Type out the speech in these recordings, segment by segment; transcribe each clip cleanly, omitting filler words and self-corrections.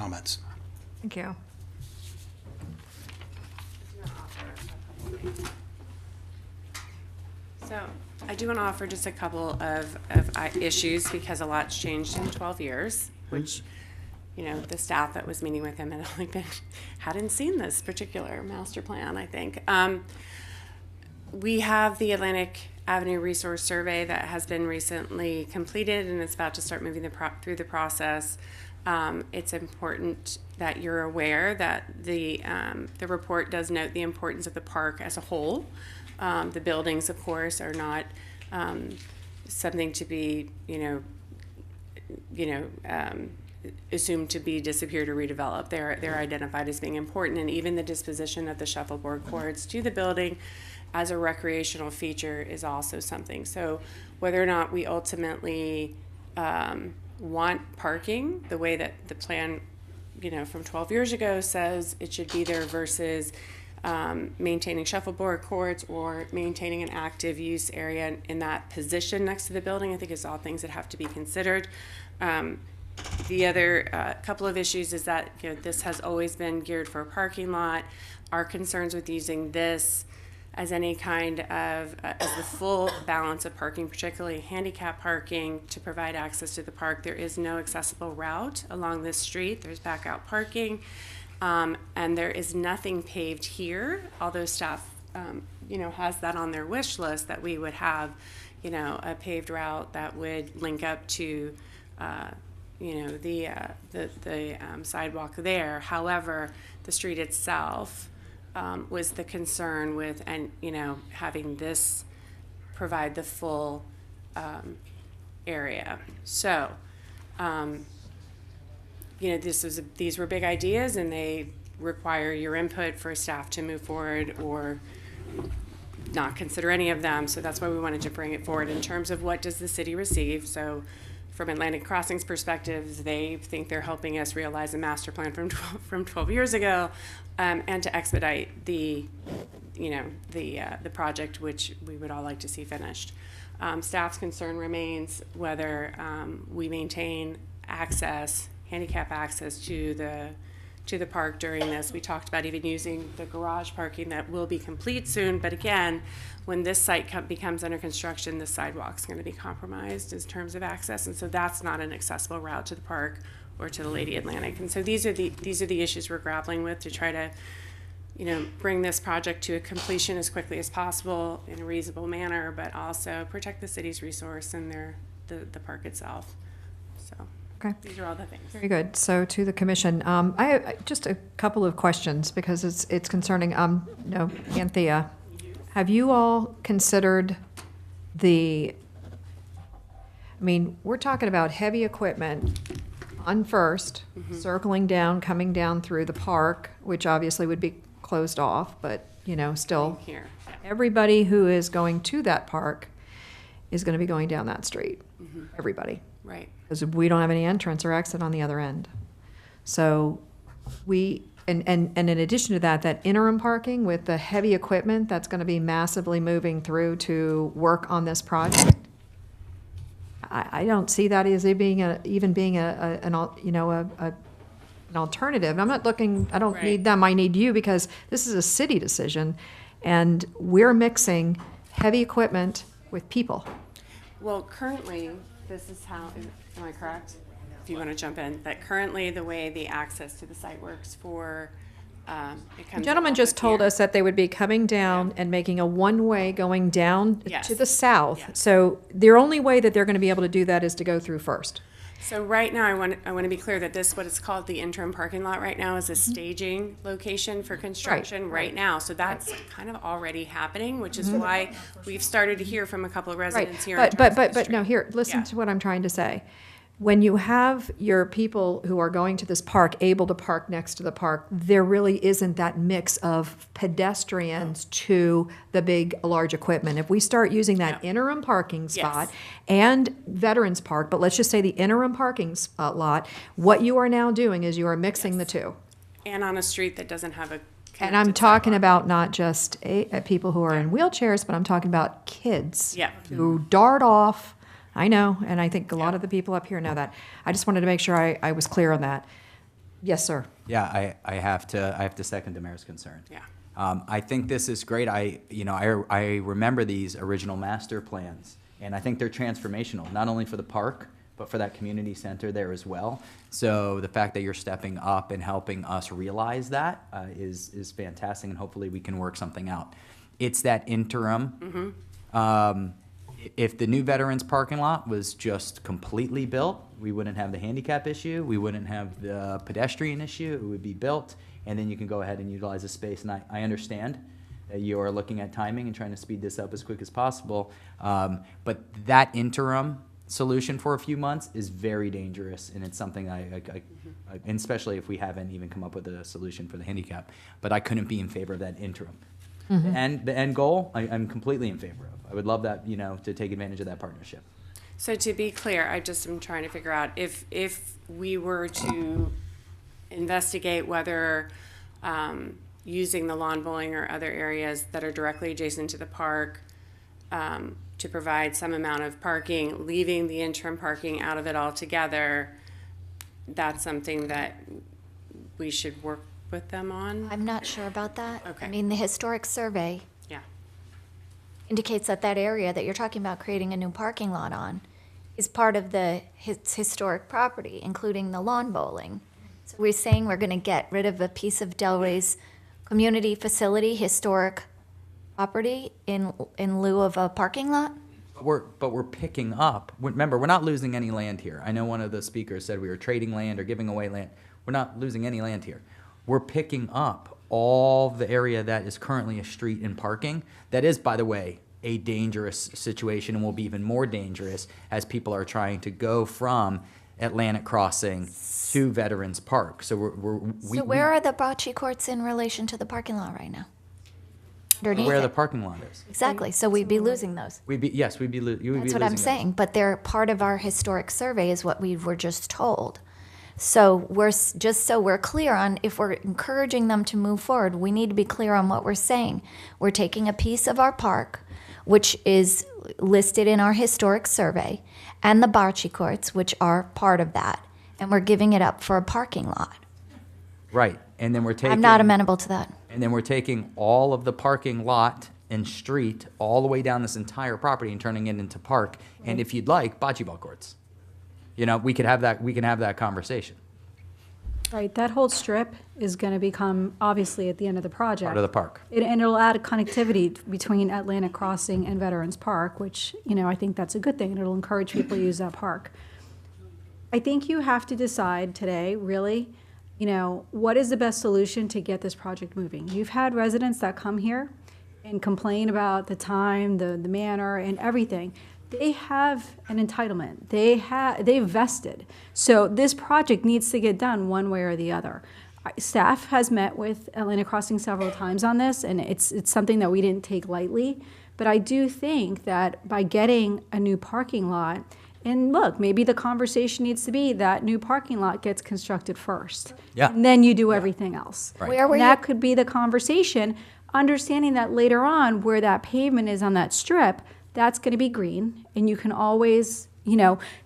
comments. Thank you. So I do want to offer just a couple of issues because a lot's changed in 12 years, which, you know, the staff that was meeting with him had only hadn't seen this particular master plan, I think. We have the Atlantic Avenue Resource Survey that has been recently completed and it's about to start moving through the process. It's important that you're aware that the report does note the importance of the park as a whole. The buildings, of course, are not something to be, assumed to be disappeared or redeveloped. They're identified as being important, and even the disposition of the shuffleboard courts to the building as a recreational feature is also something. So whether or not we ultimately want parking the way that the plan, from 12 years ago says it should be there versus maintaining shuffleboard courts or maintaining an active use area in that position next to the building, I think is all things that have to be considered. The other couple of issues is that this has always been geared for a parking lot. Our concerns with using this as any kind of, as the full balance of parking, particularly handicap parking, to provide access to the park. There is no accessible route along this street. There's back out parking. And there is nothing paved here, although staff, has that on their wish list that we would have, a paved route that would link up to, the sidewalk there. However, the street itself was the concern with, and having this provide the full area. So. These were big ideas and they require your input for staff to move forward or not consider any of them. So that's why we wanted to bring it forward in terms of what does the city receive. So from Atlantic Crossing's perspective, they think they're helping us realize a master plan from 12 years ago, and to expedite the project, which we would all like to see finished. Staff's concern remains whether we maintain handicap access to the park during this. We talked about even using the garage parking that will be complete soon, but again, when this site becomes under construction, the sidewalk's going to be compromised in terms of access, and so that's not an accessible route to the park or to the Lady Atlantic. And so these are the issues we're grappling with to try to bring this project to a completion as quickly as possible in a reasonable manner, but also protect the city's resource and the park itself. So. Okay. These are all the things. Very good. So to the commission, I just a couple of questions because it's concerning. Anthea, have you all considered we're talking about heavy equipment on First, circling down, coming down through the park, which obviously would be closed off, but still Here. everybody who is going to that park is going to be going down that street. Everybody. Right. Because we don't have any entrance or exit on the other end. So and in addition to that interim parking with the heavy equipment that's going to be massively moving through to work on this project, I don't see that as it being an alternative. And I'm not looking, I don't need them, I need you, because this is a city decision and we're mixing heavy equipment with people. Well, currently, this is how, am I correct? If you want to jump in, that currently the way the access to the site works for, The gentleman just told us that they would be coming down and making a one-way going down Yes. to the south. Yes. So the only way that they're going to be able to do that is to go through First. So right now, I want to be clear that what is called the interim parking lot right now is a staging location for construction right now. So that's kind of already happening, which is why we've started to hear from a couple of residents here. But no, here, listen to what I'm trying to say. When you have your people who are going to this park able to park next to the park, there really isn't that mix of pedestrians to the big, large equipment. If we start using that interim parking spot and Veterans Park, but let's just say the interim parking lot, what you are now doing is you are mixing the two. And on a street that doesn't have a And I'm talking about not just people who are in wheelchairs, but I'm talking about kids who dart off. I know, and I think a lot of the people up here know that. I just wanted to make sure I was clear on that. Yes, sir. Yeah, I have to second the mayor's concern. Yeah. I think this is great. I remember these original master plans, and I think they're transformational, not only for the park, but for that community center there as well. So the fact that you're stepping up and helping us realize that is fantastic, and hopefully we can work something out. It's that interim. If the new Veterans parking lot was just completely built, we wouldn't have the handicap issue, we wouldn't have the pedestrian issue, it would be built, and then you can go ahead and utilize the space. And I understand that you are looking at timing and trying to speed this up as quick as possible, but that interim solution for a few months is very dangerous, and it's something and especially if we haven't even come up with a solution for the handicap, but I couldn't be in favor of that interim. And the end goal, I'm completely in favor of. I would love that, to take advantage of that partnership. So to be clear, I just am trying to figure out if we were to investigate whether using the lawn bowling or other areas that are directly adjacent to the park to provide some amount of parking, leaving the interim parking out of it altogether, that's something that we should work with them on? I'm not sure about that. Okay. I mean, the historic survey Yeah. indicates that that area that you're talking about creating a new parking lot on is part of the historic property, including the lawn bowling. So we're saying we're going to get rid of a piece of Delray's community facility, historic property in lieu of a parking lot? But we're picking up. Remember, we're not losing any land here. I know one of the speakers said we were trading land or giving away land. We're not losing any land here. We're picking up all the area that is currently a street and parking. That is, by the way, a dangerous situation, and will be even more dangerous as people are trying to go from Atlantic Crossing to Veterans Park. So Where are the bocce courts in relation to the parking lot right now? Underneath where the it. parking lot is. Exactly, so we'd be losing those. You would be That's losing what I'm those. saying, but they're part of our historic survey is what we were just told. So just so we're clear on, if we're encouraging them to move forward, we need to be clear on what we're saying. We're taking a piece of our park, which is listed in our historic survey, and the bocce courts, which are part of that, and we're giving it up for a parking lot. Right, and then we're taking. I'm not amenable to that. And then we're taking all of the parking lot and street all the way down this entire property and turning it into park. And if you'd like, bocce ball courts. We could have that. We can have that conversation. Right, that whole strip is going to become, obviously, at the end of the project. Part of the park. And it'll add connectivity between Atlantic Crossing and Veterans Park, which, I think that's a good thing, and it'll encourage people to use that park. I think you have to decide today, really, what is the best solution to get this project moving? You've had residents that come here and complain about the time, the manner, and everything. They have an entitlement. They've vested. So this project needs to get done one way or the other. Staff has met with Atlantic Crossing several times on this, and it's something that we didn't take lightly. But I do think that by getting a new parking lot, and look, maybe the conversation needs to be that new parking lot gets constructed first. Yeah. And then you do everything else. Right. Where were And you? that could be the conversation, understanding that later on where that pavement is on that strip, that's going to be green, and you can always,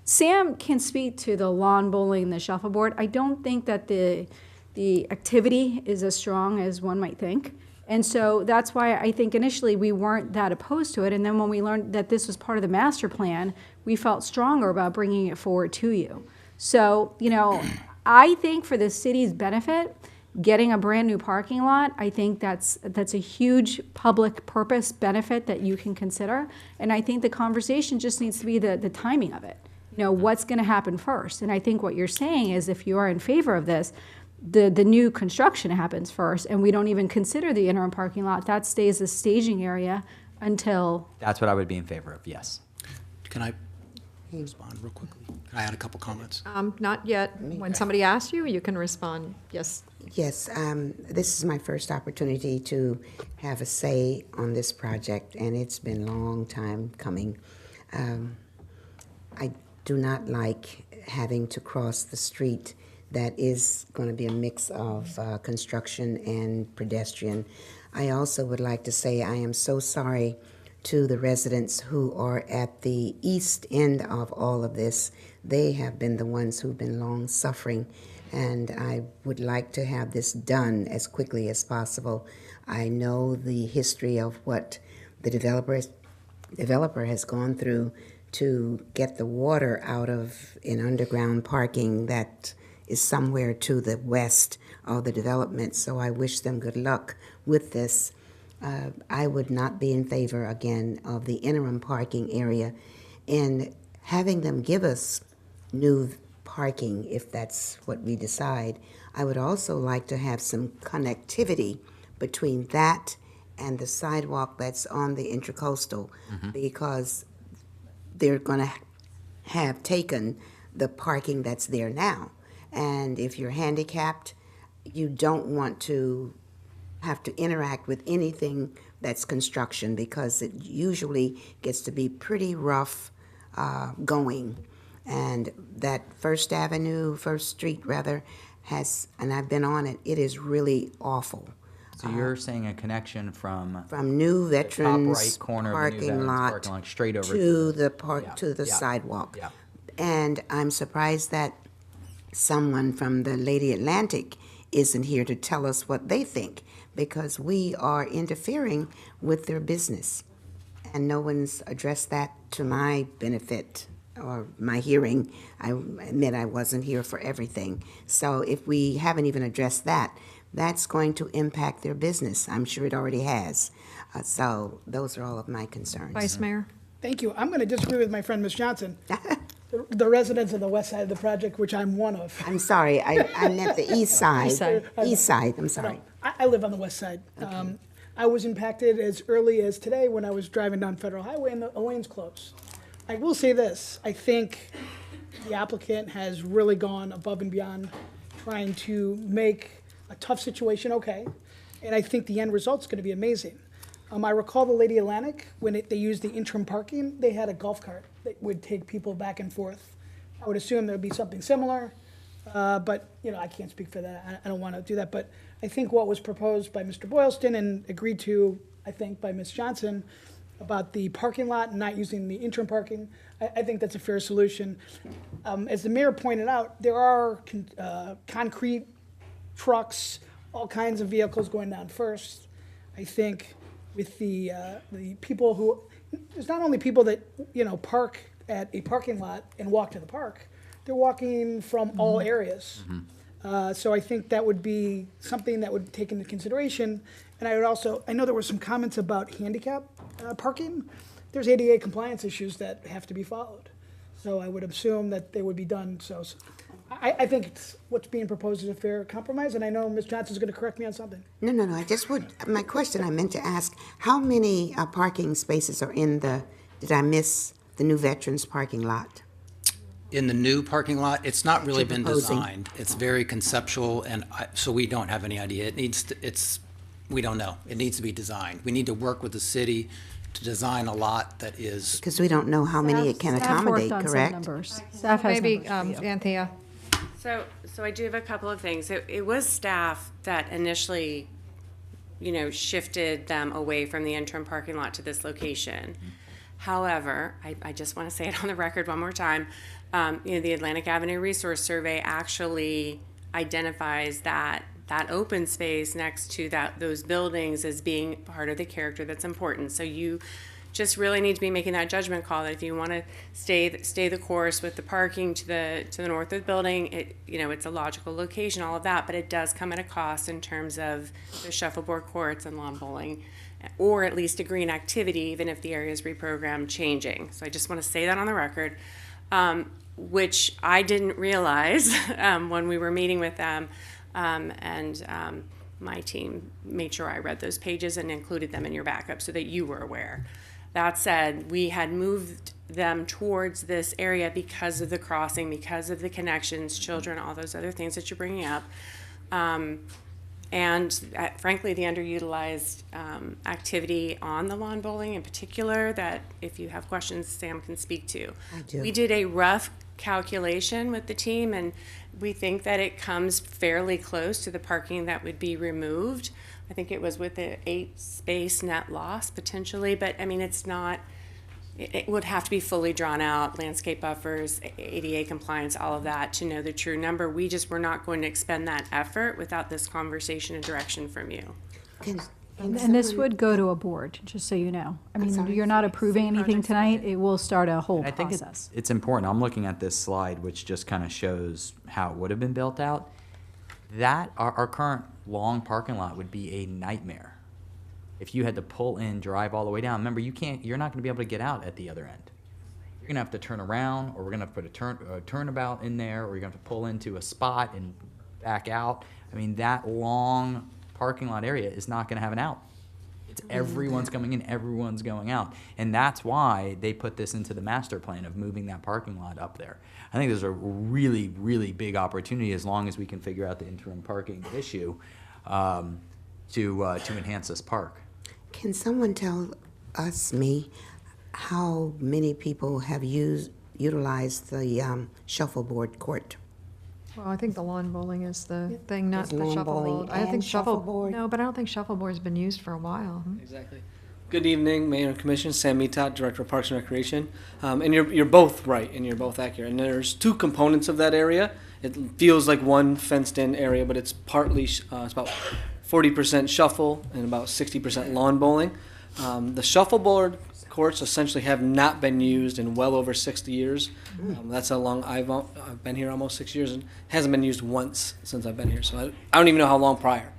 Sam can speak to the lawn bowling and the shuffleboard. I don't think that the activity is as strong as one might think. And so that's why I think initially we weren't that opposed to it. And then when we learned that this was part of the master plan, we felt stronger about bringing it forward to you. So, I think for the city's benefit, getting a brand new parking lot, I think that's a huge public purpose benefit that you can consider. And I think the conversation just needs to be the timing of it. What's going to happen first? And I think what you're saying is if you are in favor of this, the new construction happens first, and we don't even consider the interim parking lot. That stays a staging area until. That's what I would be in favor of. Yes. Can I respond real quickly? Can I add a couple comments? Not yet. When somebody asks you, you can respond. Yes. Yes, this is my first opportunity to have a say on this project, and it's been a long time coming. I do not like having to cross the street that is going to be a mix of construction and pedestrian. I also would like to say I am so sorry to the residents who are at the east end of all of this. They have been the ones who've been long suffering, and I would like to have this done as quickly as possible. I know the history of what the developer has gone through to get the water out of an underground parking that is somewhere to the west of the development, so I wish them good luck with this. I would not be in favor, again, of the interim parking area and having them give us new parking if that's what we decide. I would also like to have some connectivity between that and the sidewalk that's on the Intracoastal, because they're going to have taken the parking that's there now. And if you're handicapped, you don't want to have to interact with anything that's construction, because it usually gets to be pretty rough going. And that First Street rather, and I've been on it, it is really awful. So you're saying a connection from New the top Veterans right corner of the New parking Veterans lot parking lot straight over to the park, Yeah, to the yeah, sidewalk. yeah. And I'm surprised that someone from the Lady Atlantic isn't here to tell us what they think, because we are interfering with their business. And no one's addressed that to my benefit or my hearing. I admit I wasn't here for everything. So if we haven't even addressed that, that's going to impact their business. I'm sure it already has. So those are all of my concerns. Vice Mayor? Thank you. I'm going to disagree with my friend, Ms. Johnson. The residents of the west side of the project, which I'm one of. I'm sorry, I meant the east side. East side. East side, I'm sorry. I live on the west side. I was impacted as early as today when I was driving down Federal Highway and the lane's closed. I will say this, I think the applicant has really gone above and beyond trying to make a tough situation okay, and I think the end result's going to be amazing. I recall the Lady Atlantic, when they used the interim parking, they had a golf cart that would take people back and forth. I would assume there'd be something similar, but I can't speak for that. I don't want to do that. But I think what was proposed by Mr. Boylston and agreed to, I think, by Ms. Johnson about the parking lot and not using the interim parking, I think that's a fair solution. As the mayor pointed out, there are concrete trucks, all kinds of vehicles going down First. I think with the people who, there's not only people that, park at a parking lot and walk to the park, they're walking from all areas. So I think that would be something that would take into consideration. And I would also, I know there were some comments about handicap parking. There's ADA compliance issues that have to be followed. So I would assume that they would be done. So I think what's being proposed is a fair compromise, and I know Ms. Johnson's going to correct me on something. No, my question I meant to ask, how many parking spaces are in did I miss the New Veterans parking lot? In the new parking lot, it's not really You're been proposing. designed. It's very conceptual, and so we don't have any idea. We don't know. It needs to be designed. We need to work with the city to design a lot that is, Because we don't know how many it can Staff worked accommodate, on some correct? numbers. Staff has Maybe, numbers for you. Anthea? So I do have a couple of things. It was staff that initially, shifted them away from the interim parking lot to this location. However, I just want to say it on the record one more time. The Atlantic Avenue Resource Survey actually identifies that open space next to those buildings as being part of the character that's important. So you just really need to be making that judgment call that if you want to stay the course with the parking to the north of the building, it's a logical location, all of that, but it does come at a cost in terms of the shuffleboard courts and lawn bowling, or at least a green activity, even if the area is reprogrammed changing. So I just want to say that on the record, which I didn't realize when we were meeting with them, and my team made sure I read those pages and included them in your backup so that you were aware. That said, we had moved them towards this area because of the crossing, because of the connections, children, all those other things that you're bringing up. And frankly, the underutilized activity on the lawn bowling in particular, that if you have questions, Sam can speak to. I do. We did a rough calculation with the team, and we think that it comes fairly close to the parking that would be removed. I think it was with the 8 space net loss potentially, but I mean, it's not it would have to be fully drawn out, landscape buffers, ADA compliance, all of that, to know the true number. We're not going to expend that effort without this conversation and direction from you. Can And this someone- would go to a board, just so you know. I mean, sorry. you're not approving anything tonight, it will start a whole I think process. it's important. I'm looking at this slide, which just kind of shows how it would have been built out. That, our current long parking lot would be a nightmare. If you had to pull in, drive all the way down, remember, you're not gonna be able to get out at the other end. You're gonna have to turn around, or we're gonna have to put a turnabout in there, or you're gonna have to pull into a spot and back out. I mean, that long parking lot area is not gonna have an out. It's everyone's coming in, everyone's going out. And that's why they put this into the master plan of moving that parking lot up there. I think there's a really, really big opportunity, as long as we can figure out the interim parking issue, to enhance this park. Can someone tell me, how many people have utilized the shuffleboard court? Well, I think the lawn bowling is the thing, not Is the lawn shuffleboard. bowling I think and shuffle, shuffleboard? no, but I don't think shuffleboard's been used for a while. Exactly. Good evening, Mayor and Commission. Sam Mitat, Director of Parks and Recreation. And you're both right, and you're both accurate. And there's two components of that area. It feels like one fenced-in area, but it's partly, it's about 40% shuffle and about 60% lawn bowling. The shuffleboard courts essentially have not been used in well over 60 years. That's how long I've been here, almost 6 years, and hasn't been used once since I've been here. So I don't even know how long prior.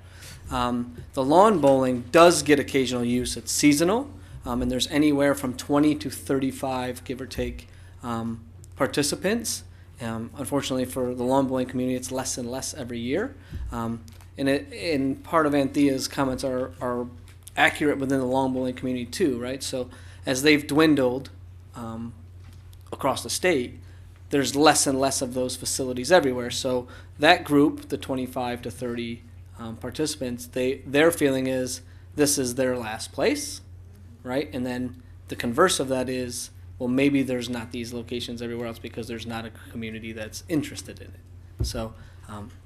The lawn bowling does get occasional use. It's seasonal, and there's anywhere from 20 to 35, give or take, participants. Unfortunately for the lawn bowling community, it's less and less every year. And part of Anthea's comments are accurate within the lawn bowling community too, right? So as they've dwindled across the state, there's less and less of those facilities everywhere. So that group, the 25 to 30 participants, their feeling is this is their last place, right? And then the converse of that is, well, maybe there's not these locations everywhere else because there's not a community that's interested in it. So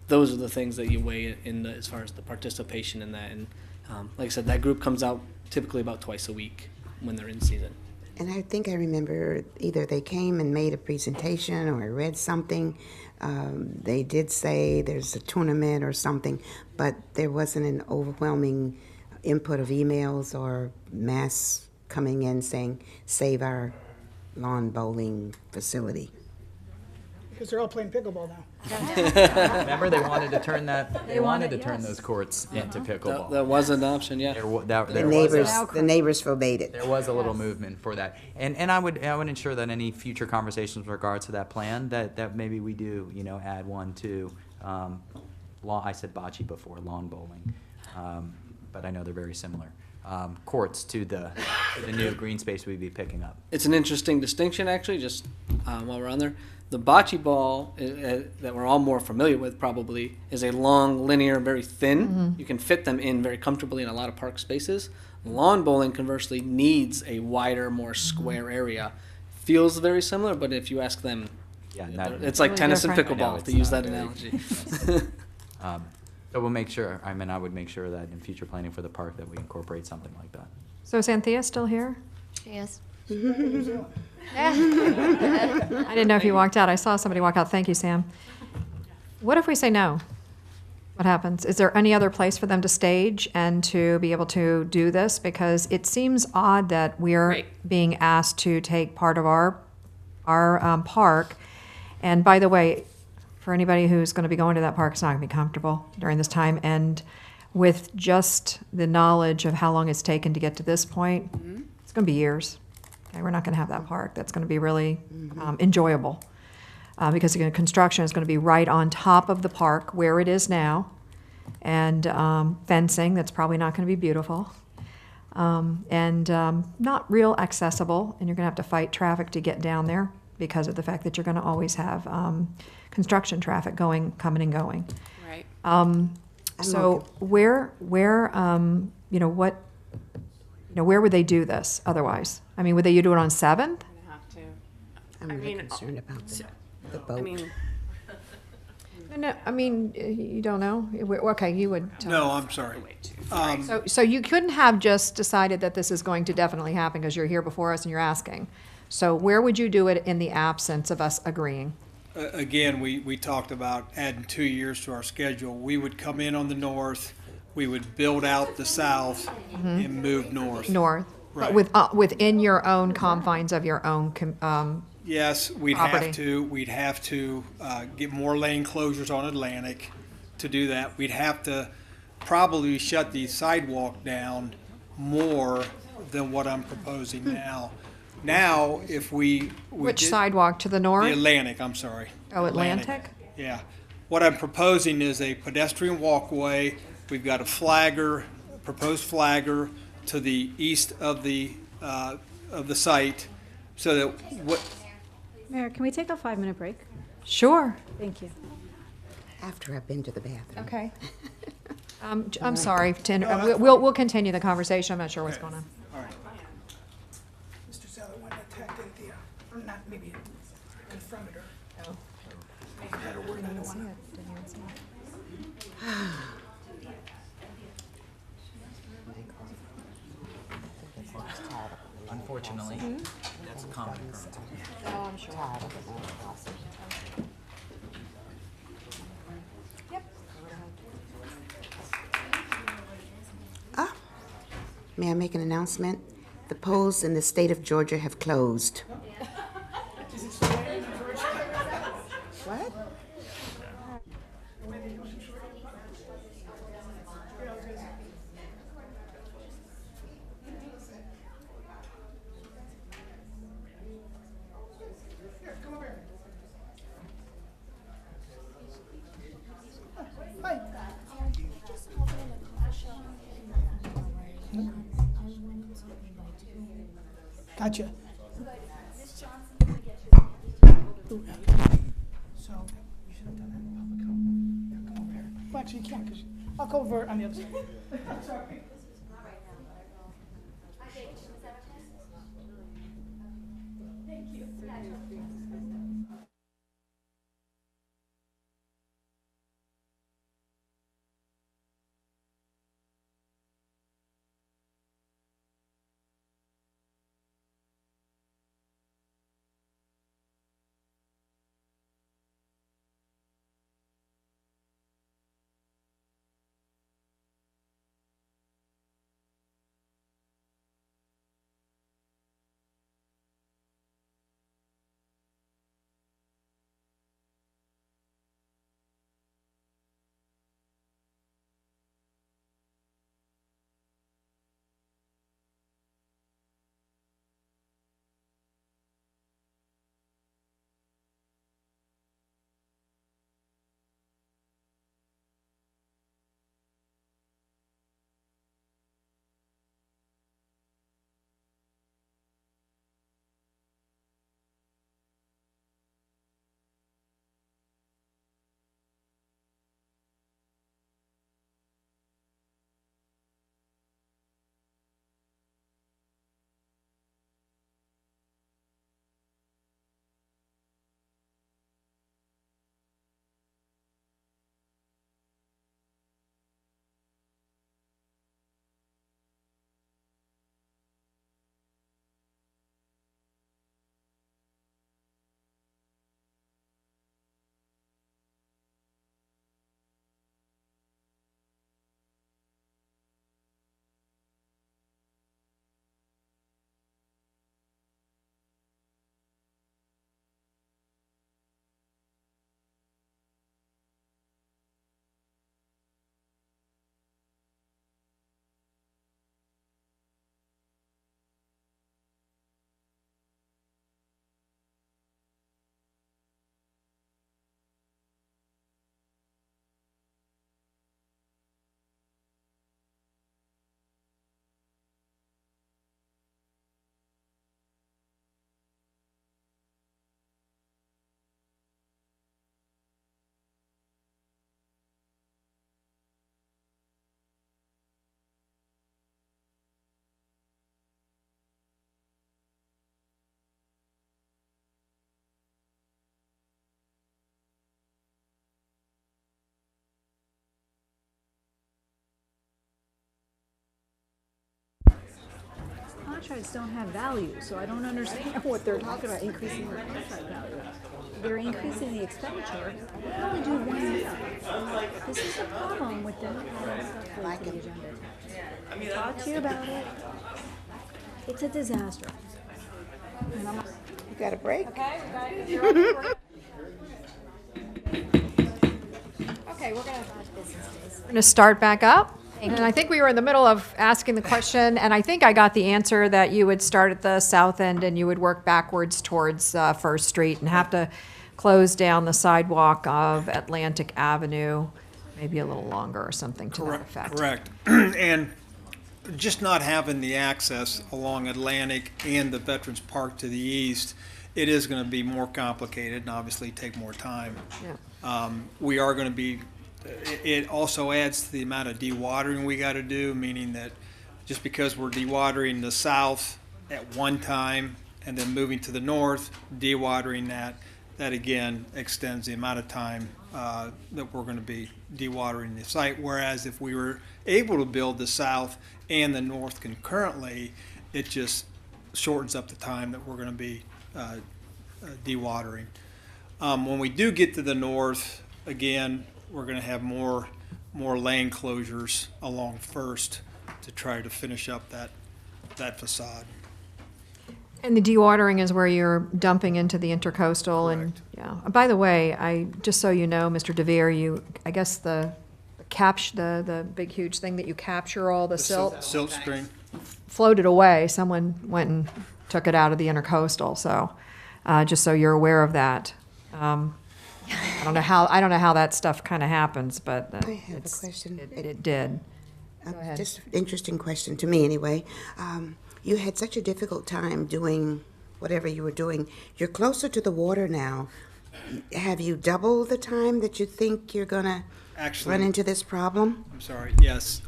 those are the things that you weigh in as far as the participation in that. And like I said, that group comes out typically about twice a week when they're in season. And I think I remember either they came and made a presentation or I read something. They did say there's a tournament or something, but there wasn't an overwhelming input of emails or mass coming in saying, save our lawn bowling facility. Because they're all playing pickleball now. Remember, they wanted to turn those courts into That pickleball. was an option, yeah. The neighbors forbade it. There was a little movement for that. And I would ensure that any future conversations with regards to that plan, that maybe we do, add one to, I said bocce before, lawn bowling. But I know they're very similar. Courts to the new green space we'd be picking up. It's an interesting distinction, actually, just while we're on there. The bocce ball that we're all more familiar with probably is a long, linear, very thin. You can fit them in very comfortably in a lot of park spaces. Lawn bowling, conversely, needs a wider, more square area. Feels very similar, but if you ask them, Yeah, it's like Really tennis and different. I know pickleball, it's to use not that very- analogy. So we'll make sure, I would make sure that in future planning for the park that we incorporate something like that. So is Anthea still here? She is. I didn't know if you walked out. I saw somebody walk out. Thank you, Sam. What if we say no? What happens? Is there any other place for them to stage and to be able to do this? Because it seems odd that we're Right. being asked to take part of our park. And by the way, for anybody who's going to be going to that park, it's not going to be comfortable during this time. And with just the knowledge of how long it's taken to get to this point, it's going to be years. Okay, we're not going to have that park. That's going to be really enjoyable. Because again, construction is going to be right on top of the park where it is now. And fencing, that's probably not going to be beautiful. And not real accessible, and you're going to have to fight traffic to get down there because of the fact that you're going to always have construction traffic coming and going. Right. So where would they do this otherwise? I mean, would they do it on 7th? Gonna have to. I'm I really mean, concerned about the I boat. mean, No, I mean, you don't know? Okay, you would tell. No, I'm sorry. So you couldn't have just decided that this is going to definitely happen because you're here before us and you're asking. So where would you do it in the absence of us agreeing? Again, we talked about adding 2 years to our schedule. We would come in on the north, we would build out the south and move north. North? But Right. within your own confines of your own, Yes, Property. we'd have to get more lane closures on Atlantic to do that. We'd have to probably shut the sidewalk down more than what I'm proposing now. Now, if we which did- sidewalk, to the The north? Atlantic, I'm sorry. Oh, Atlantic? Yeah. What I'm proposing is a pedestrian walkway. We've got a flagger, proposed flagger to the east of the site, so that what, Mayor, can we take a 5-minute break? Sure. Thank you. After I've been to the bathroom. Okay. I'm sorry, we'll continue the conversation. I'm not sure what's going on. all right. Mr. Zeller went and attacked Anthea, or not, maybe confronted her. Had a word, I don't wanna. Unfortunately, that's a common occurrence. May I make an announcement? The polls in the state of Georgia have closed. What? Gotcha. So, you should have done that in public comment. Yeah, come over here. Well, actually, you can't, because I'll go over on the other side. Sorry. contracts don't have value, so I don't understand what they're talking about, increasing their contract value. They're increasing the expenditure, we can only do 1 year. This is a problem with them having stuff like the agenda attached. I talked to you about it. It's a disaster. And I'm You got a break? Okay, we're gonna start back up. And I think we were in the middle of asking the question, and I think I got the answer that you would start at the south end and you would work backwards towards First Street and have to close down the sidewalk of Atlantic Avenue, maybe a little longer or something to that effect. Correct. And just not having the access along Atlantic and the Veterans Park to the east, it is going to be more complicated and obviously take more time. Yeah. We are going to be, it also adds to the amount of dewatering we got to do, meaning that just because we're dewatering the south at one time and then moving to the north, dewatering that again extends the amount of time that we're going to be dewatering the site. Whereas if we were able to build the south and the north concurrently, it just shortens up the time that we're going to be dewatering. When we do get to the north, again, we're going to have more lane closures along First to try to finish up that facade. And the dewatering is where you're dumping into the intercoastal and, yeah. By the way, just so you know, Mr. DeVere, I guess the big huge thing that you capture all the silt Silt string. floated away. Someone went and took it out of the intercoastal, so, just so you're aware of that. I don't know how that stuff kind of happens, but I have a question. it did. Go ahead. Just an interesting question to me, anyway. You had such a difficult time doing whatever you were doing. You're closer to the water now. Have you doubled the time that you think you're going to run into this problem? I'm sorry, yes.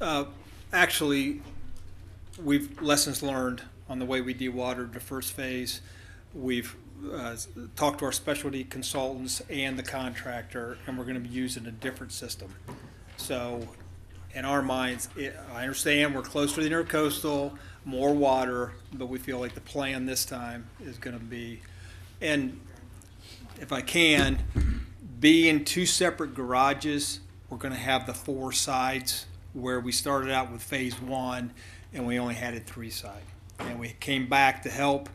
Actually, we've lessons learned on the way we dewatered the first phase. We've talked to our specialty consultants and the contractor, and we're going to be using a different system. So in our minds, I understand we're close to the intercoastal, more water, but we feel like the plan this time is going to be, and if I can, be in 2 separate garages. We're going to have the 4 sides where we started out with phase 1 and we only had it 3 sides. And we came back to help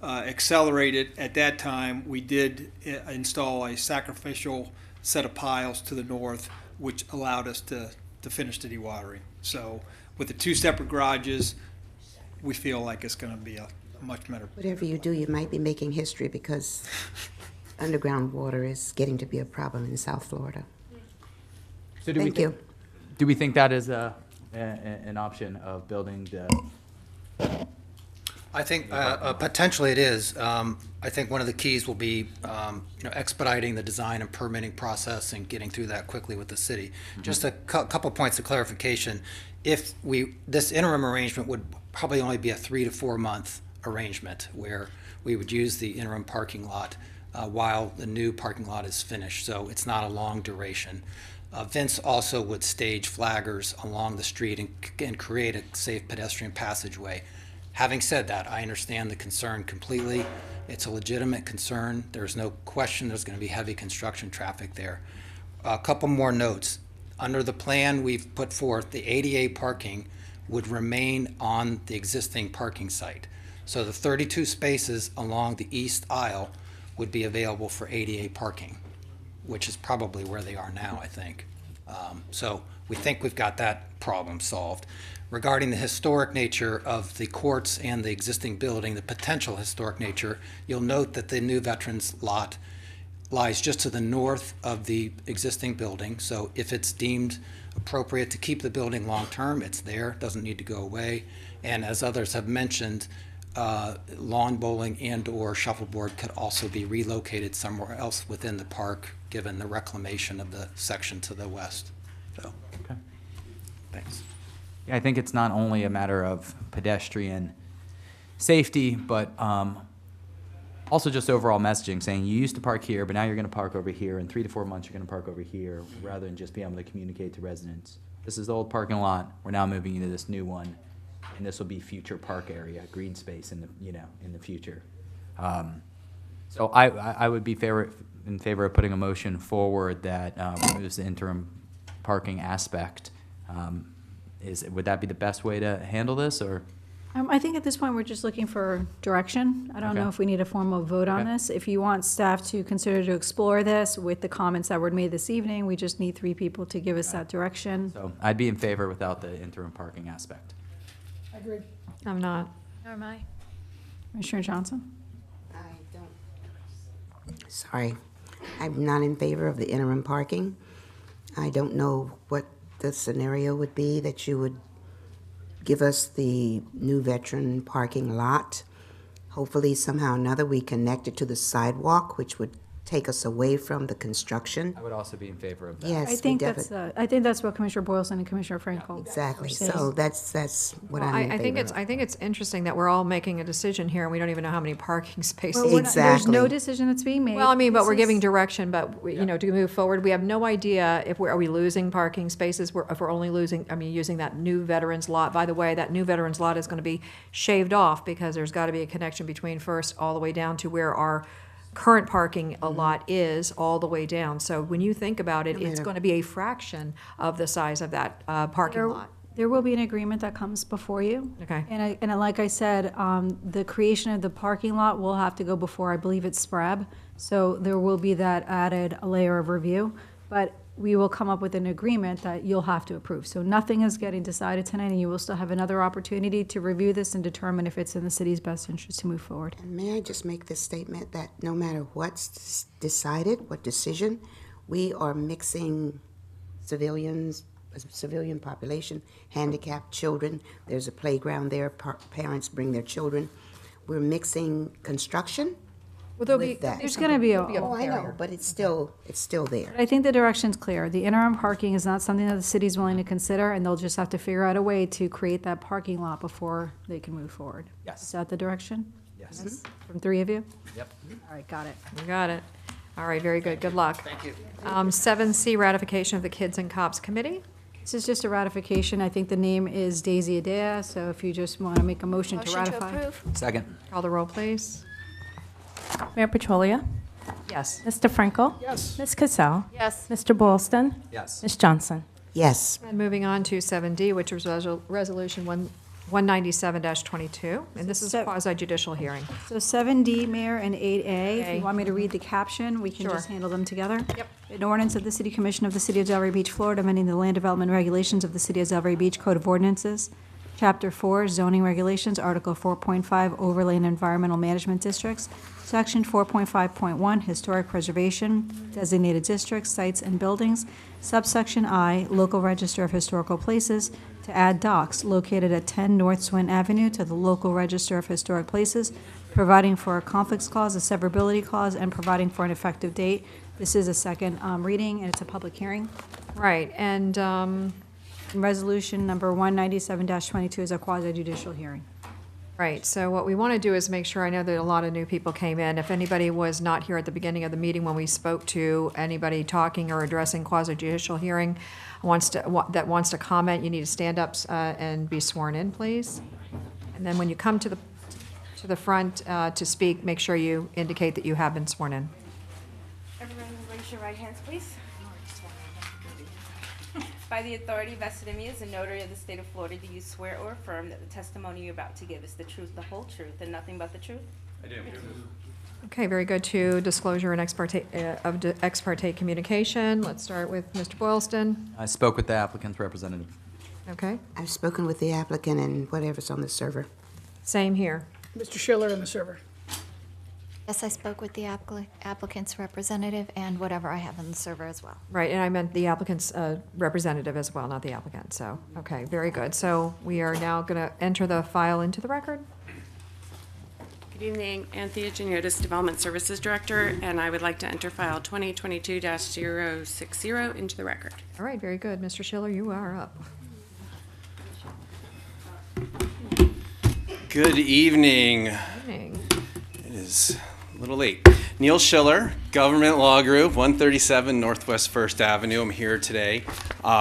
accelerate it. At that time, we did install a sacrificial set of piles to the north, which allowed us to finish the dewatering. So with the 2 separate garages, we feel like it's going to be a much better. Whatever you do, you might be making history because underground water is getting to be a problem in South Florida. So Thank you. Do we think that is an option of building the? I think potentially it is. I think one of the keys will be expediting the design and permitting process and getting through that quickly with the city. Just a couple points of clarification. If this interim arrangement would probably only be a 3 to 4 month arrangement where we would use the interim parking lot while the new parking lot is finished. So it's not a long duration. Vince also would stage flaggers along the street and create a safe pedestrian passageway. Having said that, I understand the concern completely. It's a legitimate concern. There's no question there's going to be heavy construction traffic there. A couple more notes. Under the plan we've put forth, the ADA parking would remain on the existing parking site. So the 32 spaces along the east aisle would be available for ADA parking, which is probably where they are now, I think. So we think we've got that problem solved. Regarding the historic nature of the courts and the existing building, the potential historic nature, you'll note that the new Veterans lot lies just to the north of the existing building. So if it's deemed appropriate to keep the building long-term, it's there, doesn't need to go away. And as others have mentioned, lawn bowling and/or shuffleboard could also be relocated somewhere else within the park, given the reclamation of the section to the west. So, Okay. thanks. Yeah, I think it's not only a matter of pedestrian safety, but also just overall messaging, saying you used to park here, but now you're going to park over here. In 3 to 4 months, you're going to park over here, rather than just be able to communicate to residents. This is the old parking lot. We're now moving into this new one. And this will be future park area, green space in the, in the future. So I would be in favor of putting a motion forward that removes the interim parking aspect. Would that be the best way to handle this, or? I think at this point, we're just looking for direction. I don't know Okay. if we need a formal vote on Okay. this. If you want staff to consider to explore this with the comments that were made this evening, we just need 3 people to give us that direction. So I'd be in favor without the interim parking aspect. I agree. I'm not. Nor am I. Commissioner Johnson? Sorry, I'm not in favor of the interim parking. I don't know what the scenario would be that you would give us the new veteran parking lot. Hopefully somehow or another we connect it to the sidewalk, which would take us away from the construction. I would also be in favor of that. Yes, I we think definitely. I think that's what Commissioner Boylston and Commissioner Frankel. Exactly, are saying. so that's what Well, I'm in I think favor it's, of. I think it's interesting that we're all making a decision here and we don't even know how many parking spaces. Well, there's no Exactly. decision that's being made. Well, I mean, but This we're is- giving direction, but, to move forward, we have no idea if are we losing parking spaces, if we're only losing, using that new veterans lot. By the way, that new veterans lot is gonna be shaved off because there's gotta be a connection between First all the way down to where our current parking a lot is, all the way down. So when you think about it, it's gonna be a fraction of the size of that, parking There- lot. There will be an agreement that comes before you. Okay. And like I said, the creation of the parking lot will have to go before, I believe it's SPRAB. So there will be that added layer of review. But we will come up with an agreement that you'll have to approve. So nothing is getting decided tonight, and you will still have another opportunity to review this and determine if it's in the city's best interest to move forward. And may I just make this statement that no matter what's decided, what decision, we are mixing civilians, civilian population, handicapped children. There's a playground there, parents bring their children. We're mixing construction Well, there'll with that. There's gonna be a- Oh, I know, barrier. but it's still there. I think the direction's clear. The interim parking is not something that the city's willing to consider, and they'll just have to figure out a way to create that parking lot before they can move forward. Yes. Is that the direction Yes. from 3 of you? Yep. All right, got it. We got it. All right, very good. Good luck. Thank you. 7C, ratification of the Kids and Cops Committee. This is just a ratification. I think the name is Daisy Adea, so if you just want to make a motion to Motion to ratify. approve. Second. Call the roll, please. Mayor Petrolia, Yes. Mr. Frankel. Yes. Ms. Cassell. Yes. Mr. Boylston. Yes. Ms. Johnson. Yes, And moving on to 7D, which was Resolution 197-22, and this is a So- quasi judicial hearing. So 7D, Mayor, and 8A, if Okay. you want me to read the caption, we can Sure. just handle them together. Yep. An ordinance of the City Commission of the City of Delray Beach, Florida, amending the land development regulations of the City of Delray Beach Code of Ordinances, Chapter 4, zoning regulations, Article 4.5, overlay and environmental management districts, Section 4.5.1, historic preservation, designated districts, sites, and buildings, subsection I, local register of historical places, to add docks located at 10 North Swin Avenue to the local register of historic places, providing for a conflicts clause, a severability clause, and providing for an effective date. This is a second reading, and it's a public hearing. Right, and, And resolution number 197-22 is a quasi judicial hearing. right, so what we want to do is make sure, I know that a lot of new people came in. If anybody was not here at the beginning of the meeting when we spoke to anybody talking or addressing quasi judicial hearing, that wants to comment, you need to stand up and be sworn in, please. And then when you come to the front to speak, make sure you indicate that you have been sworn in. Everyone raise your right hands, please. By the authority vested in me as a notary of the state of Florida, do you swear or affirm that the testimony you're about to give is the truth, the whole truth, and nothing but the truth? Okay, very good. To disclosure and ex parte communication. Let's start with Mr. Boylston. I spoke with the applicant's representative. Okay, I've spoken with the applicant and whatever's on the server. same here. Mr. Schiller and the server. Yes, I spoke with the applicant's representative and whatever I have on the server as well. Right, and I meant the applicant's representative as well, not the applicant, so, okay, very good. So we are now going to enter the file into the record. Good evening, Anthea Geniotis, Development Services Director, and I would like to enter file 2022-060 into the record. All right, very good. Mr. Schiller, you are up. Good evening. Evening. It is a little late. Neil Schiller, Government Law Group, 137 Northwest First Avenue. I'm here today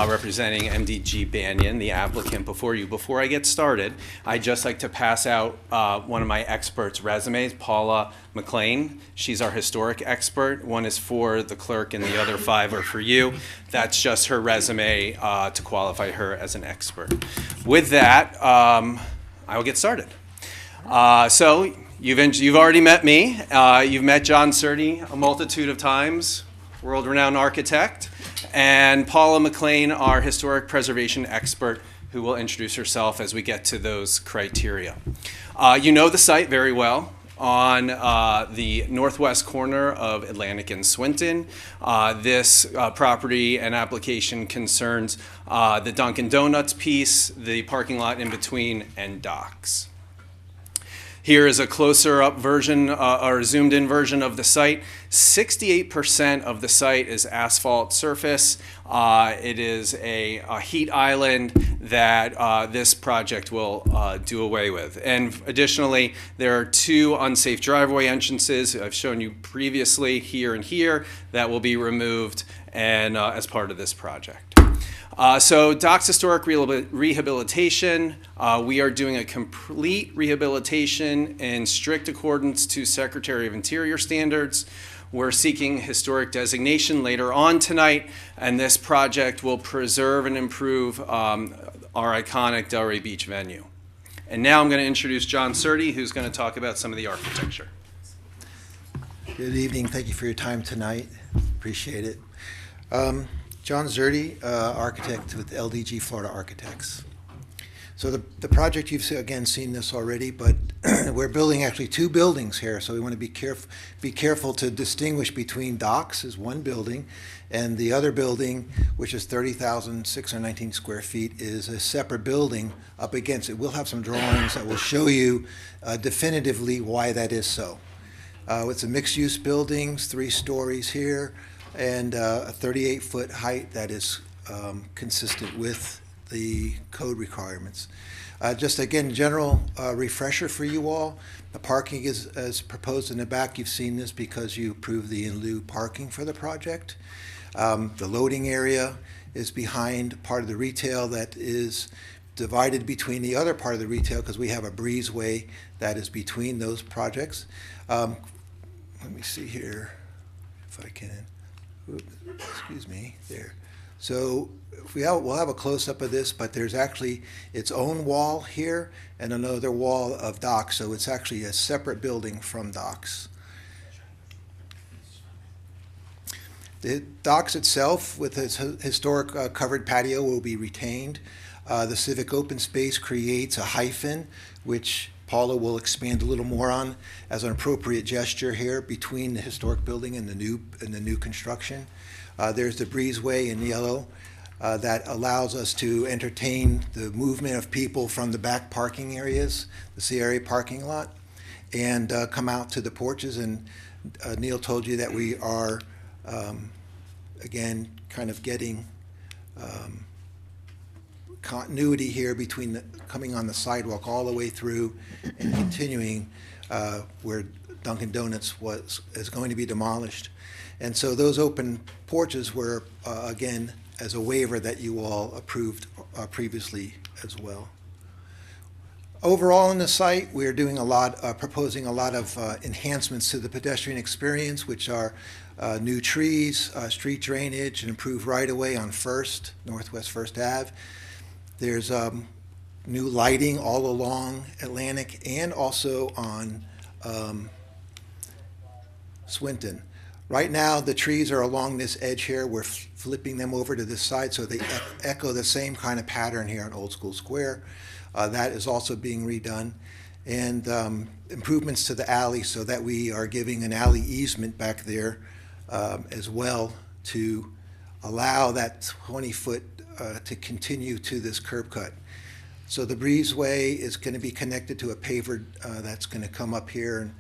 representing MDG Banyan, the applicant before you. Before I get started, I'd just like to pass out one of my experts' resumes, Paula McLean. She's our historic expert. One is for the clerk and the other 5 are for you. That's just her resume to qualify her as an expert. With that, I will get started. So you've already met me. You've met John Surdy a multitude of times, world-renowned architect, and Paula McLean, our historic preservation expert, who will introduce herself as we get to those criteria. You know the site very well. On the northwest corner of Atlantic and Swinton. This property and application concerns the Dunkin' Donuts piece, the parking lot in between, and docks. Here is a closer up version or zoomed in version of the site. 68% of the site is asphalt surface. It is a heat island that this project will do away with. And additionally, there are 2 unsafe driveway entrances I've shown you previously here and here that will be removed and as part of this project. So Docks Historic Rehabilitation, we are doing a complete rehabilitation in strict accordance to Secretary of Interior standards. We're seeking historic designation later on tonight, and this project will preserve and improve our iconic Delray Beach venue. And now I'm going to introduce John Surdy, who's going to talk about some of the architecture. Good evening. Thank you for your time tonight. Appreciate it. John Surdy, architect with LDG Florida Architects. So the project, you've again seen this already, but we're building actually 2 buildings here, so we want to be careful to distinguish between docks as one building, and the other building, which is 30,619 square feet, is a separate building up against it. We'll have some drawings that will show you definitively why that is so. It's a mixed-use buildings, 3 stories here, and a 38-foot height that is consistent with the code requirements. Just again, general refresher for you all. The parking is as proposed in the back. You've seen this because you approved the in lieu parking for the project. The loading area is behind part of the retail that is divided between the other part of the retail because we have a breezeway that is between those projects. Let me see here if I can. Excuse me, there. So we'll have a close-up of this, but there's actually its own wall here and another wall of docks, so it's actually a separate building from docks. The docks itself, with its historic covered patio, will be retained. The civic open space creates a hyphen, which Paula will expand a little more on as an appropriate gesture here between the historic building and the new construction. There's the breezeway in yellow that allows us to entertain the movement of people from the back parking areas, the CRA parking lot, and come out to the porches. And Neil told you that we are, again, kind of getting continuity here between coming on the sidewalk all the way through and continuing where Dunkin' Donuts is going to be demolished. And so those open porches were, again, as a waiver that you all approved previously as well. Overall in the site, we are doing proposing a lot of enhancements to the pedestrian experience, which are new trees, street drainage, and improved right-of-way on Northwest First Ave. There's new lighting all along Atlantic and also on Swinton. Right now, the trees are along this edge here. We're flipping them over to this side so they echo the same kind of pattern here on Old School Square. That is also being redone. And improvements to the alley so that we are giving an alley easement back there as well to allow that 20-foot to continue to this curb cut. So the breezeway is going to be connected to a paver that's going to come up here and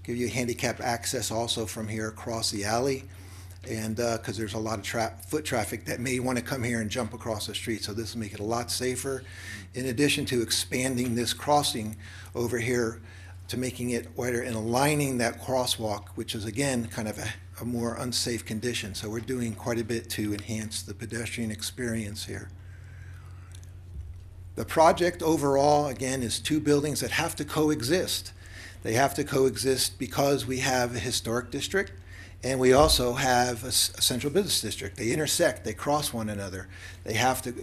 give you handicap access also from here across the alley, and because there's a lot of foot traffic that may want to come here and jump across the street, so this will make it a lot safer. In addition to expanding this crossing over here to making it wider and aligning that crosswalk, which is again kind of a more unsafe condition. So we're doing quite a bit to enhance the pedestrian experience here. The project overall, again, is two buildings that have to coexist. They have to coexist because we have a historic district and we also have a central business district. They intersect, they cross one another. They have to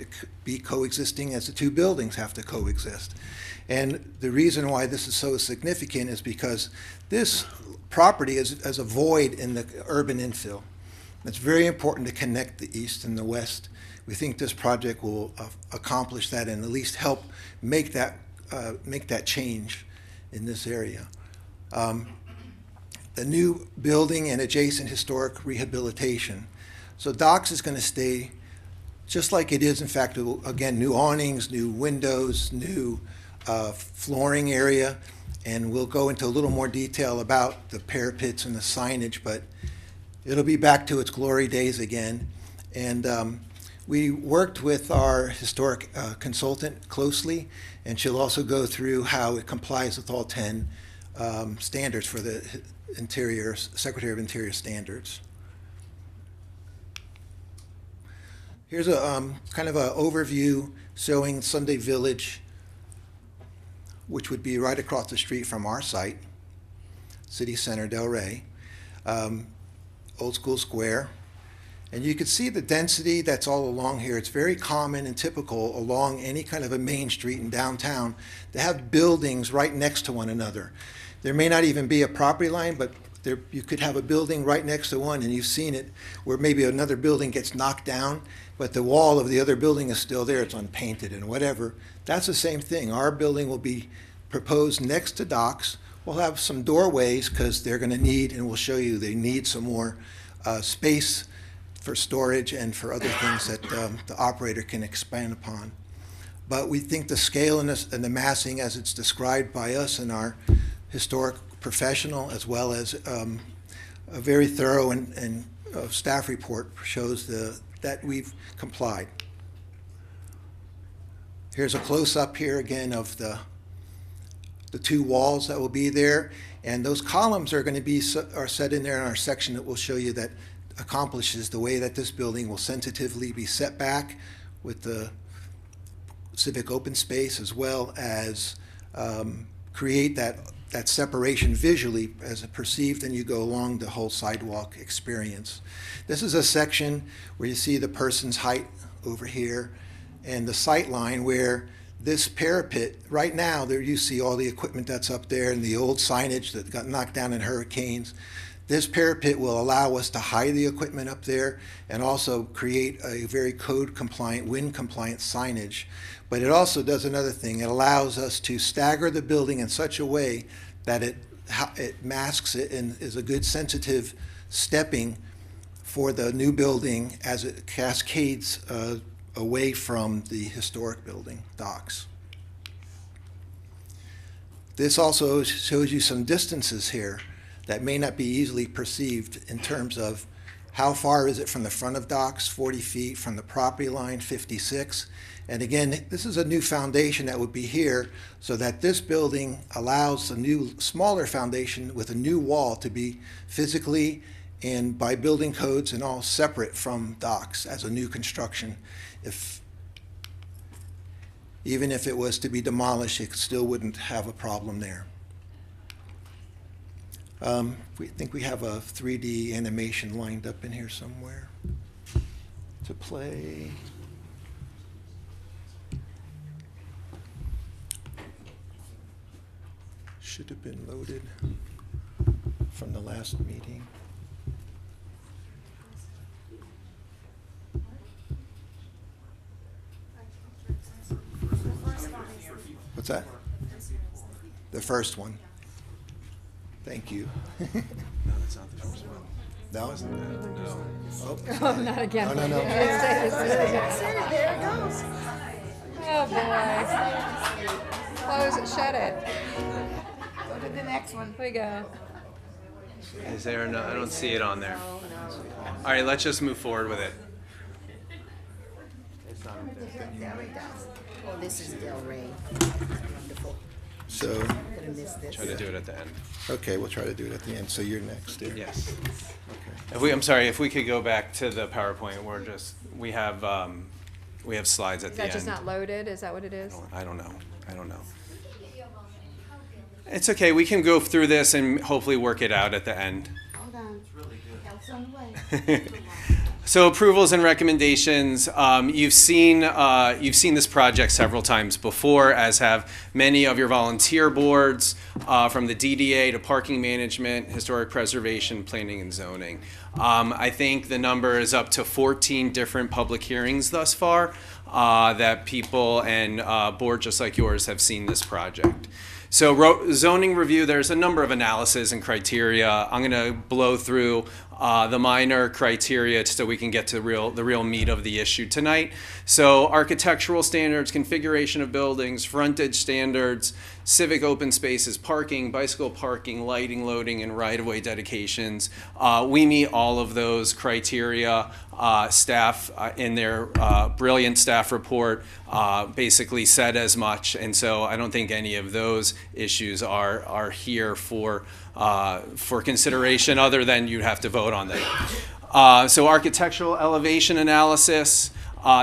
be coexisting as the two buildings have to coexist. And the reason why this is so significant is because this property is a void in the urban infill. It's very important to connect the east and the west. We think this project will accomplish that and at least help make that change in this area. The new building and adjacent historic rehabilitation. So Docks is going to stay just like it is. In fact, again, new awnings, new windows, new flooring area, and we'll go into a little more detail about the parapets and the signage, but it'll be back to its glory days again. And we worked with our historic consultant closely, and she'll also go through how it complies with all 10 standards for the Secretary of Interior standards. Here's a kind of an overview showing Sunday Village, which would be right across the street from our site, City Center, Delray, Old School Square. And you can see the density that's all along here. It's very common and typical along any kind of a main street in downtown to have buildings right next to one another. There may not even be a property line, but you could have a building right next to one, and you've seen it where maybe another building gets knocked down, but the wall of the other building is still there. It's unpainted and whatever. That's the same thing. Our building will be proposed next to Docks. We'll have some doorways because they're going to need, and we'll show you, they need some more space for storage and for other things that the operator can expand upon. But we think the scale and the massing as it's described by us and our historic professional, as well as a very thorough and staff report shows that we've complied. Here's a close-up here again of the two walls that will be there, and those columns are going to be set in there in our section that will show you that accomplishes the way that this building will sensitively be set back with the civic open space, as well as create that separation visually as it perceived, and you go along the whole sidewalk experience. This is a section where you see the person's height over here and the sight line where this parapet, right now, there you see all the equipment that's up there and the old signage that got knocked down in hurricanes. This parapet will allow us to hide the equipment up there and also create a very code-compliant, wind-compliant signage. But it also does another thing. It allows us to stagger the building in such a way that it masks it and is a good sensitive stepping for the new building as it cascades away from the historic building, Docks. This also shows you some distances here that may not be easily perceived in terms of how far is it from the front of Docks, 40 feet, from the property line, 56. And again, this is a new foundation that would be here so that this building allows a new, smaller foundation with a new wall to be physically and by building codes and all separate from Docks as a new construction. Even if it was to be demolished, it still wouldn't have a problem there. We think we have a 3D animation lined up in here somewhere to play. Should have been loaded from the last meeting. What's that? The first one. Thank you. No, that's not the first one. No? No. Oh, not again. No. There it goes. Oh, boy. Close it, shut it. Go to the next one. Here we go. Is there no? I don't see it on there. All right, let's just move forward with it. There we go. Oh, this is Delray. Wonderful. So, Try to do it at the end. okay, we'll try to do it at the end. So you're next there. Yes. Okay. I'm sorry, if we could go back to the PowerPoint, we have slides at Is the that end. just not loaded? Is that what it is? I don't know. It's okay, we can go through this and hopefully work it out at the end. Hold on. So approvals and recommendations, you've seen this project several times before, as have many of your volunteer boards, from the DDA to parking management, historic preservation, planning and zoning. I think the number is up to 14 different public hearings thus far that people and boards just like yours have seen this project. So zoning review, there's a number of analysis and criteria. I'm going to blow through the minor criteria so we can get to the real meat of the issue tonight. So architectural standards, configuration of buildings, frontage standards, civic open spaces, parking, bicycle parking, lighting, loading, and right-of-way dedications. We meet all of those criteria. Staff in their brilliant staff report basically said as much, and so I don't think any of those issues are here for consideration other than you'd have to vote on them. So architectural elevation analysis,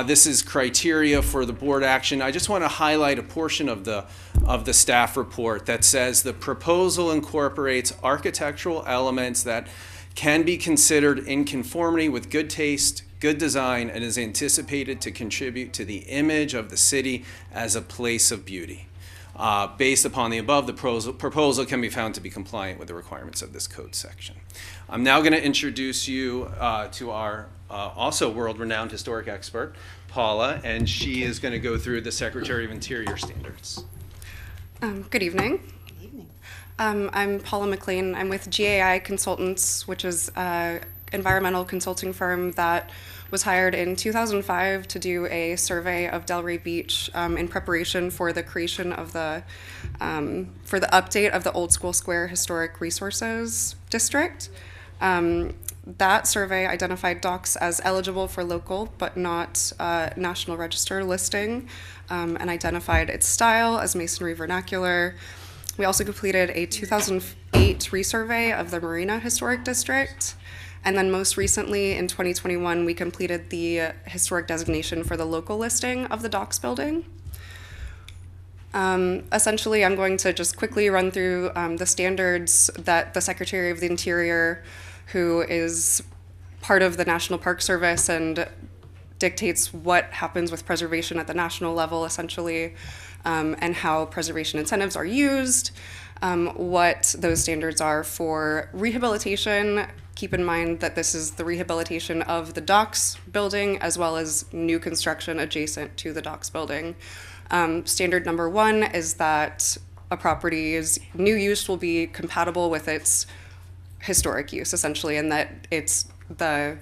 this is criteria for the board action. I just want to highlight a portion of the staff report that says the proposal incorporates architectural elements that can be considered in conformity with good taste, good design, and is anticipated to contribute to the image of the city as a place of beauty. Based upon the above, the proposal can be found to be compliant with the requirements of this code section. I'm now going to introduce you to our also world-renowned historic expert, Paula, and she is going to go through the Secretary of Interior standards. Good evening. I'm Paula McLean. I'm with GAI Consultants, which is an environmental consulting firm that was hired in 2005 to do a survey of Delray Beach in preparation for the creation of for the update of the Old School Square Historic Resources District. That survey identified docks as eligible for local but not National Register listing, and identified its style as masonry vernacular. We also completed a 2008 resurvey of the Marina Historic District. And then most recently, in 2021, we completed the historic designation for the local listing of the docks building. Essentially, I'm going to just quickly run through the standards that the Secretary of the Interior, who is part of the National Park Service and dictates what happens with preservation at the national level, essentially, and how preservation incentives are used, what those standards are for rehabilitation. Keep in mind that this is the rehabilitation of the docks building as well as new construction adjacent to the docks building. Standard number 1 is that a property's new use will be compatible with its historic use, essentially, and that the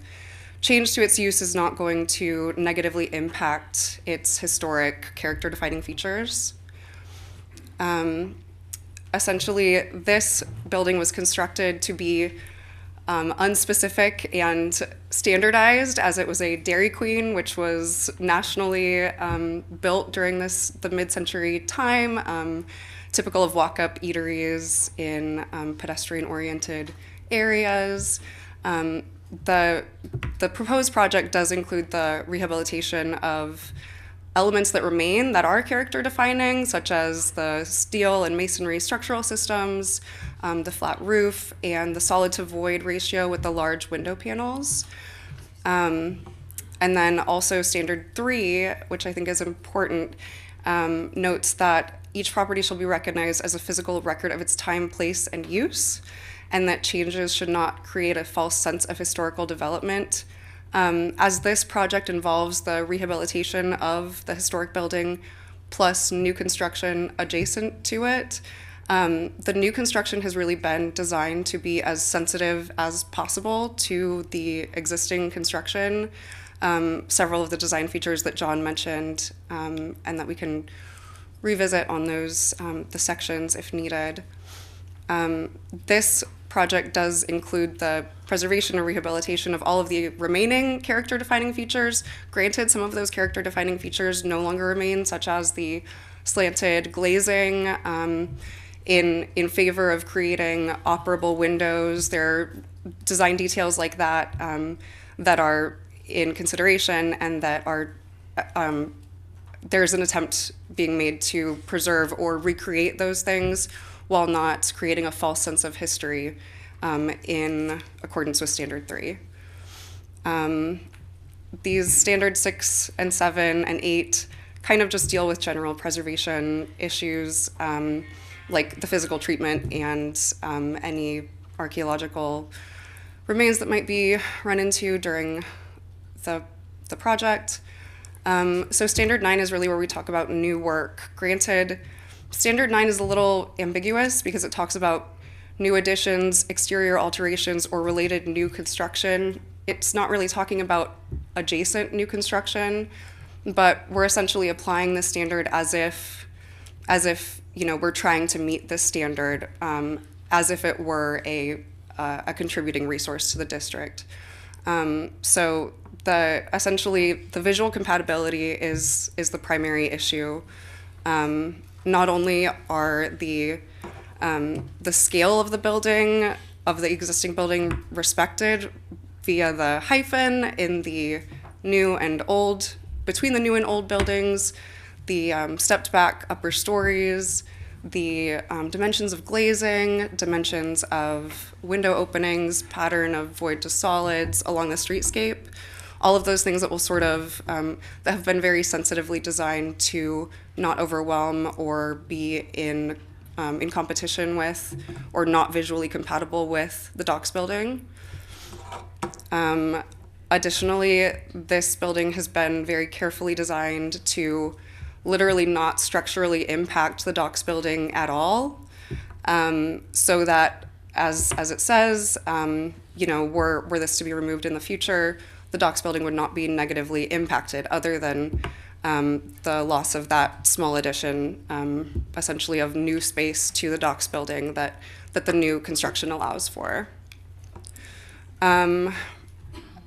change to its use is not going to negatively impact its historic character-defining features. Essentially, this building was constructed to be unspecific and standardized, as it was a Dairy Queen, which was nationally built during the mid-century time, typical of walk-up eateries in pedestrian-oriented areas. The proposed project does include the rehabilitation of elements that remain that are character defining, such as the steel and masonry structural systems, the flat roof, and the solid to void ratio with the large window panels. And then also standard 3, which I think is important, notes that each property shall be recognized as a physical record of its time, place, and use, and that changes should not create a false sense of historical development. As this project involves the rehabilitation of the historic building plus new construction adjacent to it, the new construction has really been designed to be as sensitive as possible to the existing construction. Several of the design features that John mentioned, and that we can revisit on those, the sections if needed. This project does include the preservation and rehabilitation of all of the remaining character-defining features. Granted, some of those character-defining features no longer remain, such as the slanted glazing, in favor of creating operable windows. There are design details like that that are in consideration, and that are there's an attempt being made to preserve or recreate those things while not creating a false sense of history in accordance with Standard 3. These Standard 6 and 7 and 8 kind of just deal with general preservation issues, like the physical treatment and any archaeological remains that might be run into during the project. So Standard 9 is really where we talk about new work. Granted, Standard 9 is a little ambiguous because it talks about new additions, exterior alterations, or related new construction. It's not really talking about adjacent new construction, but we're essentially applying the standard as if we're trying to meet this standard, as if it were a contributing resource to the district. So essentially the visual compatibility is the primary issue. Not only are the scale of the building, of the existing building, respected via the hyphen in the new and old, between the new and old buildings, the stepped back upper stories, the dimensions of glazing, dimensions of window openings, pattern of void to solids along the streetscape, all of those things that will sort of, that have been very sensitively designed to not overwhelm or be in competition with or not visually compatible with the docks building. Additionally, this building has been very carefully designed to literally not structurally impact the docks building at all, so that, as it says, were this to be removed in the future, the docks building would not be negatively impacted, other than the loss of that small addition, essentially of new space to the docks building that the new construction allows for.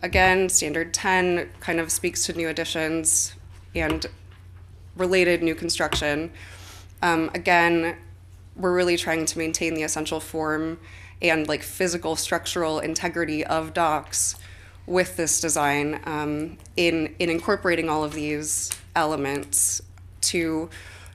Again, Standard 10 kind of speaks to new additions and related new construction. Again, we're really trying to maintain the essential form and like physical structural integrity of docks with this design, in incorporating all of these elements to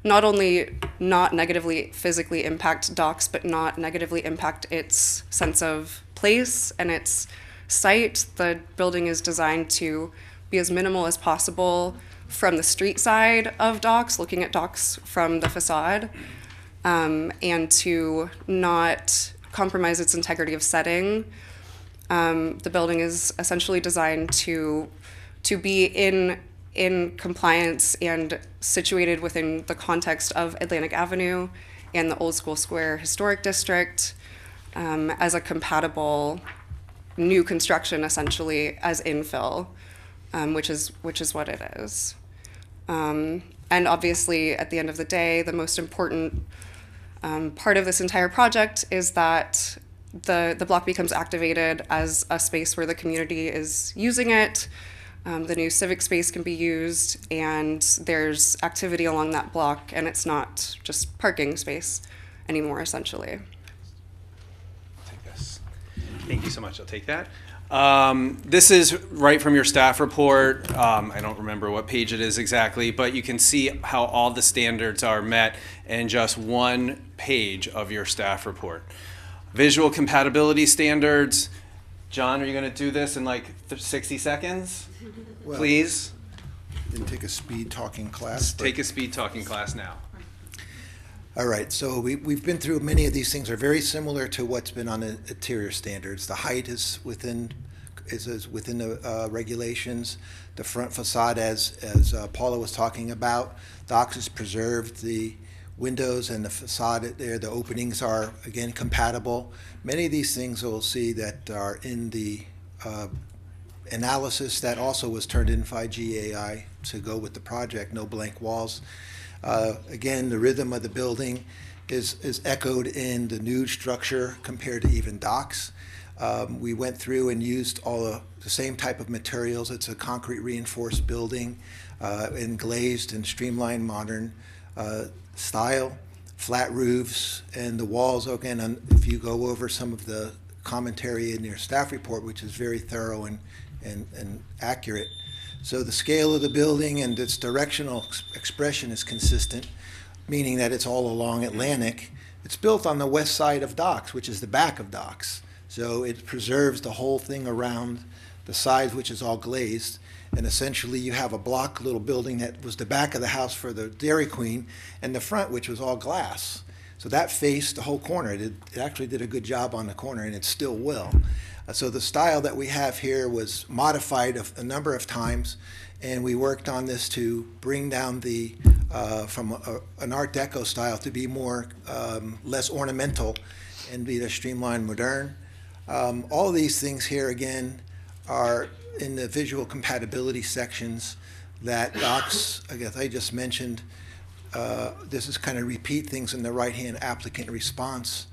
not only not negatively physically impact docks, but not negatively impact its sense of place and its site. The building is designed to be as minimal as possible from the street side of docks, looking at docks from the facade, and to not compromise its integrity of setting. The building is essentially designed to be in compliance and situated within the context of Atlantic Avenue and the Old School Square Historic District, as a compatible new construction, essentially as infill, which is what it is. And obviously, at the end of the day, the most important part of this entire project is that the block becomes activated as a space where the community is using it. The new civic space can be used, and there's activity along that block, and it's not just parking space anymore, essentially. I'll take this. Thank you so much. I'll take that. This is right from your staff report. I don't remember what page it is exactly, but you can see how all the standards are met in just one page of your staff report. Visual compatibility standards. John, are you going to do this in like 60 seconds? Well, please? Didn't take a speed talking class. Take a speed talking class now. All right, so we've been through many of these things are very similar to what's been on the interior standards. The height is within the regulations. The front facade, as Paula was talking about, docks is preserved. The windows and the facade there, the openings are again compatible. Many of these things we'll see that are in the analysis that also was turned in by GAI to go with the project. No blank walls. Again, the rhythm of the building is echoed in the new structure compared to even docks. We went through and used all the same type of materials. It's a concrete reinforced building and glazed and streamlined modern style, flat roofs, and the walls, again, if you go over some of the commentary in your staff report, which is very thorough and accurate. So the scale of the building and its directional expression is consistent, meaning that it's all along Atlantic. It's built on the west side of docks, which is the back of docks. So it preserves the whole thing around the side, which is all glazed. And essentially you have a block little building that was the back of the house for the Dairy Queen, and the front, which was all glass. So that faced the whole corner. It actually did a good job on the corner, and it still will. So the style that we have here was modified a number of times, and we worked on this to bring down the, from an Art Deco style to be more, less ornamental and be the streamlined modern. All these things here, again, are in the visual compatibility sections that docs, I guess I just mentioned. This is kind of repeat things in the right-hand applicant response.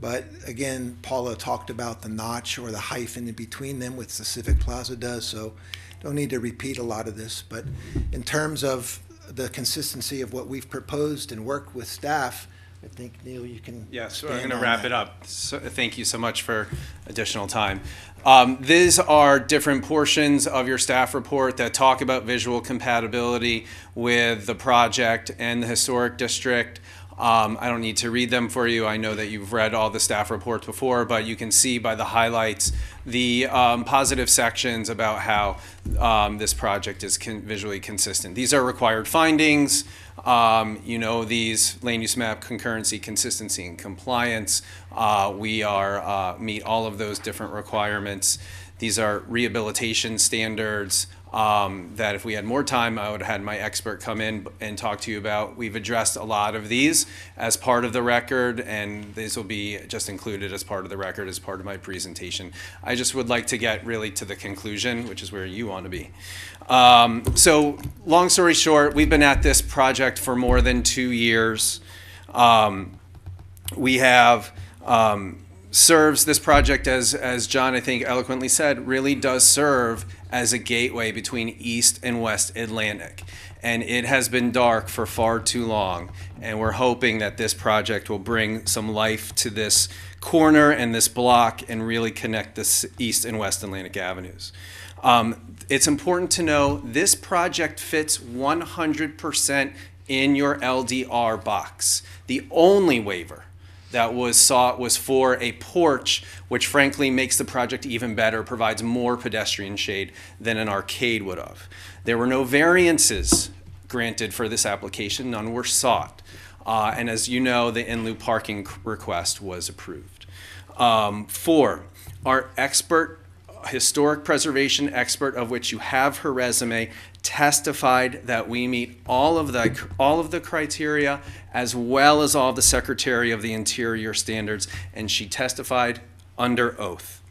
But again, Paula talked about the notch or the hyphen in between them, which the Civic Plaza does, so don't need to repeat a lot of this. But in terms of the consistency of what we've proposed and worked with staff, I think, Neil, you can. Yes, we're expand going to on wrap that. it up. So, thank you so much for additional time. These are different portions of your staff report that talk about visual compatibility with the project and the historic district. I don't need to read them for you. I know that you've read all the staff reports before, but you can see by the highlights the positive sections about how this project is visually consistent. These are required findings. You know, these land use map concurrency, consistency, and compliance. We are meet all of those different requirements. These are rehabilitation standards that if we had more time, I would have had my expert come in and talk to you about. We've addressed a lot of these as part of the record, and these will be just included as part of the record as part of my presentation. I just would like to get really to the conclusion, which is where you want to be. So long story short, we've been at this project for more than 2 years. We have serves this project, as John, I think, eloquently said, really does serve as a gateway between East and West Atlantic. And it has been dark for far too long. And we're hoping that this project will bring some life to this corner and this block and really connect the East and West Atlantic avenues. It's important to know this project fits 100% in your LDR box. The only waiver that was sought was for a porch, which frankly makes the project even better, provides more pedestrian shade than an arcade would have. There were no variances granted for this application, none were sought. And as you know, the in-lieu parking request was approved. 4, our expert, historic preservation expert, of which you have her resume, testified that we meet all of the criteria as well as all of the Secretary of the Interior standards, and she testified under oath.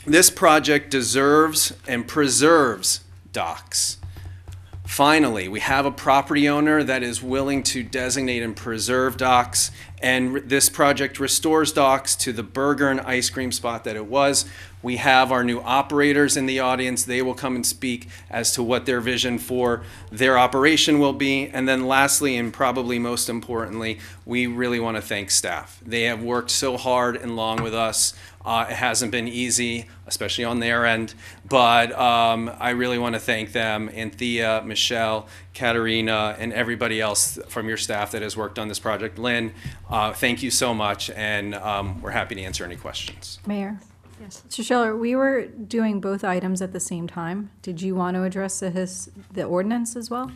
This project deserves and preserves docks. Finally, we have a property owner that is willing to designate and preserve docks, and this project restores docks to the burger and ice cream spot that it was. We have our new operators in the audience. They will come and speak as to what their vision for their operation will be. And then lastly, and probably most importantly, we really want to thank staff. They have worked so hard and long with us. It hasn't been easy, especially on their end, but I really want to thank them, Anthea, Michelle, Katerina, and everybody else from your staff that has worked on this project. Lynn, thank you so much, and we're happy to answer any questions. Mayor? Yes. Mr. Scheller, we were doing both items at the same time. Did you want to address the ordinance as well?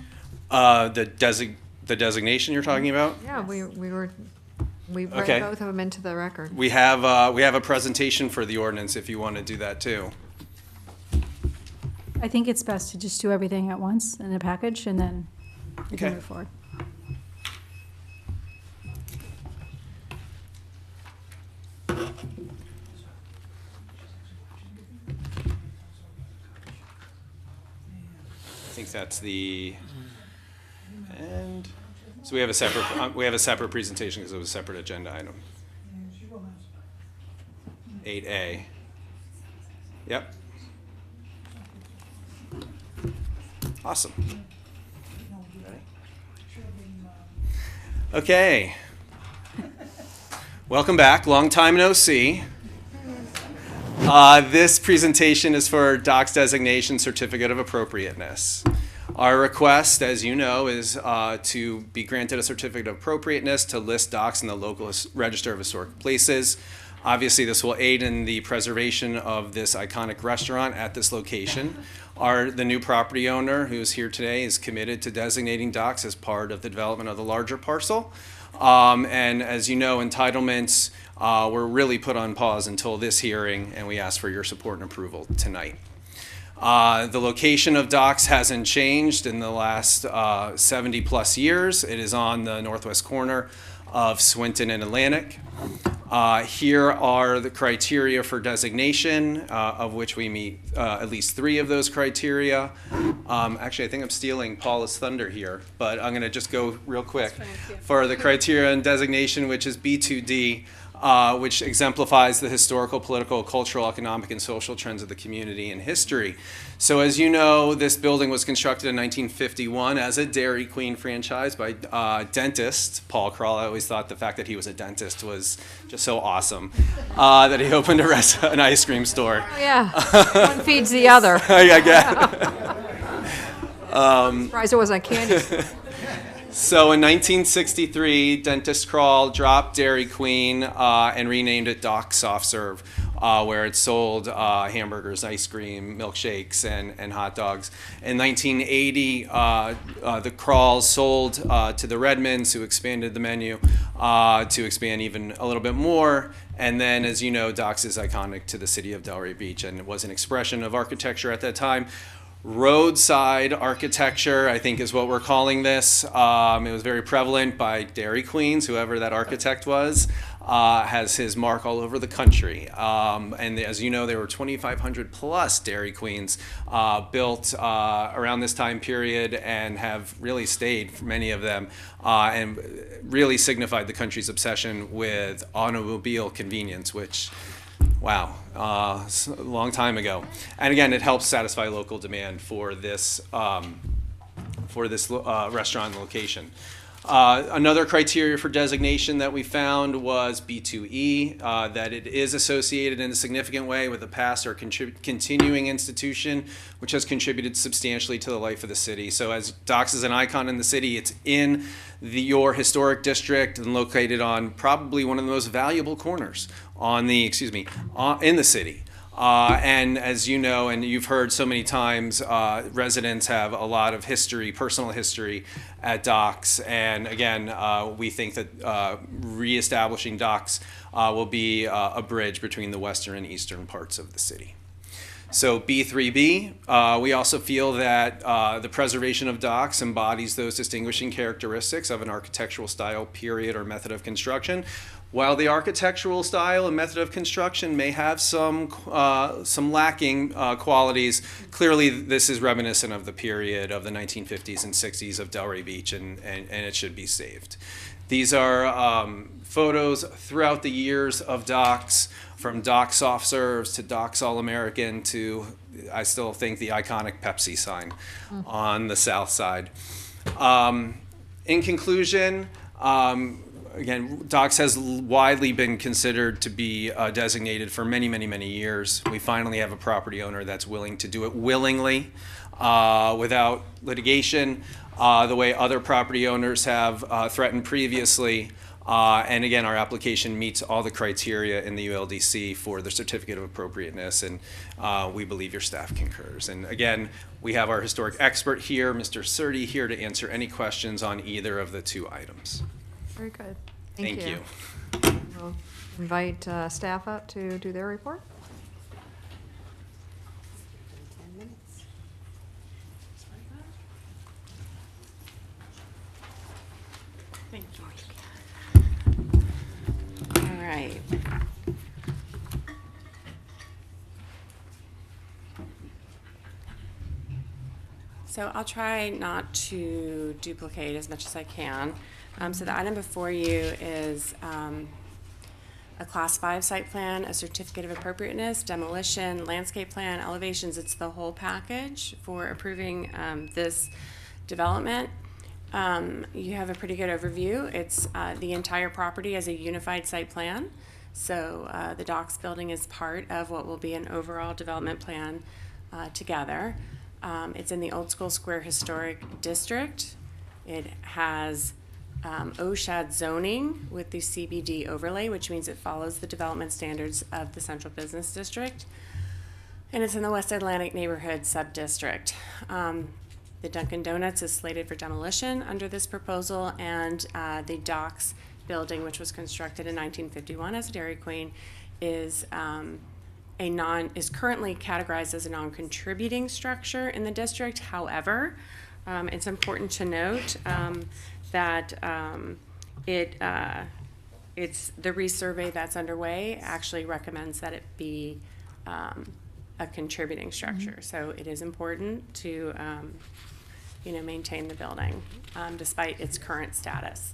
The designation you're talking about? Yeah, we read Okay. both of them into the record. We have a presentation for the ordinance if you want to do that too. I think it's best to just do everything at once in a package, and then we can Okay. move forward. I think that's the and so we have a separate presentation because it was a separate agenda item. 8A. Yep. Awesome. Ready? Okay. Welcome back. Long time no see. This presentation is for Doc's designation certificate of appropriateness. Our request, as you know, is to be granted a certificate of appropriateness to list Doc's in the local register of historic places. Obviously, this will aid in the preservation of this iconic restaurant at this location. The new property owner, who is here today, is committed to designating Doc's as part of the development of the larger parcel. And as you know, entitlements were really put on pause until this hearing, and we ask for your support and approval tonight. The location of Doc's hasn't changed in the last 70 plus years. It is on the northwest corner of Swinton and Atlantic. Here are the criteria for designation, of which we meet at least 3 of those criteria. Actually, I think I'm stealing Paula's thunder here, but I'm going to just go real quick for the criteria and designation, which is B2D, which exemplifies the historical, political, cultural, economic, and social trends of the community and history. So as you know, this building was constructed in 1951 as a Dairy Queen franchise by dentist Paul Krall. I always thought the fact that he was a dentist was just so awesome, that he opened an ice cream store. Oh, yeah. One feeds the other. I get Surprised it wasn't a candy store. So in 1963, Dentist Krall dropped Dairy Queen and renamed it Doc's Soft Serve, where it sold hamburgers, ice cream, milkshakes, and hot dogs. In 1980, the Kralls sold to the Redmonds, who expanded the menu to expand even a little bit more. And then, as you know, Doc's is iconic to the city of Delray Beach, and it was an expression of architecture at that time. Roadside architecture, I think, is what we're calling this. It was very prevalent by Dairy Queens, whoever that architect was, has his mark all over the country. And as you know, there were 2,500 plus Dairy Queens built around this time period and have really stayed, for many of them, and really signified the country's obsession with automobile convenience, which, wow, a long time ago. And again, it helps satisfy local demand for this restaurant location. Another criteria for designation that we found was B2E, that it is associated in a significant way with a past or continuing institution which has contributed substantially to the life of the city. So as Doc's is an icon in the city, it's in your historic district and located on probably one of the most valuable corners in the city. And as you know, and you've heard so many times, residents have a lot of history, personal history at Doc's. And again, we think that reestablishing Doc's will be a bridge between the western and eastern parts of the city. So B3B, we also feel that the preservation of Doc's embodies those distinguishing characteristics of an architectural style, period, or method of construction. While the architectural style and method of construction may have some lacking qualities, clearly this is reminiscent of the period of the 1950s and 60s of Delray Beach, and it should be saved. These are photos throughout the years of Doc's, from Doc's Soft Serves to Doc's All-American to, I still think, the iconic Pepsi sign on the south side. In conclusion, again, Doc's has widely been considered to be designated for many, many, many years. We finally have a property owner that's willing to do it willingly, without litigation, the way other property owners have threatened previously. And again, our application meets all the criteria in the ULDC for the certificate of appropriateness, and we believe your staff concurs. And again, we have our historic expert here, Mr. Surdy, here to answer any questions on either of the 2 items. Very good. Thank you. We'll invite staff up to do their report. Thank you. All right. So I'll try not to duplicate as much as I can. So the item before you is a Class 5 site plan, a certificate of appropriateness, demolition, landscape plan, elevations. It's the whole package for approving this development. You have a pretty good overview. It's the entire property as a unified site plan. So the docks building is part of what will be an overall development plan together. It's in the Old School Square Historic District. It has OSHAD zoning with the CBD overlay, which means it follows the development standards of the Central Business District. And it's in the West Atlantic Neighborhood Sub-District. The Dunkin' Donuts is slated for demolition under this proposal, and the docks building, which was constructed in 1951 as a Dairy Queen, is currently categorized as a non-contributing structure in the district. However, it's important to note that it's the resurvey that's underway actually recommends that it be a contributing structure. So it is important to maintain the building despite its current status.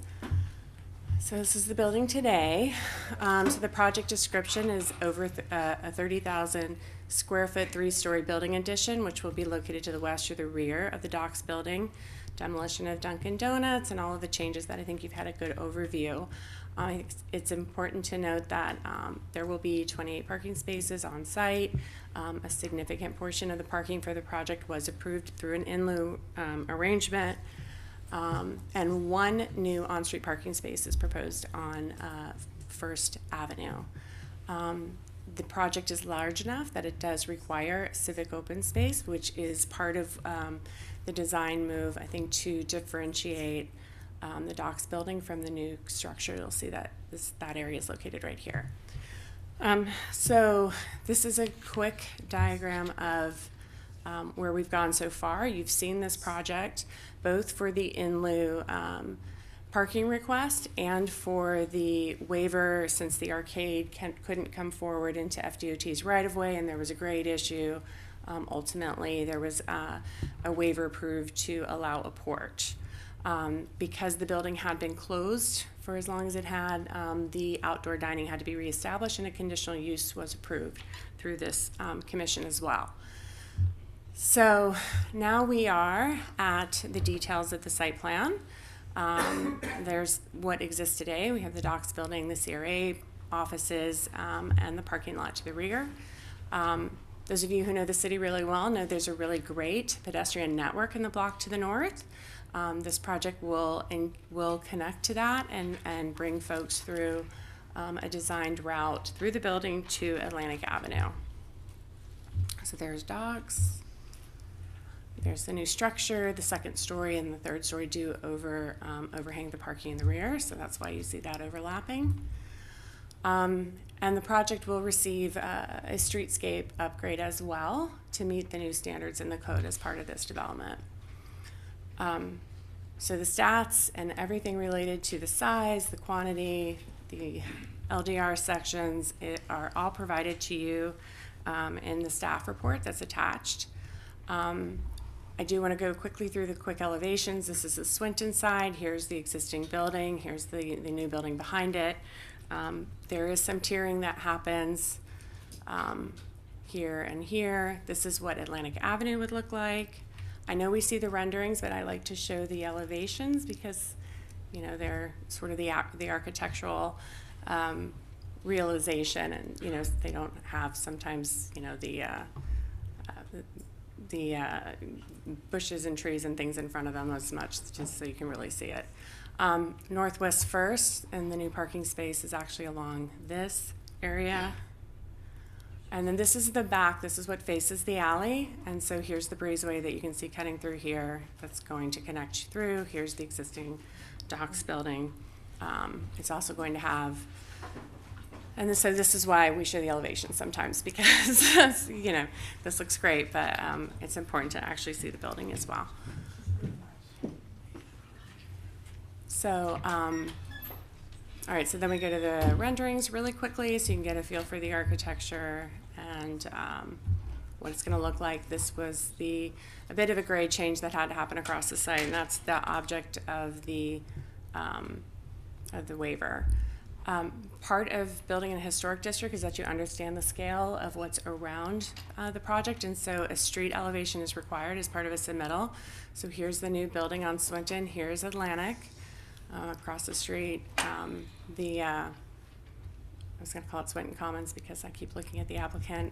So this is the building today. So the project description is over a 30,000 square foot 3-story building addition, which will be located to the west or the rear of the docks building. Demolition of Dunkin' Donuts and all of the changes that I think you've had a good overview. It's important to note that there will be 28 parking spaces on site. A significant portion of the parking for the project was approved through an in-lieu arrangement. And 1 new on-street parking space is proposed on First Avenue. The project is large enough that it does require civic open space, which is part of the design move, I think, to differentiate the docks building from the new structure. You'll see that that area is located right here. So this is a quick diagram of where we've gone so far. You've seen this project both for the in-lieu parking request and for the waiver, since the arcade couldn't come forward into FDOT's right-of-way and there was a grade issue. Ultimately, there was a waiver approved to allow a porch. Because the building had been closed for as long as it had, the outdoor dining had to be reestablished and a conditional use was approved through this commission as well. So now we are at the details of the site plan. There's what exists today. We have the docks building, the CRA offices, and the parking lot to the rear. Those of you who know the city really well know there's a really great pedestrian network in the block to the north. This project will connect to that and bring folks through a designed route through the building to Atlantic Avenue. So there's docks. There's the new structure. The second story and the third story do overhang the parking in the rear, so that's why you see that overlapping. And the project will receive a streetscape upgrade as well to meet the new standards in the code as part of this development. So the stats and everything related to the size, the quantity, the LDR sections are all provided to you in the staff report that's attached. I do want to go quickly through the quick elevations. This is the Swinton side. Here's the existing building. Here's the new building behind it. There is some tiering that happens here and here. This is what Atlantic Avenue would look like. I know we see the renderings, but I like to show the elevations because, they're sort of the architectural realization, and they don't have sometimes the bushes and trees and things in front of them as much, just so you can really see it. Northwest First, and the new parking space is actually along this area. And then this is the back. This is what faces the alley. And so here's the breezeway that you can see cutting through here that's going to connect you through. Here's the existing docks building. It's also going to have, and so this is why we show the elevation sometimes, because this looks great, but it's important to actually see the building as well. So, all right, so then we go to the renderings really quickly so you can get a feel for the architecture and what it's going to look like. This was a bit of a grade change that had to happen across the site, and that's the object of the waiver. Part of building in a historic district is that you understand the scale of what's around the project, and so a street elevation is required as part of a submittal. So here's the new building on Swinton, here's Atlantic, across the street. I was going to call it Swinton Commons because I keep looking at the applicant.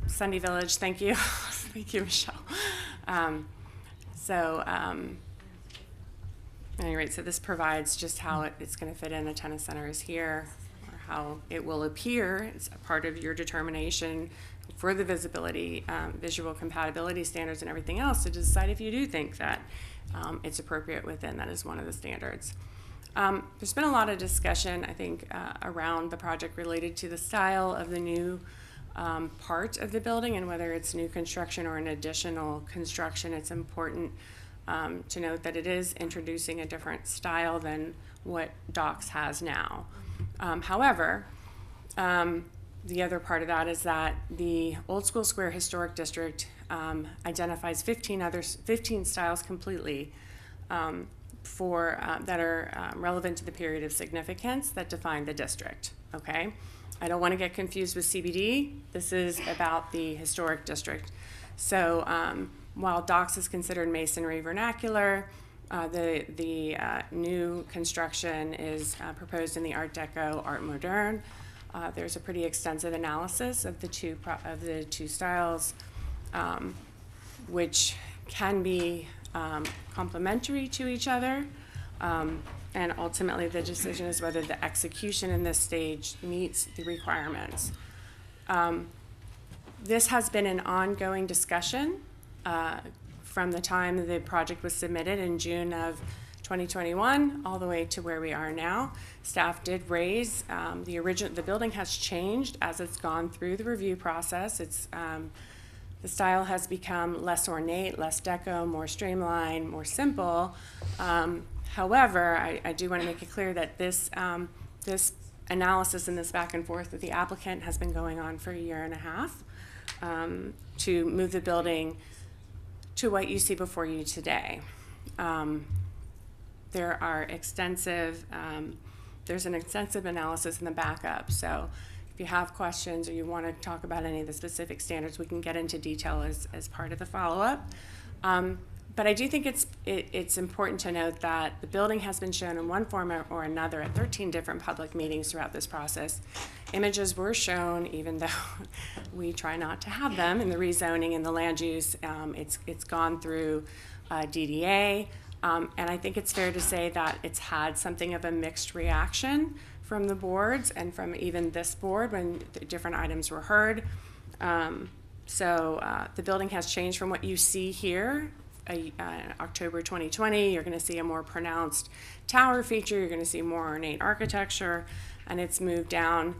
Sunday Village, thank you. Thank you, Michelle. At any rate, so this provides just how it's going to fit in. A tennis center is here, or how it will appear. It's a part of your determination for the visibility, visual compatibility standards and everything else to decide if you do think that it's appropriate within. That is one of the standards. There's been a lot of discussion, I think, around the project related to the style of the new part of the building and whether it's new construction or an additional construction. It's important to note that it is introducing a different style than what Docks has now. However, the other part of that is that the Old School Square Historic District identifies 15 styles completely that are relevant to the period of significance that define the district, okay? I don't want to get confused with CBD. This is about the historic district. So while Docks is considered masonry vernacular, the new construction is proposed in the Art Deco, Art Moderne. There's a pretty extensive analysis of the two styles, which can be complementary to each other, and ultimately the decision is whether the execution in this stage meets the requirements. This has been an ongoing discussion from the time the project was submitted in June of 2021 all the way to where we are now. Staff did raise the building has changed as it's gone through the review process. The style has become less ornate, less deco, more streamlined, more simple. However, I do want to make it clear that this analysis and this back and forth with the applicant has been going on for a year and a half to move the building to what you see before you today. There's an extensive analysis in the backup. So if you have questions or you want to talk about any of the specific standards, we can get into detail as part of the follow-up. But I do think it's important to note that the building has been shown in one form or another at 13 different public meetings throughout this process. Images were shown, even though we try not to have them in the rezoning and the land use. It's gone through DDA, and I think it's fair to say that it's had something of a mixed reaction from the boards and from even this board when the different items were heard. The building has changed from what you see here. October 2020, you're going to see a more pronounced tower feature, you're going to see more ornate architecture, and it's moved down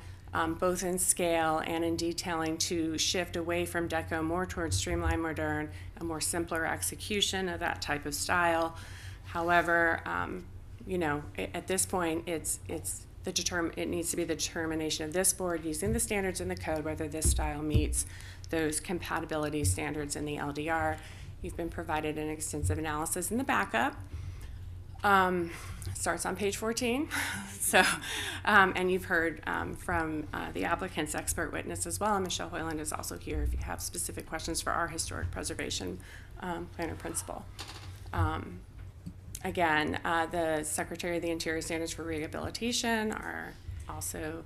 both in scale and in detailing to shift away from deco more towards streamlined modern, a more simpler execution of that type of style. However, at this point, it needs to be the determination of this board using the standards in the code whether this style meets those compatibility standards in the LDR. You've been provided an extensive analysis in the backup. Starts on page 14. And you've heard from the applicant's expert witness as well, and Michelle Hoyland is also here if you have specific questions for our historic preservation planner principal. Again, the Secretary of the Interior standards for rehabilitation are also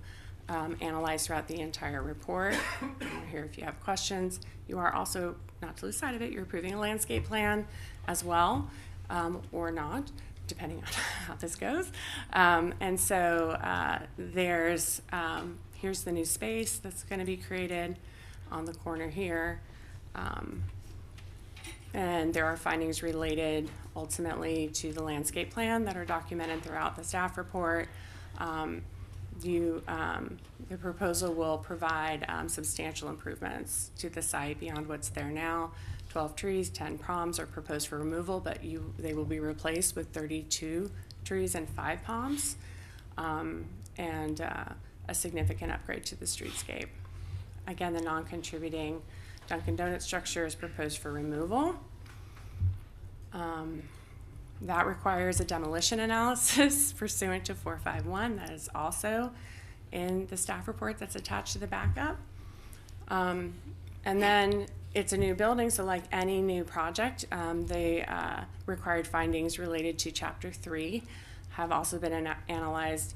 analyzed throughout the entire report. We're here if you have questions. You are also, not to lose sight of it, you're approving a landscape plan as well, or not, depending on how this goes. Here's the new space that's going to be created on the corner here. And there are findings related ultimately to the landscape plan that are documented throughout the staff report. The proposal will provide substantial improvements to the site beyond what's there now. 12 trees, 10 palms are proposed for removal, but they will be replaced with 32 trees and 5 palms, and a significant upgrade to the streetscape. Again, the non-contributing Dunkin' Donuts structure is proposed for removal. That requires a demolition analysis pursuant to 451. That is also in the staff report that's attached to the backup. And then it's a new building, so like any new project, the required findings related to Chapter 3 have also been analyzed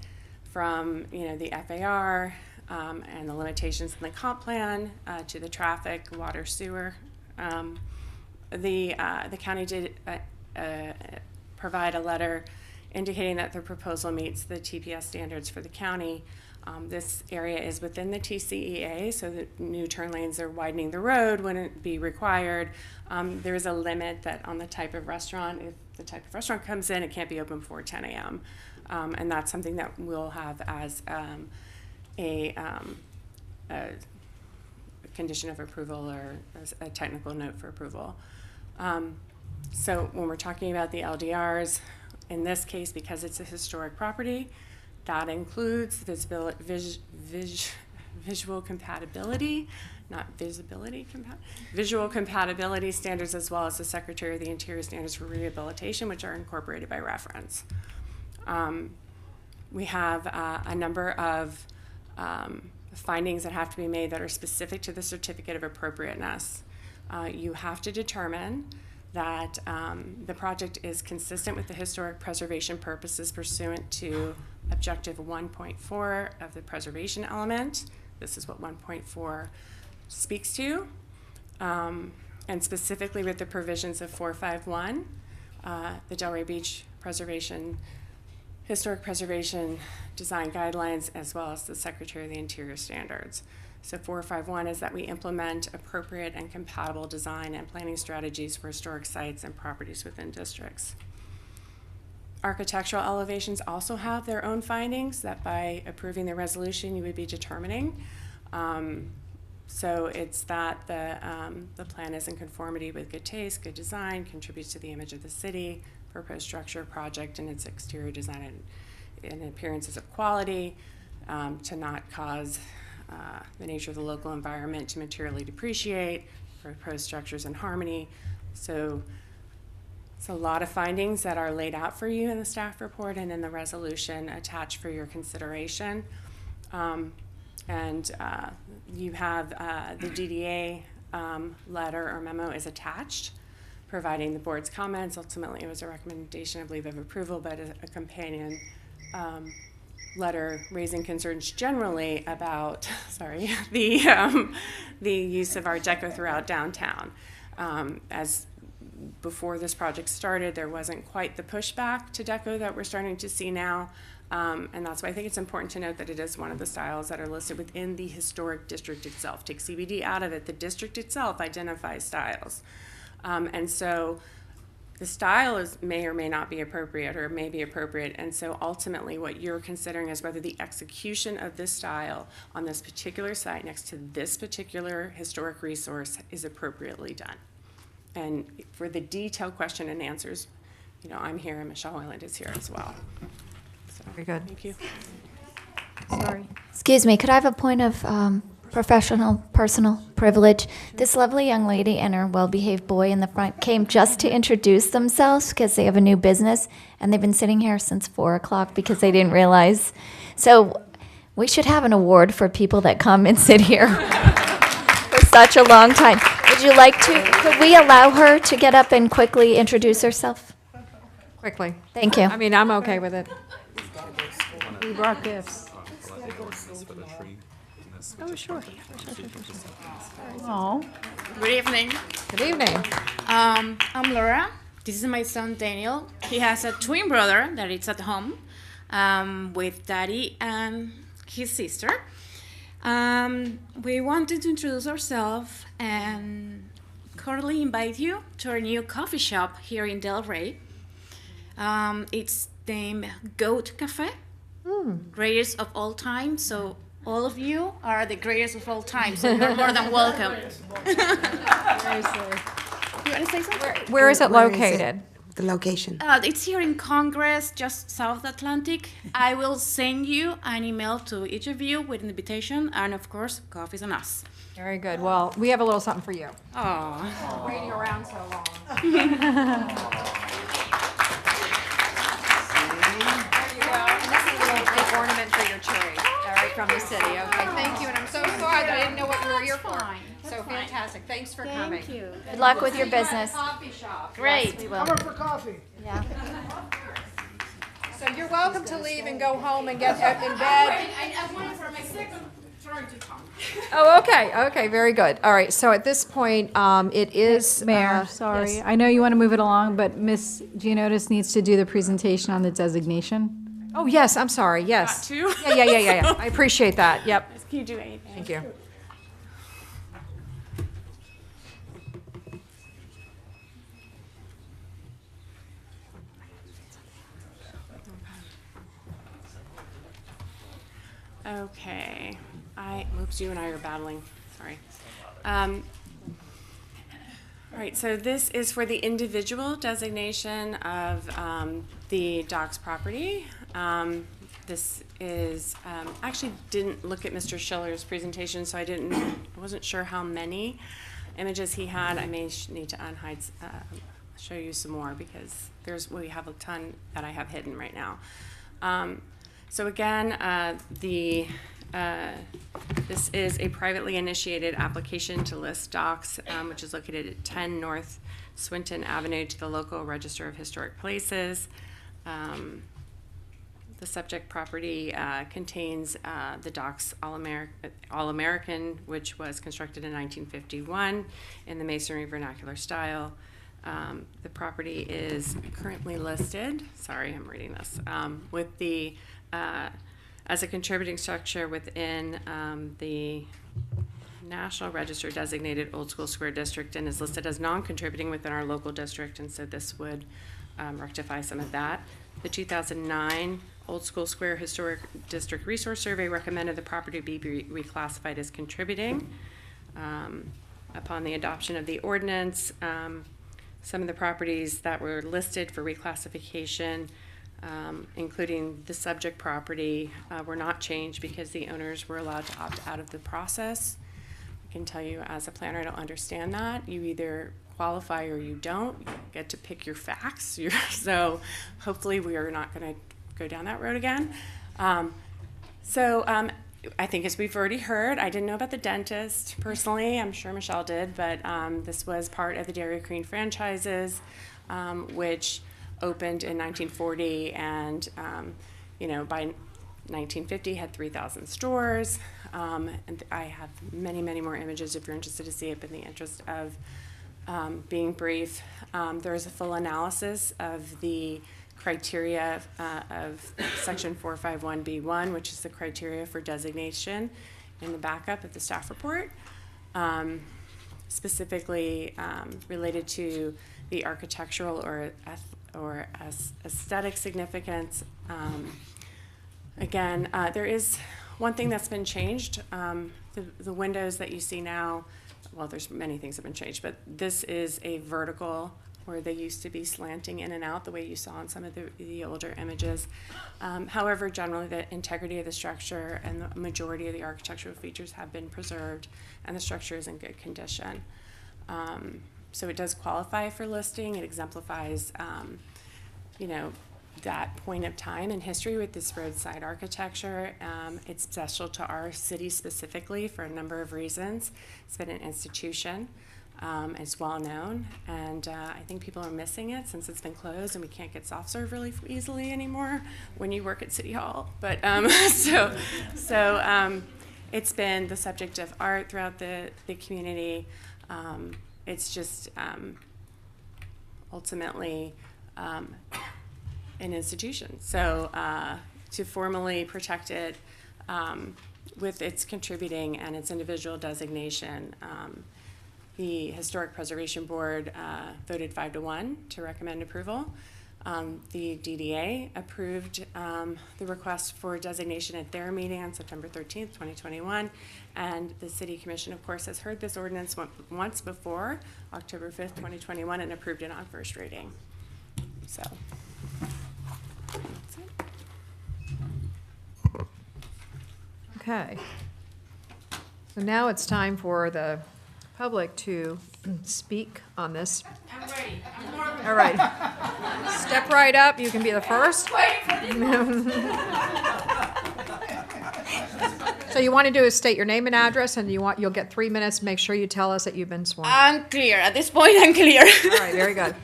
from the FAR and the limitations in the comp plan to the traffic, water, sewer. The county did provide a letter indicating that the proposal meets the TPS standards for the county. This area is within the TCEA, so the new turn lanes are widening the road wouldn't be required. There is a limit that on the type of restaurant, if the type of restaurant comes in, it can't be open before 10 a.m. And that's something that we'll have as a condition of approval or as a technical note for approval. So when we're talking about the LDRs, in this case, because it's a historic property, that includes visual compatibility, not visibility, visual compatibility standards, as well as the Secretary of the Interior standards for rehabilitation, which are incorporated by reference. We have a number of findings that have to be made that are specific to the certificate of appropriateness. You have to determine that the project is consistent with the historic preservation purposes pursuant to Objective 1.4 of the preservation element. This is what 1.4 speaks to. And specifically with the provisions of 451, the Delray Beach Historic Preservation Design Guidelines, as well as the Secretary of the Interior standards. So 451 is that we implement appropriate and compatible design and planning strategies for historic sites and properties within districts. Architectural elevations also have their own findings that by approving the resolution you would be determining. So it's that the plan is in conformity with good taste, good design, contributes to the image of the city, proposed structure, project, and its exterior design and appearances of quality, to not cause the nature of the local environment to materially depreciate, proposed structures in harmony. So it's a lot of findings that are laid out for you in the staff report and in the resolution attached for your consideration. You have the DDA letter or memo is attached, providing the board's comments. Ultimately, it was a recommendation, I believe, of approval, but a companion letter raising concerns generally about, the use of Art Deco throughout downtown. As before this project started, there wasn't quite the pushback to Deco that we're starting to see now. And that's why I think it's important to note that it is one of the styles that are listed within the historic district itself. Take CBD out of it, the district itself identifies styles. And so the style may or may not be appropriate, or may be appropriate. And so ultimately what you're considering is whether the execution of this style on this particular site next to this particular historic resource is appropriately done. And for the detailed question and answers, I'm here and Michelle Hoyland is here as well. So, very good. Thank you. Sorry. Excuse me, could I have a point of professional, personal privilege? This lovely young lady and her well-behaved boy in the front came just to introduce themselves because they have a new business, and they've been sitting here since 4 o'clock because they didn't realize. So we should have an award for people that come and sit here for such a long time. Would you like to, could we allow her to get up and quickly introduce herself? Quickly. Thank you. I mean, I'm okay with it. We brought gifts. Oh, sure. Oh. Good evening. Good evening. I'm Laura. This is my son Daniel. He has a twin brother that is at home with daddy and his sister. We wanted to introduce ourselves and cordially invite you to our new coffee shop here in Delray. It's named Goat Cafe, greatest of all time. So all of you are the greatest of all time, so you're more than welcome. You want to say something? Where is it located? The location? It's here in Congress, just South Atlantic. I will send you an email to each of you with an invitation, and of course, coffee's on us. Very good. Well, we have a little something for you. Aww. Waiting around so long. from the city. Okay, thank you, and I'm so sorry that I didn't know what you were here for. fine. So fantastic. Thanks for coming. Thank you. Good luck with your business. Coffee shop. Great. We will. Come up for coffee. Yeah. So you're welcome to leave and go home and get in bed. I wanted for my second turn to talk. Oh, okay, very good. All right, so at this point, it is. Mayor, sorry. yes. I know you want to move it along, but Ms. Gianotis needs to do the presentation on the designation. Oh, yes, I'm sorry, yes. Got to? Yeah. I appreciate that, yep. Can you do anything? Thank you. Okay. Oops, you and I are battling. Sorry. All right, so this is for the individual designation of the docks property. This is, actually didn't look at Mr. Schiller's presentation, so I wasn't sure how many images he had. I may need to unhide, show you some more because we have a ton that I have hidden right now. So again, this is a privately initiated application to list docks, which is located at 10 North Swinton Avenue to the local Register of Historic Places. The subject property contains the docks All-American, which was constructed in 1951 in the masonry vernacular style. The property is currently listed, sorry, I'm reading this, with the as a contributing structure within the National Register designated Old School Square District and is listed as non-contributing within our local district, and so this would rectify some of that. The 2009 Old School Square Historic District Resource Survey recommended the property be reclassified as contributing. Upon the adoption of the ordinance, some of the properties that were listed for reclassification, including the subject property, were not changed because the owners were allowed to opt out of the process. I can tell you as a planner, I don't understand that. You either qualify or you don't. You get to pick your facts. So hopefully we are not going to go down that road again. I think as we've already heard, I didn't know about the dentist personally. I'm sure Michelle did, but this was part of the Dairy Queen franchises, which opened in 1940 and, by 1950 had 3,000 stores. And I have many, many more images if you're interested to see it, but in the interest of being brief, there is a full analysis of the criteria of section 451B1, which is the criteria for designation, in the backup of the staff report, specifically related to the architectural or aesthetic significance. Again, there is one thing that's been changed. The windows that you see now, well, there's many things that have been changed, but this is a vertical where they used to be slanting in and out the way you saw in some of the older images. However, generally the integrity of the structure and the majority of the architectural features have been preserved and the structure is in good condition. So it does qualify for listing. It exemplifies, that point of time in history with this roadside architecture. It's special to our city specifically for a number of reasons. It's been an institution. It's well known, and I think people are missing it since it's been closed and we can't get soft serve really easily anymore when you work at City Hall. But it's been the subject of art throughout the community. It's just ultimately an institution. So to formally protect it with its contributing and its individual designation, the Historic Preservation Board voted 5-1 to recommend approval. The DDA approved the request for designation at their meeting on September 13th, 2021. And the City Commission, of course, has heard this ordinance once before, October 5th, 2021, and approved it on first reading. So, that's it. Okay. So now it's time for the public to speak on this. I'm ready. I'm more ready. All right. Step right up. You can be the first. So you want to do is state your name and address, and you'll get 3 minutes. Make sure you tell us that you've been sworn. I'm clear. At this point, I'm clear. All right, very good.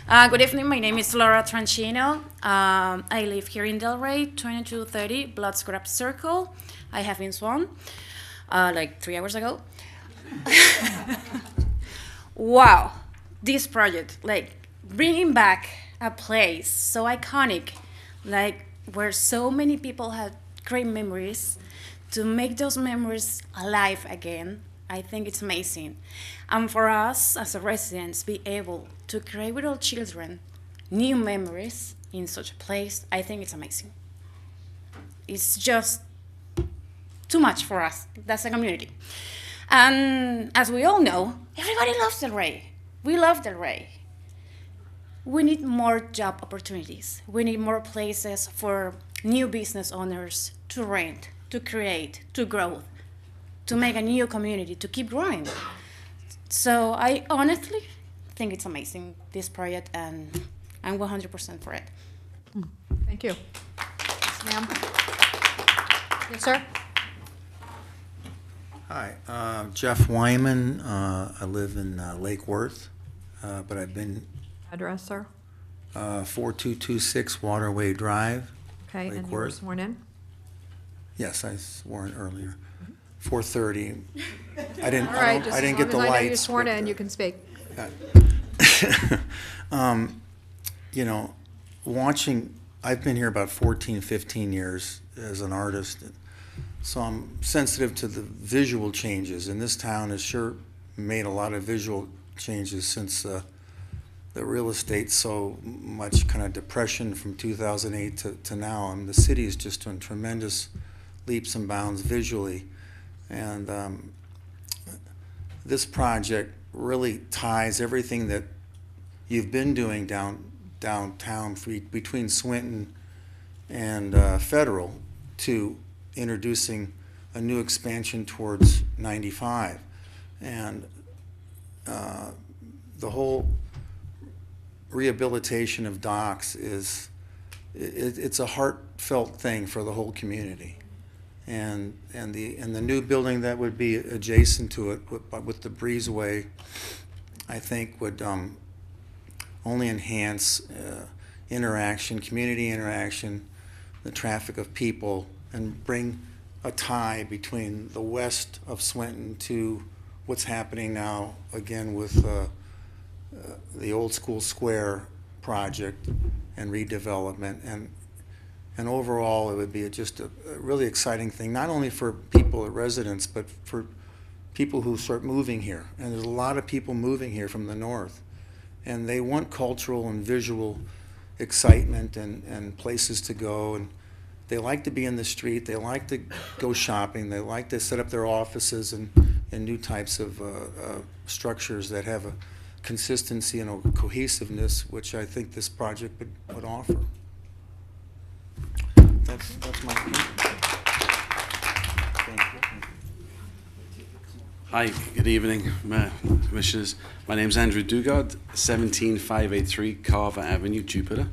Good evening. My name is Laura Tranchino. I live here in Delray, 2230 Blood Scrap Circle. I have been sworn like 3 hours ago. Wow, this project, like bringing back a place so iconic, like where so many people had great memories, to make those memories alive again, I think it's amazing. And for us as a residents, be able to create with our children new memories in such a place, I think it's amazing. It's just too much for us, that's a community. And as we all know, everybody loves Delray. We love Delray. We need more job opportunities. We need more places for new business owners to rent, to create, to grow, to make a new community, to keep growing. So I honestly think it's amazing, this project, and I'm 100% for it. Thank you. Yes, ma'am. Yes, sir. Hi, Jeff Wyman. I live in Lake Worth, but I've been Address, sir. 4226 Waterway Drive. Okay, Lake and you were Worth. sworn in? Yes, I swore in earlier. 4:30. I didn't. All right, just I as didn't long get the as I know you're lights. sworn but, in, you can speak. You know, watching. I've been here about 14, 15 years as an artist, so I'm sensitive to the visual changes. And this town has sure made a lot of visual changes since the real estate so much kind of depression from 2008 to now. And the city is just doing tremendous leaps and bounds visually. And this project really ties everything that you've been doing downtown between Swinton and Federal to introducing a new expansion towards 95. And the whole rehabilitation of docks it's a heartfelt thing for the whole community, and the new building that would be adjacent to it with the breezeway, I think would only enhance interaction, community interaction, the traffic of people, and bring a tie between the west of Swinton to what's happening now again with the Old School Square project and redevelopment, and overall it would be just a really exciting thing, not only for people, residents, but for people who start moving here. And there's a lot of people moving here from the north, and they want cultural and visual excitement and places to go, and they like to be in the street, they like to go shopping, they like to set up their offices and new types of structures that have a consistency and a cohesiveness, which I think this project would offer. That's my opinion. Thank you. Hi, good evening, Commissioners. My name's Andrew Dugard, 17583 Carver Avenue, Jupiter,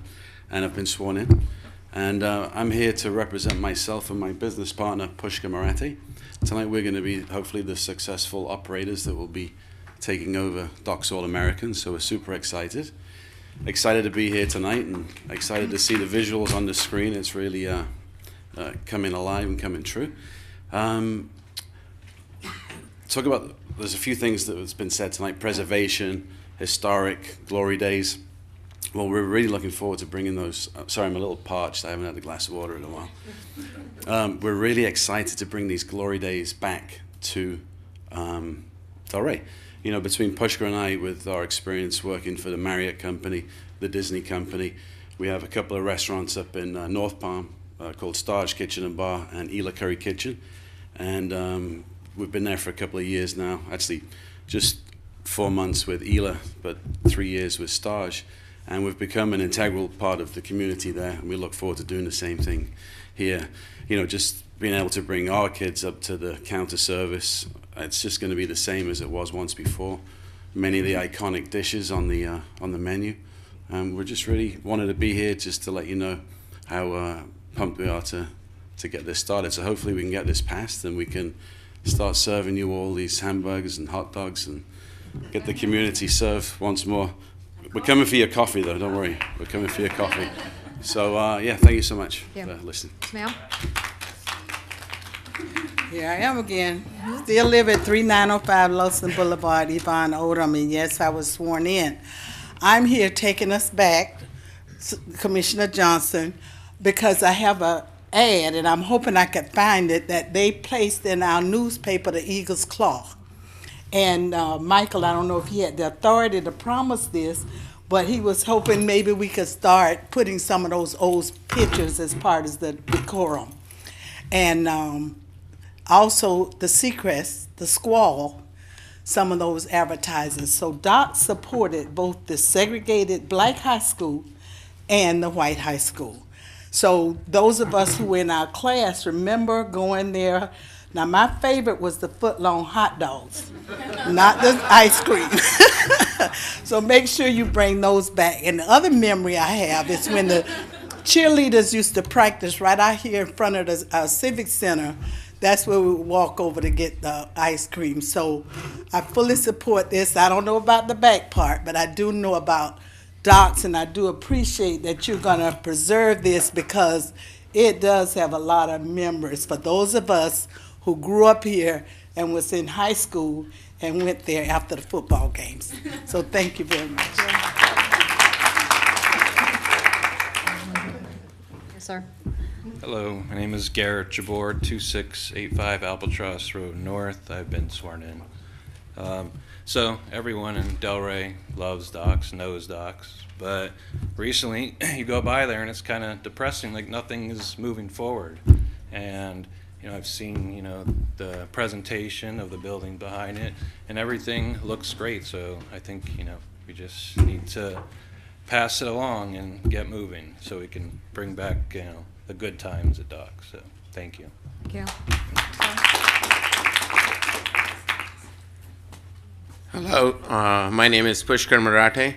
and I've been sworn in. And I'm here to represent myself and my business partner, Pushka Marathi. Tonight we're going to be hopefully the successful operators that will be taking over Docks All American, so we're super excited. Excited to be here tonight and excited to see the visuals on the screen. It's really coming alive and coming true. Talk about, there's a few things that has been said tonight: preservation, historic, glory days. Well, we're really looking forward to bringing those. Sorry, I'm a little parched. I haven't had a glass of water in a while. We're really excited to bring these glory days back to Delray. You know, between Pushka and I, with our experience working for the Marriott Company, the Disney Company, we have a couple of restaurants up in North Palm called Starge Kitchen and Bar and Ela Curry Kitchen. And we've been there for a couple of years now. Actually, just 4 months with Ela, but 3 years with Starge. And we've become an integral part of the community there, and we look forward to doing the same thing here. You know, just being able to bring our kids up to the counter service, it's just going to be the same as it was once before. Many of the iconic dishes on the menu. We're just really wanted to be here just to let you know how pumped we are to to get this started. So hopefully we can get this passed and we can start serving you all these hamburgers and hot dogs and get the community served once more. We're coming for your coffee, though. Don't worry. We're coming for your coffee. So, yeah, thank you so much for listening. Ma'am? Here I am again. Still live at 3905 Lawson Boulevard, Yvonne Odom, and yes, I was sworn in. I'm here taking us back, Commissioner Johnson, because I have a ad, and I'm hoping I could find it, that they placed in our newspaper, the Eagle's Claw. And Michael, I don't know if he had the authority to promise this, but he was hoping maybe we could start putting some of those old pictures as part of the decorum. And also the Seacrest, the Squall, some of those advertisers. So Doc supported both the segregated black high school and the white high school. So those of us who were in our class remember going there. Now my favorite was the foot-long hot dogs, not the ice cream. So make sure you bring those back. And the other memory I have is when the cheerleaders used to practice right out here in front of the Civic Center. That's where we would walk over to get the ice cream. So I fully support this. I don't know about the back part, but I do know about Doc's, and I do appreciate that you're going to preserve this because it does have a lot of memories for those of us who grew up here and was in high school and went there after the football games. So thank you very much. Yes, sir. Hello, my name is Garrett Jabor, 2685 Albatross Road North. I've been sworn in. So everyone in Delray loves Doc's, knows Doc's, but recently you go by there and it's kind of depressing, like nothing is moving forward. And you know, I've seen, you know, the presentation of the building behind it, and everything looks great. So I think, you know, we just need to pass it along and get moving so we can bring back, you know, the good times at Doc's. So thank you. Thank you. Hello, my name is Pushkar Marathe.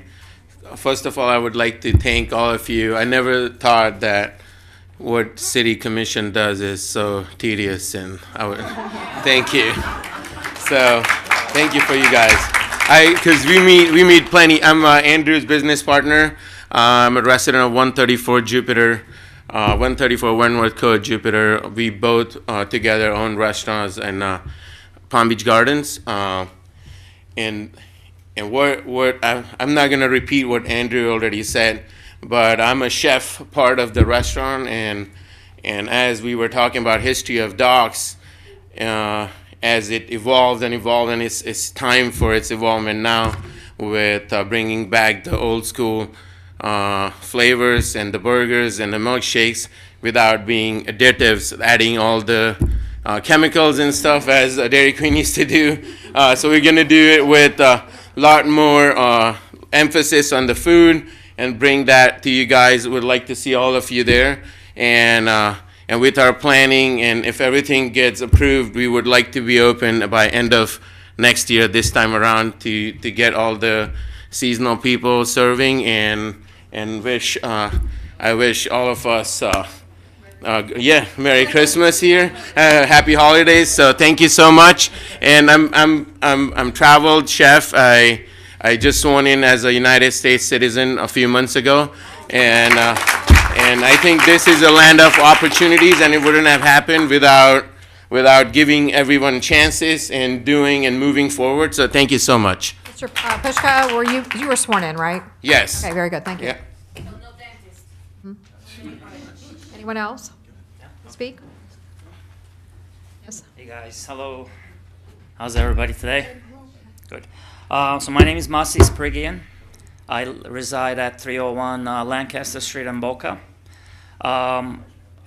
First of all, I would like to thank all of you. I never thought that what City Commission does is so tedious, and I would thank you. So, thank you for you guys. Because we meet plenty. I'm Andrew's business partner. I'm a resident of 134 Jupiter, 134 Wentworth Court, Jupiter. We both together own restaurants in Palm Beach Gardens. And what I'm not gonna repeat what Andrew already said, but I'm a chef, part of the restaurant, and as we were talking about history of Doc's, as it evolved, and it's time for its evolvement now with bringing back the old school flavors and the burgers and the milkshakes without being additives, adding all the chemicals and stuff as Dairy Queen used to do. So we're gonna do it with a lot more emphasis on the food and bring that to you guys. Would like to see all of you there, and with our planning, and if everything gets approved, we would like to be open by end of next year this time around to get all the seasonal people serving, and I wish all of us Merry Christmas here, Happy Holidays. So thank you so much. And I'm traveled chef. I just sworn in as a United States citizen a few months ago, and I think this is a land of opportunities, and it wouldn't have happened without giving everyone chances and doing and moving forward. So thank you so much. Mr. Pushka, you were sworn in, right? Yes. Okay, very good. Thank you. Yeah. Anyone else? Speak? Yes. Hey guys, hello. How's everybody today? Good. So my name is Masi Sprigian. I reside at 301 Lancaster Street in Boca. I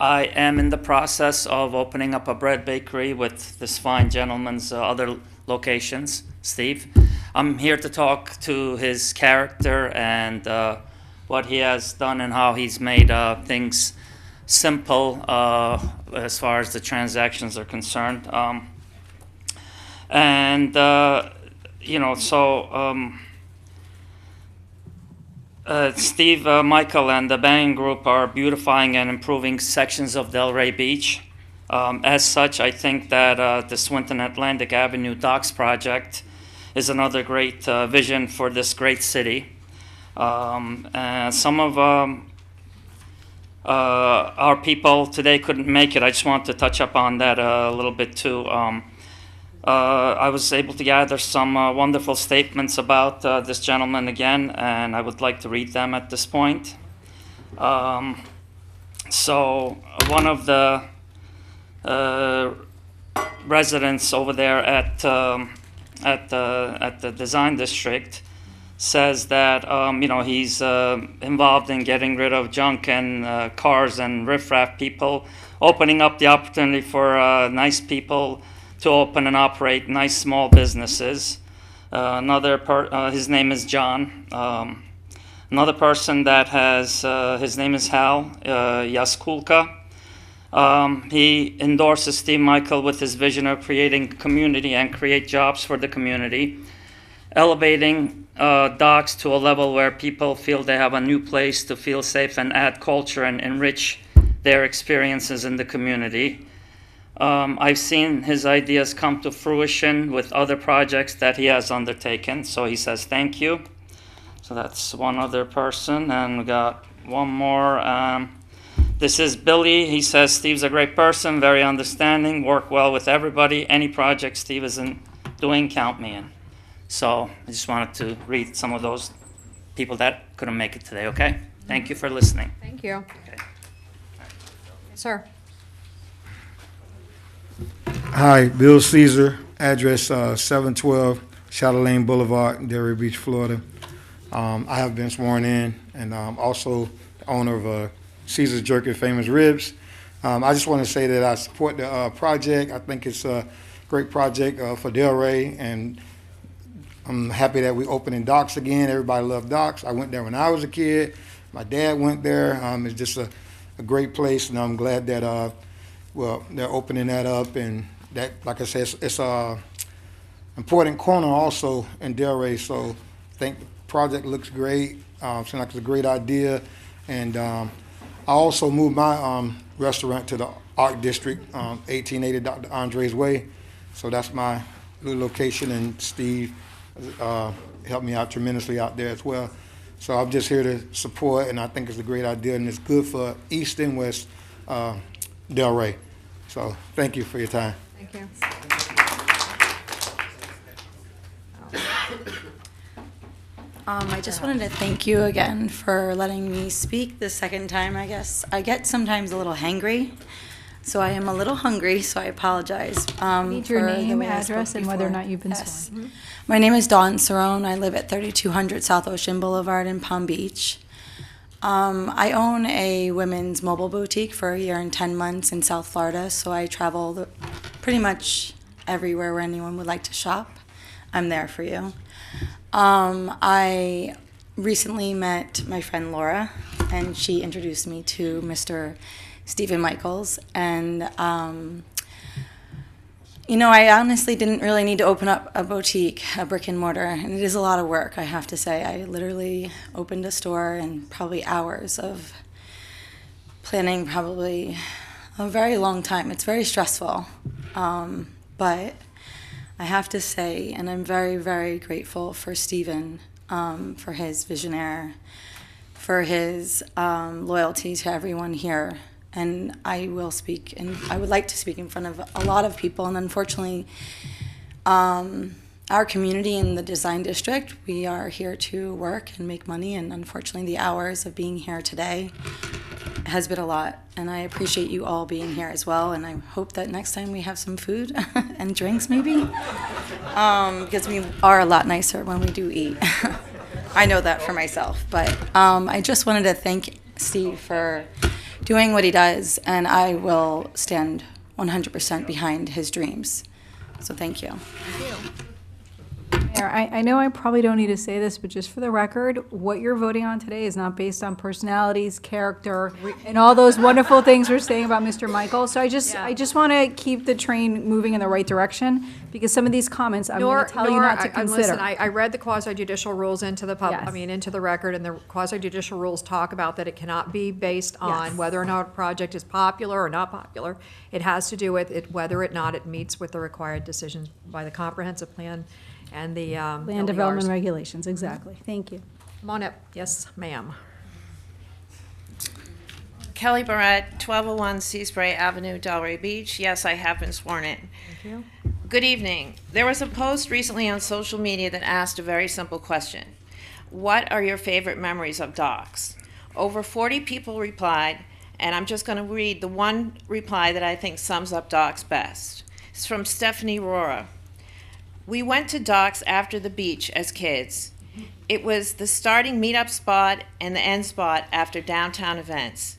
am in the process of opening up a bread bakery with this fine gentleman's other locations, Steve. I'm here to talk to his character and what he has done and how he's made things simple as far as the transactions are concerned. Steve, Michael, and the Banyan Group are beautifying and improving sections of Delray Beach. As such, I think that the Swinton Atlantic Avenue Docks project is another great vision for this great city. Some of our people today couldn't make it. I just want to touch up on that a little bit too. I was able to gather some wonderful statements about this gentleman again, and I would like to read them at this point. So one of the residents over there at the design district says that he's involved in getting rid of junk and cars and riffraff people, opening up the opportunity for nice people to open and operate nice small businesses. His name is John. Another person that has, his name is Hal Yaskulka. He endorses Steve Michael with his vision of creating community and create jobs for the community, elevating docks to a level where people feel they have a new place to feel safe and add culture and enrich their experiences in the community. I've seen his ideas come to fruition with other projects that he has undertaken, so he says thank you. So that's one other person, and we got one more. This is Billy. He says Steve's a great person, very understanding, work well with everybody. Any project Steve isn't doing, count me in. So I just wanted to read some of those people that couldn't make it today, okay? Thank you for listening. Thank you. Okay. Sir. Hi, Bill Caesar, address 712 Shadow Lane Boulevard, Delray Beach, Florida. I have been sworn in, and also the owner of Caesar's Jerky Famous Ribs. I just want to say that I support the project. I think it's a great project for Delray, and I'm happy that we're opening docks again. Everybody loves docks. I went there when I was a kid. My dad went there. It's just a great place, and I'm glad that they're opening that up, and that, like I said, it's a important corner also in Delray. So I think the project looks great. Seems like it's a great idea, and I also moved my restaurant to the Art District, 1880 Dr. Andres Way. So that's my little location, and Steve helped me out tremendously out there as well. So I'm just here to support, and I think it's a great idea, and it's good for East and West Delray. So thank you for your time. Thank you. I just wanted to thank you again for letting me speak the second time, I guess. I get sometimes a little hangry, so I am a little hungry, so I apologize. Need your for the name, way I spoke address, and whether or before. not you've been Yes. sworn. My name is Dawn Cerrone. I live at 3200 South Ocean Boulevard in Palm Beach. I own a women's mobile boutique for a year and 10 months in South Florida, so I travel pretty much everywhere where anyone would like to shop. I'm there for you. I recently met my friend Laura, and she introduced me to Mr. Stephen Michaels, and I honestly didn't really need to open up a boutique, a brick and mortar, and it is a lot of work, I have to say. I literally opened a store and probably hours of planning, probably a very long time. It's very stressful, but I have to say, and I'm very, very grateful for Stephen, for his visionaire, for his loyalty to everyone here. And I will speak, and I would like to speak in front of a lot of people. And unfortunately, our community in the design district, we are here to work and make money. And unfortunately, the hours of being here today has been a lot. And I appreciate you all being here as well. And I hope that next time we have some food and drinks maybe, because we are a lot nicer when we do eat. I know that for myself. But I just wanted to thank Steve for doing what he does, and I will stand 100% behind his dreams. So thank you. Thank you. Mayor, I know I probably don't need to say this, but just for the record, what you're voting on today is not based on personalities, character, and all those wonderful things we're saying about Mr. Michael. So I just want to keep the train moving in the right direction, because some of these comments, I'm going to tell you not to consider. Listen, I read the quasi-judicial rules into the Yes. into the record, and the quasi-judicial rules talk about that it cannot be based on Yes. whether or not a project is popular or not popular. It has to do with whether or not it meets with the required decisions by the comprehensive plan and the Land development regulations, exactly. Thank you. Come on up. Yes, ma'am. Kelly Barrett, 1201 Seaspray Avenue, Delray Beach. Yes, I have been sworn in. Thank you. Good evening. There was a post recently on social media that asked a very simple question. What are your favorite memories of docks? Over 40 people replied, and I'm just going to read the one reply that I think sums up docks best. It's from Stephanie Rora. We went to docks after the beach as kids. It was the starting meetup spot and the end spot after downtown events.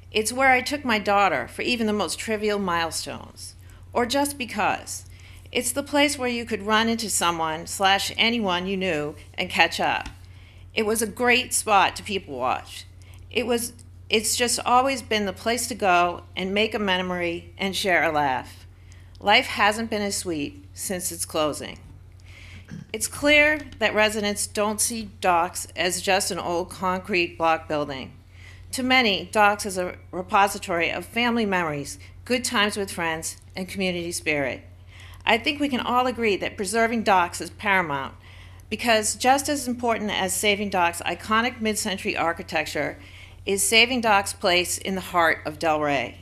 It's where I took my daughter for even the most trivial milestones, or just because. It's the place where you could run into someone/anyone you knew and catch up. It was a great spot to people watch. It's just always been the place to go and make a memory and share a laugh. Life hasn't been as sweet since its closing. It's clear that residents don't see docks as just an old concrete block building. To many, docks is a repository of family memories, good times with friends, and community spirit. I think we can all agree that preserving docks is paramount, because just as important as saving docks' iconic mid-century architecture is saving docks' place in the heart of Delray.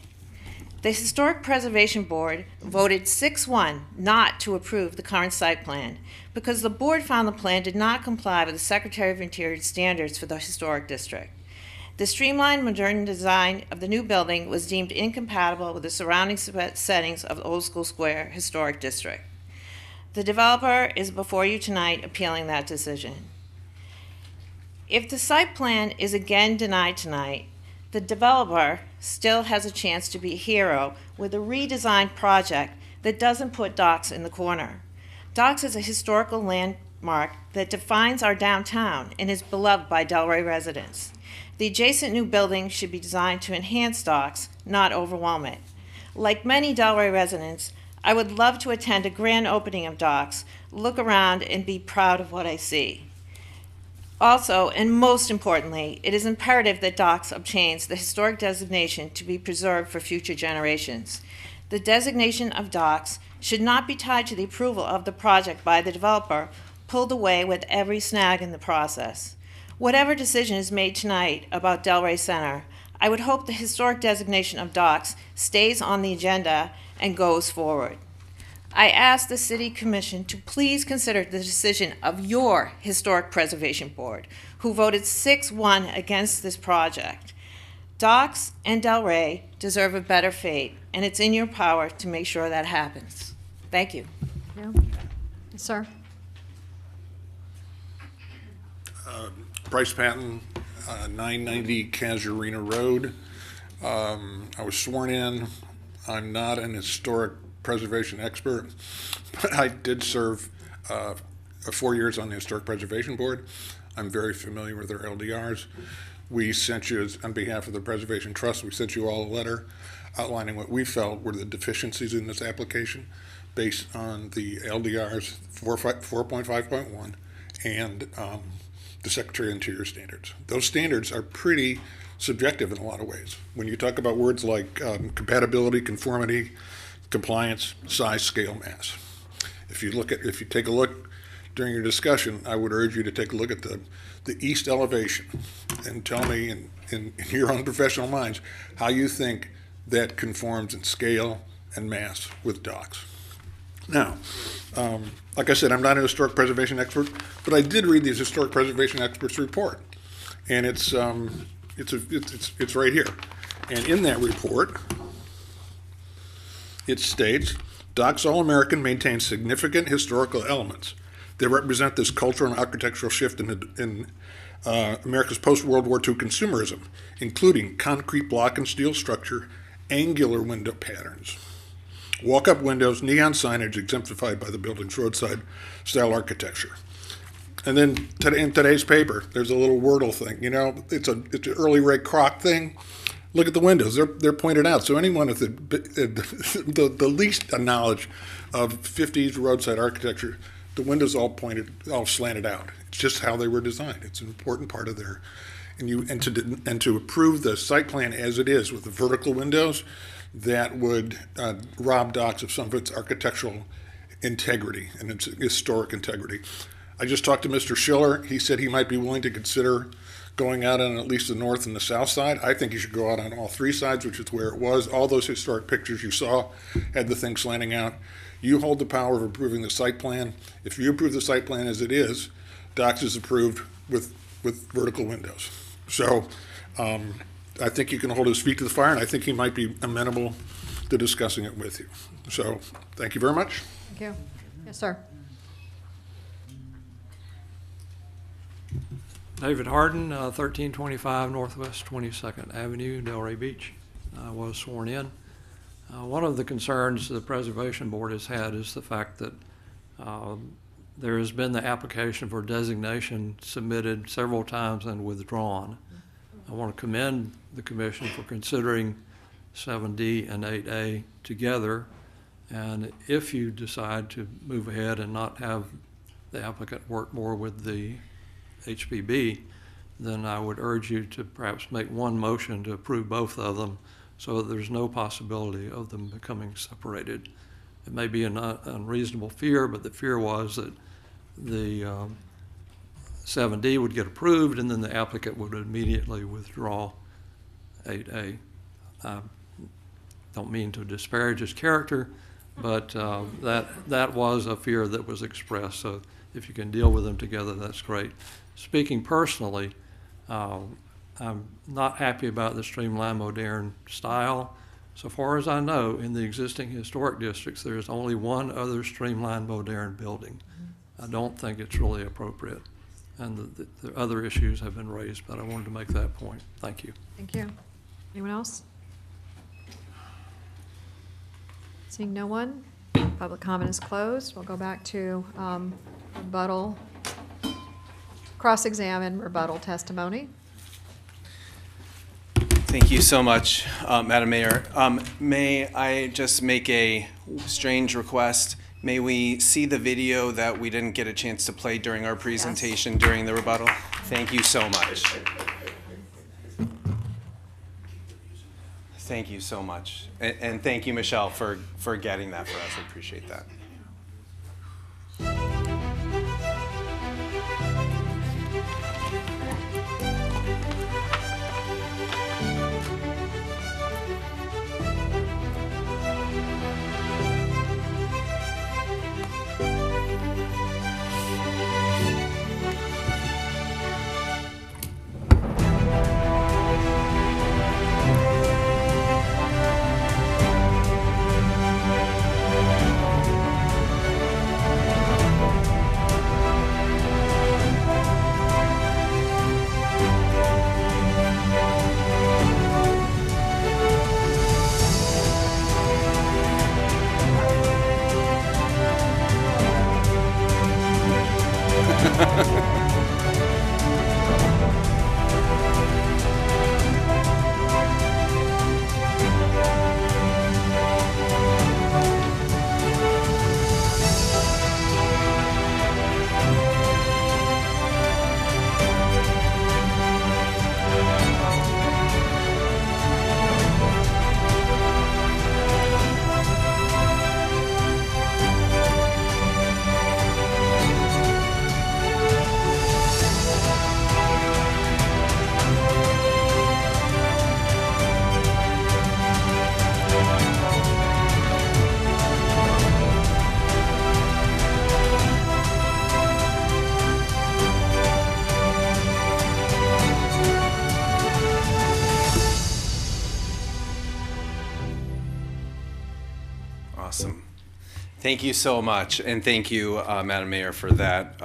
The Historic Preservation Board voted 6-1 not to approve the current site plan because the board found the plan did not comply with the Secretary of Interior standards for the historic district. The streamlined, modern design of the new building was deemed incompatible with the surrounding settings of the Old School Square Historic District. The developer is before you tonight appealing that decision. If the site plan is again denied tonight, the developer still has a chance to be a hero with a redesigned project that doesn't put docks in the corner. Docks is a historical landmark that defines our downtown and is beloved by Delray residents. The adjacent new building should be designed to enhance docks, not overwhelm it. Like many Delray residents, I would love to attend a grand opening of docks, look around, and be proud of what I see. Also, and most importantly, it is imperative that docks obtains the historic designation to be preserved for future generations. The designation of docks should not be tied to the approval of the project by the developer, pulled away with every snag in the process. Whatever decision is made tonight about Delray Center, I would hope the historic designation of docks stays on the agenda and goes forward. I ask the City Commission to please consider the decision of your Historic Preservation Board, who voted 6-1 against this project. Docks and Delray deserve a better fate, and it's in your power to make sure that happens. Thank you. Yeah. Yes, sir. Bryce Patton, 990 Casuarina Road. I was sworn in. I'm not an historic preservation expert, but I did serve 4 years on the Historic Preservation Board. I'm very familiar with their LDRs. We sent you, on behalf of the Preservation Trust, we sent you all a letter outlining what we felt were the deficiencies in this application based on the LDRs 4.5.1 and the Secretary of Interior standards. Those standards are pretty subjective in a lot of ways. When you talk about words like compatibility, conformity, compliance, size, scale, mass. If you take a look during your discussion, I would urge you to take a look at the east elevation and tell me in your own professional minds how you think that conforms in scale and mass with docks. Now, like I said, I'm not a historic preservation expert, but I did read these historic preservation experts' report, and it's right here. And in that report, it states, Docks All-American maintains significant historical elements that represent this cultural and architectural shift in America's post-World War II consumerism, including concrete block and steel structure, angular window patterns, walk-up windows, neon signage exemplified by the building's roadside style architecture. And then in today's paper, there's a little Wordle thing. You know, it's an early Ray Kroc thing. Look at the windows; they're pointed out. So anyone with the least knowledge of 50s roadside architecture, the windows all slanted out. It's just how they were designed. It's an important part of their. And to approve the site plan as it is with the vertical windows, that would rob docks of some of its architectural integrity and its historic integrity. I just talked to Mr. Schiller. He said he might be willing to consider going out on at least the north and the south side. I think you should go out on all three sides, which is where it was. All those historic pictures you saw had the thing slanting out. You hold the power of approving the site plan. If you approve the site plan as it is, Docs is approved with vertical windows. So I think you can hold his feet to the fire, and I think he might be amenable to discussing it with you. So thank you very much. Thank you. Yes, sir. David Harden, 1325 Northwest 22nd Avenue, Delray Beach. I was sworn in. One of the concerns the Preservation Board has had is the fact that there has been the application for designation submitted several times and withdrawn. I want to commend the Commission for considering 7D and 8A together. And if you decide to move ahead and not have the applicant work more with the HPB, then I would urge you to perhaps make one motion to approve both of them so that there's no possibility of them becoming separated. It may be an unreasonable fear, but the fear was that the 7D would get approved and then the applicant would immediately withdraw 8A. I don't mean to disparage his character, but that was a fear that was expressed. So if you can deal with them together, that's great. Speaking personally, I'm not happy about the streamlined modern style. So far as I know, in the existing historic districts, there is only one other streamlined modern building. I don't think it's really appropriate. And the other issues have been raised, but I wanted to make that point. Thank you. Thank you. Anyone else? Seeing no one, public comment is closed. We'll go back to rebuttal, cross-examine rebuttal testimony. Thank you so much, Madam Mayor. May I just make a strange request? May we see the video that we didn't get a chance to play during our presentation during the rebuttal? Thank you so much. Thank you so much. And thank you, Michelle, for getting that for us. I appreciate that. Awesome. Thank you so much, and thank you, Madam Mayor, for that,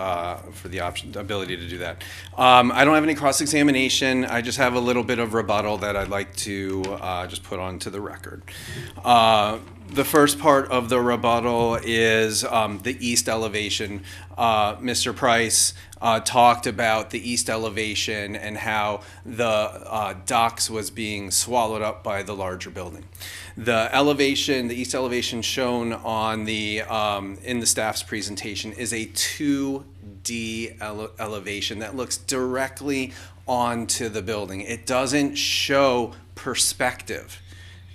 for the ability to do that. I don't have any cross-examination. I just have a little bit of rebuttal that I'd like to just put onto the record. The first part of the rebuttal is the east elevation. Mr. Price talked about the east elevation and how the docks was being swallowed up by the larger building. The elevation, the east elevation shown on the in the staff's presentation is a 2D elevation that looks directly onto the building. It doesn't show perspective.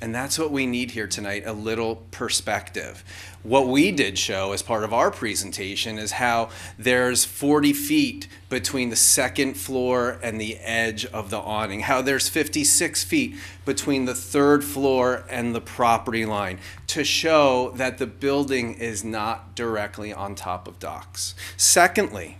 And that's what we need here tonight, a little perspective. What we did show as part of our presentation is how there's 40 feet between the second floor and the edge of the awning, how there's 56 feet between the third floor and the property line, to show that the building is not directly on top of docks. Secondly,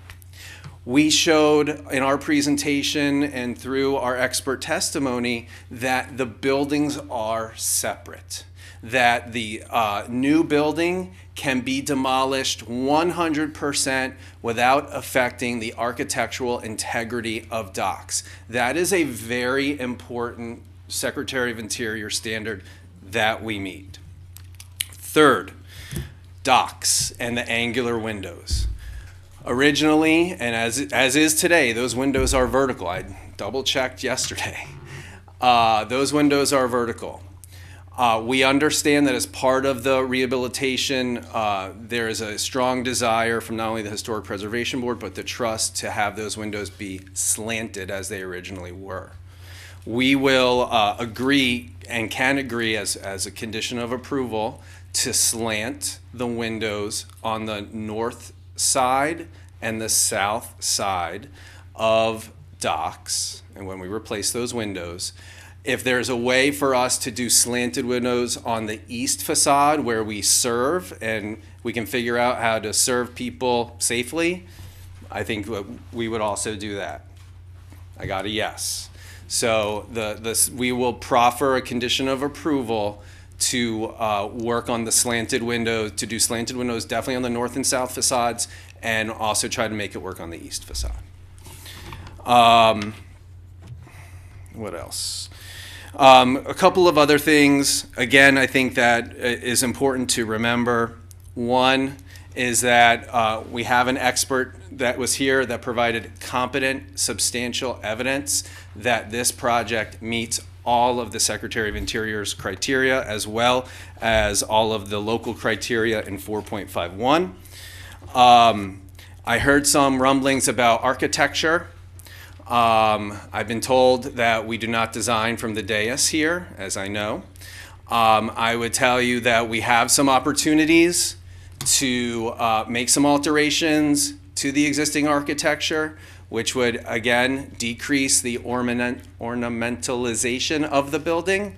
we showed in our presentation and through our expert testimony that the buildings are separate, that the new building can be demolished 100% without affecting the architectural integrity of docks. That is a very important Secretary of Interior standard that we meet. Third, docks and the angular windows. Originally, and as is today, those windows are vertical. I double checked yesterday. Those windows are vertical. We understand that as part of the rehabilitation, there is a strong desire from not only the Historic Preservation Board, but the trust to have those windows be slanted as they originally were. We will agree and can agree as a condition of approval to slant the windows on the north side and the south side of docks, and when we replace those windows, if there's a way for us to do slanted windows on the east facade where we serve and we can figure out how to serve people safely, I think we would also do that. I got a yes. So we will proffer a condition of approval to work on the slanted windows, to do slanted windows definitely on the north and south facades, and also try to make it work on the east facade. What else? A couple of other things. Again, I think that is important to remember. One is that we have an expert that was here that provided competent, substantial evidence that this project meets all of the Secretary of Interior's criteria, as well as all of the local criteria in 4.51. I heard some rumblings about architecture. I've been told that we do not design from the dais here, as I know. I would tell you that we have some opportunities to make some alterations to the existing architecture, which would, again, decrease the ornamentalization of the building.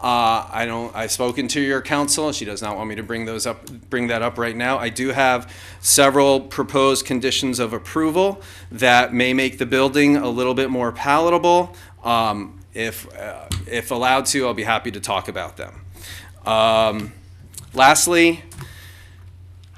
I've spoken to your council. She does not want me to bring that up right now. I do have several proposed conditions of approval that may make the building a little bit more palatable. If allowed to, I'll be happy to talk about them. Lastly,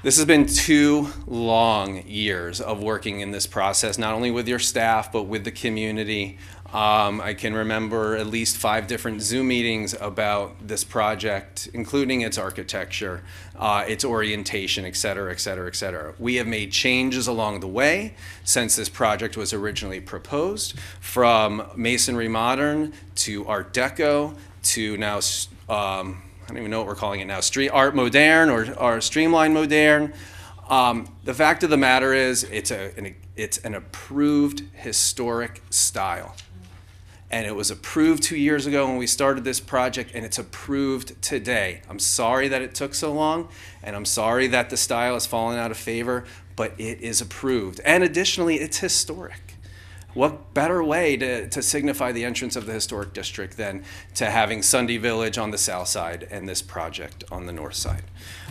this has been 2 long years of working in this process, not only with your staff, but with the community. I can remember at least 5 different Zoom meetings about this project, including its architecture, its orientation, et cetera, et cetera, et cetera. We have made changes along the way since this project was originally proposed, from Masonry Modern to Art Deco to now, I don't even know what we're calling it now, Street Art Moderne or Streamline Moderne. The fact of the matter is it's an approved historic style. And it was approved 2 years ago when we started this project, and it's approved today. I'm sorry that it took so long, and I'm sorry that the style has fallen out of favor, but it is approved. And additionally, it's historic. What better way to signify the entrance of the historic district than to having Sunday Village on the south side and this project on the north side?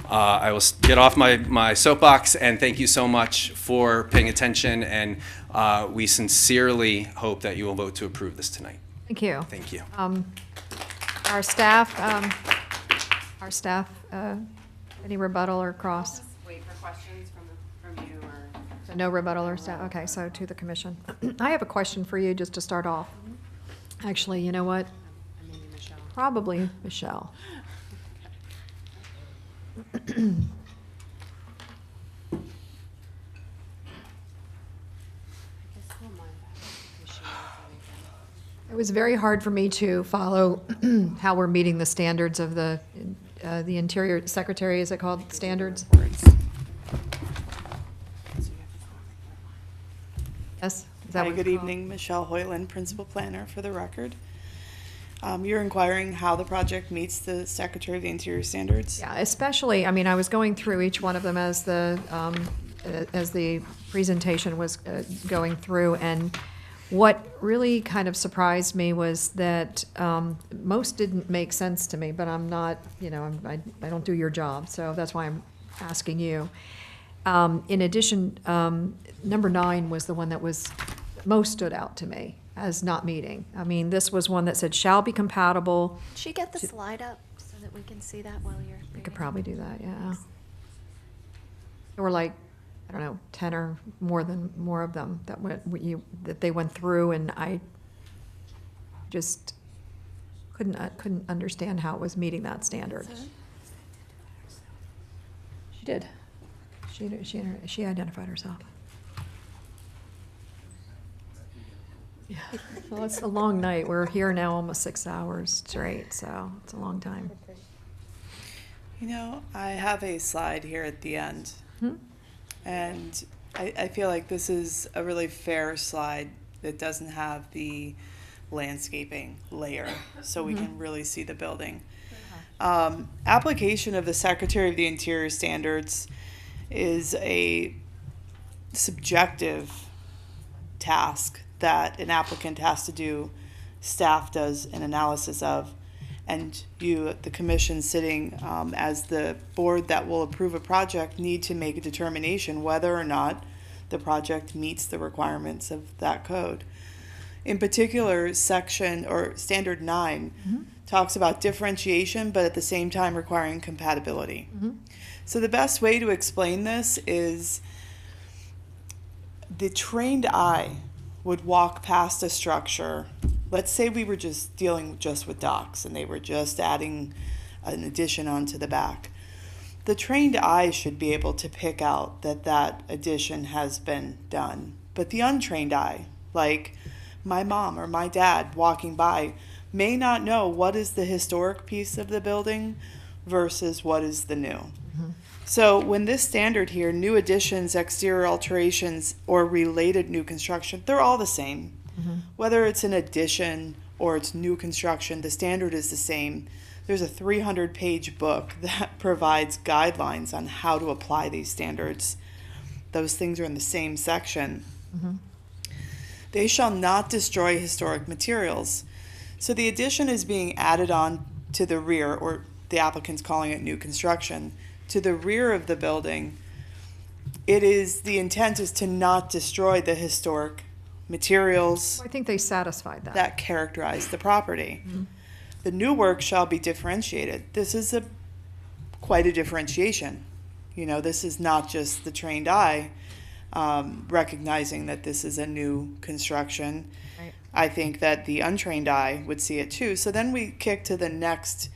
I will get off my soapbox, and thank you so much for paying attention, and we sincerely hope that you will vote to approve this tonight. Thank you. Thank you. Our staff, any rebuttal or cross? Wait for questions from you or? So no rebuttal or staff, okay, so to the commission. I have a question for you just to start off. Actually, you know what? Maybe Michelle. Probably Michelle. It was very hard for me to follow how we're meeting the standards of the Interior Secretary, is it called, standards? Yes? Is that Hi, what good it's called? evening. Michelle Hoyland, Principal Planner for the record. You're inquiring how the project meets the Secretary of the Interior standards? Yeah, especially, I mean, I was going through each one of them as the presentation was going through, and what really kind of surprised me was that most didn't make sense to me, but I'm not, you know, I don't do your job, so that's why I'm asking you. In addition, number 9 was the one that was most stood out to me as not meeting. I mean, this was one that said shall be compatible. Should you get the slide up so that we can see that while you're? I could probably do that, yeah. There were like, I don't know, 10 or more of them that they went through, and I just couldn't understand how it was meeting that standard. She did. She identified herself. Yeah. Well, it's a long night. We're here now almost 6 hours straight, so it's a long time. You know, I have a slide here at the end. And I feel like this is a really fair slide that doesn't have the landscaping layer, so we can really see the building. Application of the Secretary of the Interior standards is a subjective task that an applicant has to do, staff does an analysis of, and you, the commission sitting as the board that will approve a project, need to make a determination whether or not the project meets the requirements of that code. In particular, section or standard 9 talks about differentiation, but at the same time requiring compatibility. So the best way to explain this is the trained eye would walk past a structure. Let's say we were just dealing just with docks and they were just adding an addition onto the back. The trained eye should be able to pick out that that addition has been done. But the untrained eye, like my mom or my dad walking by, may not know what is the historic piece of the building versus what is the new. So when this standard here, new additions, exterior alterations, or related new construction, they're all the same. Whether it's an addition or it's new construction, the standard is the same. There's a 300-page book that provides guidelines on how to apply these standards. Those things are in the same section. They shall not destroy historic materials. So the addition is being added on to the rear, or the applicant's calling it new construction, to the rear of the building. The intent is to not destroy the historic materials. I think they satisfied that characterize the property. The new work shall be differentiated. This is quite a differentiation. You know, this is not just the trained eye recognizing that this is a new construction. Right. I think that the untrained eye would see it too. So then we kick to the next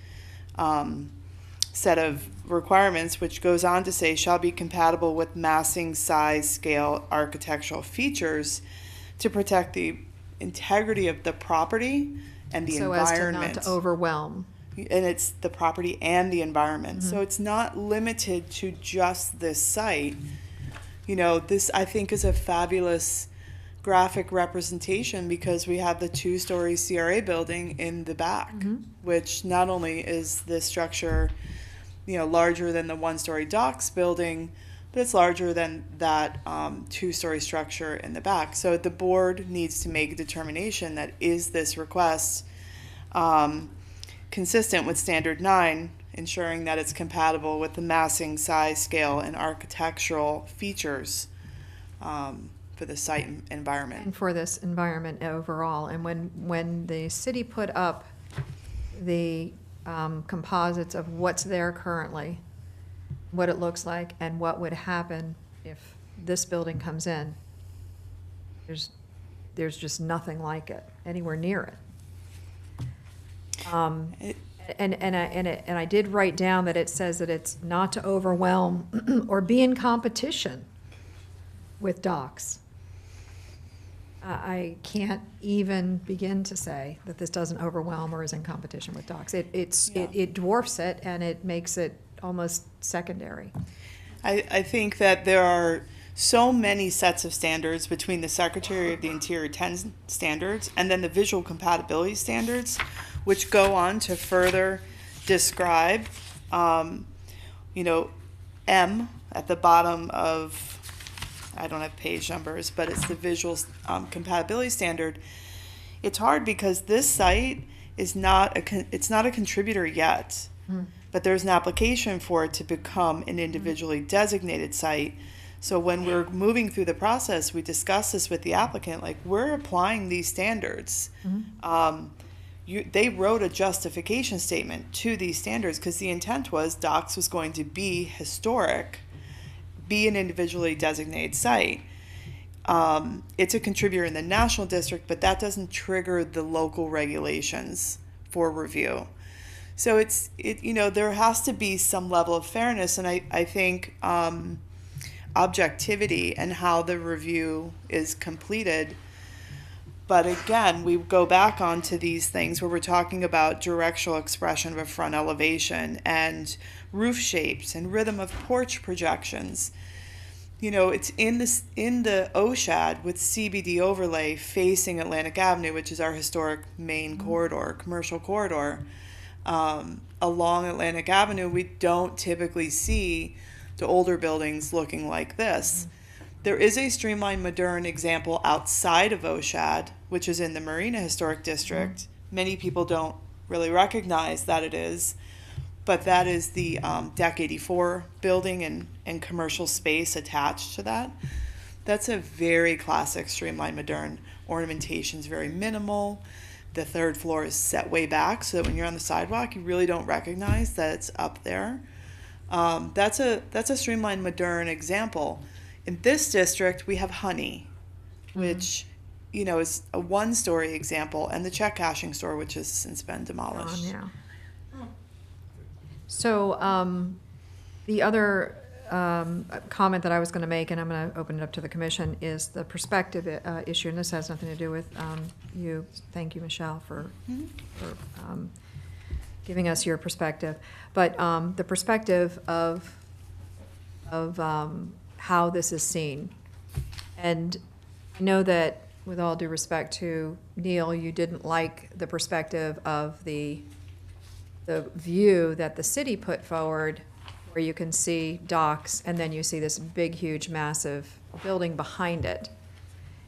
set of requirements, which goes on to say shall be compatible with massing, size, scale, architectural features to protect the integrity of the property and the so environment. as to not to overwhelm. And it's the property and the environment. So it's not limited to just this site. You know, this I think is a fabulous graphic representation because we have the 2-story CRA building in the back, which not only is this structure, you know, larger than the 1-story docks building, but it's larger than that 2-story structure in the back. So the board needs to make a determination that is this request consistent with Standard 9, ensuring that it's compatible with the massing, size, scale, and architectural features for the site environment. And for this environment overall. And when the city put up the composites of what's there currently, what it looks like, and what would happen if this building comes in, there's just nothing like it anywhere near it. And I did write down that it says that it's not to overwhelm or be in competition with docks. I can't even begin to say that this doesn't overwhelm or is in competition with docks. It dwarfs it, and it makes it almost secondary. I think that there are so many sets of standards between the Secretary of the Interior 10 standards and then the visual compatibility standards, which go on to further describe, M at the bottom of, I don't have page numbers, but it's the visual compatibility standard. It's hard because this site is not it's not a contributor yet, but there's an application for it to become an individually designated site. So when we're moving through the process, we discuss this with the applicant, like, we're applying these standards. They wrote a justification statement to these standards because the intent was docks was going to be historic, be an individually designated site. It's a contributor in the national district, but that doesn't trigger the local regulations for review. So there has to be some level of fairness, and I think objectivity and how the review is completed. But again, we go back onto these things where we're talking about directional expression of a front elevation and roof shapes and rhythm of porch projections. It's in the OSHAD with CBD overlay facing Atlantic Avenue, which is our historic main corridor, commercial corridor. Along Atlantic Avenue, we don't typically see the older buildings looking like this. There is a streamlined modern example outside of OSHAD, which is in the Marina Historic District. Many people don't really recognize that it is, but that is the Deck 84 building and commercial space attached to that. That's a very classic streamlined modern. Ornamentation's very minimal. The third floor is set way back so that when you're on the sidewalk, you really don't recognize that it's up there. That's a streamlined modern example. In this district, we have Honey, which is a one-story example, and the check cashing store, which has since been demolished. Yeah. So the other comment that I was going to make, and I'm going to open it up to the commission, is the perspective issue, and this has nothing to do with you. Thank you, Michelle, for giving us your perspective. But the perspective of how this is seen. And I know that, with all due respect to Neil, you didn't like the perspective of the view that the city put forward, where you can see docks and then you see this big, huge, massive building behind it.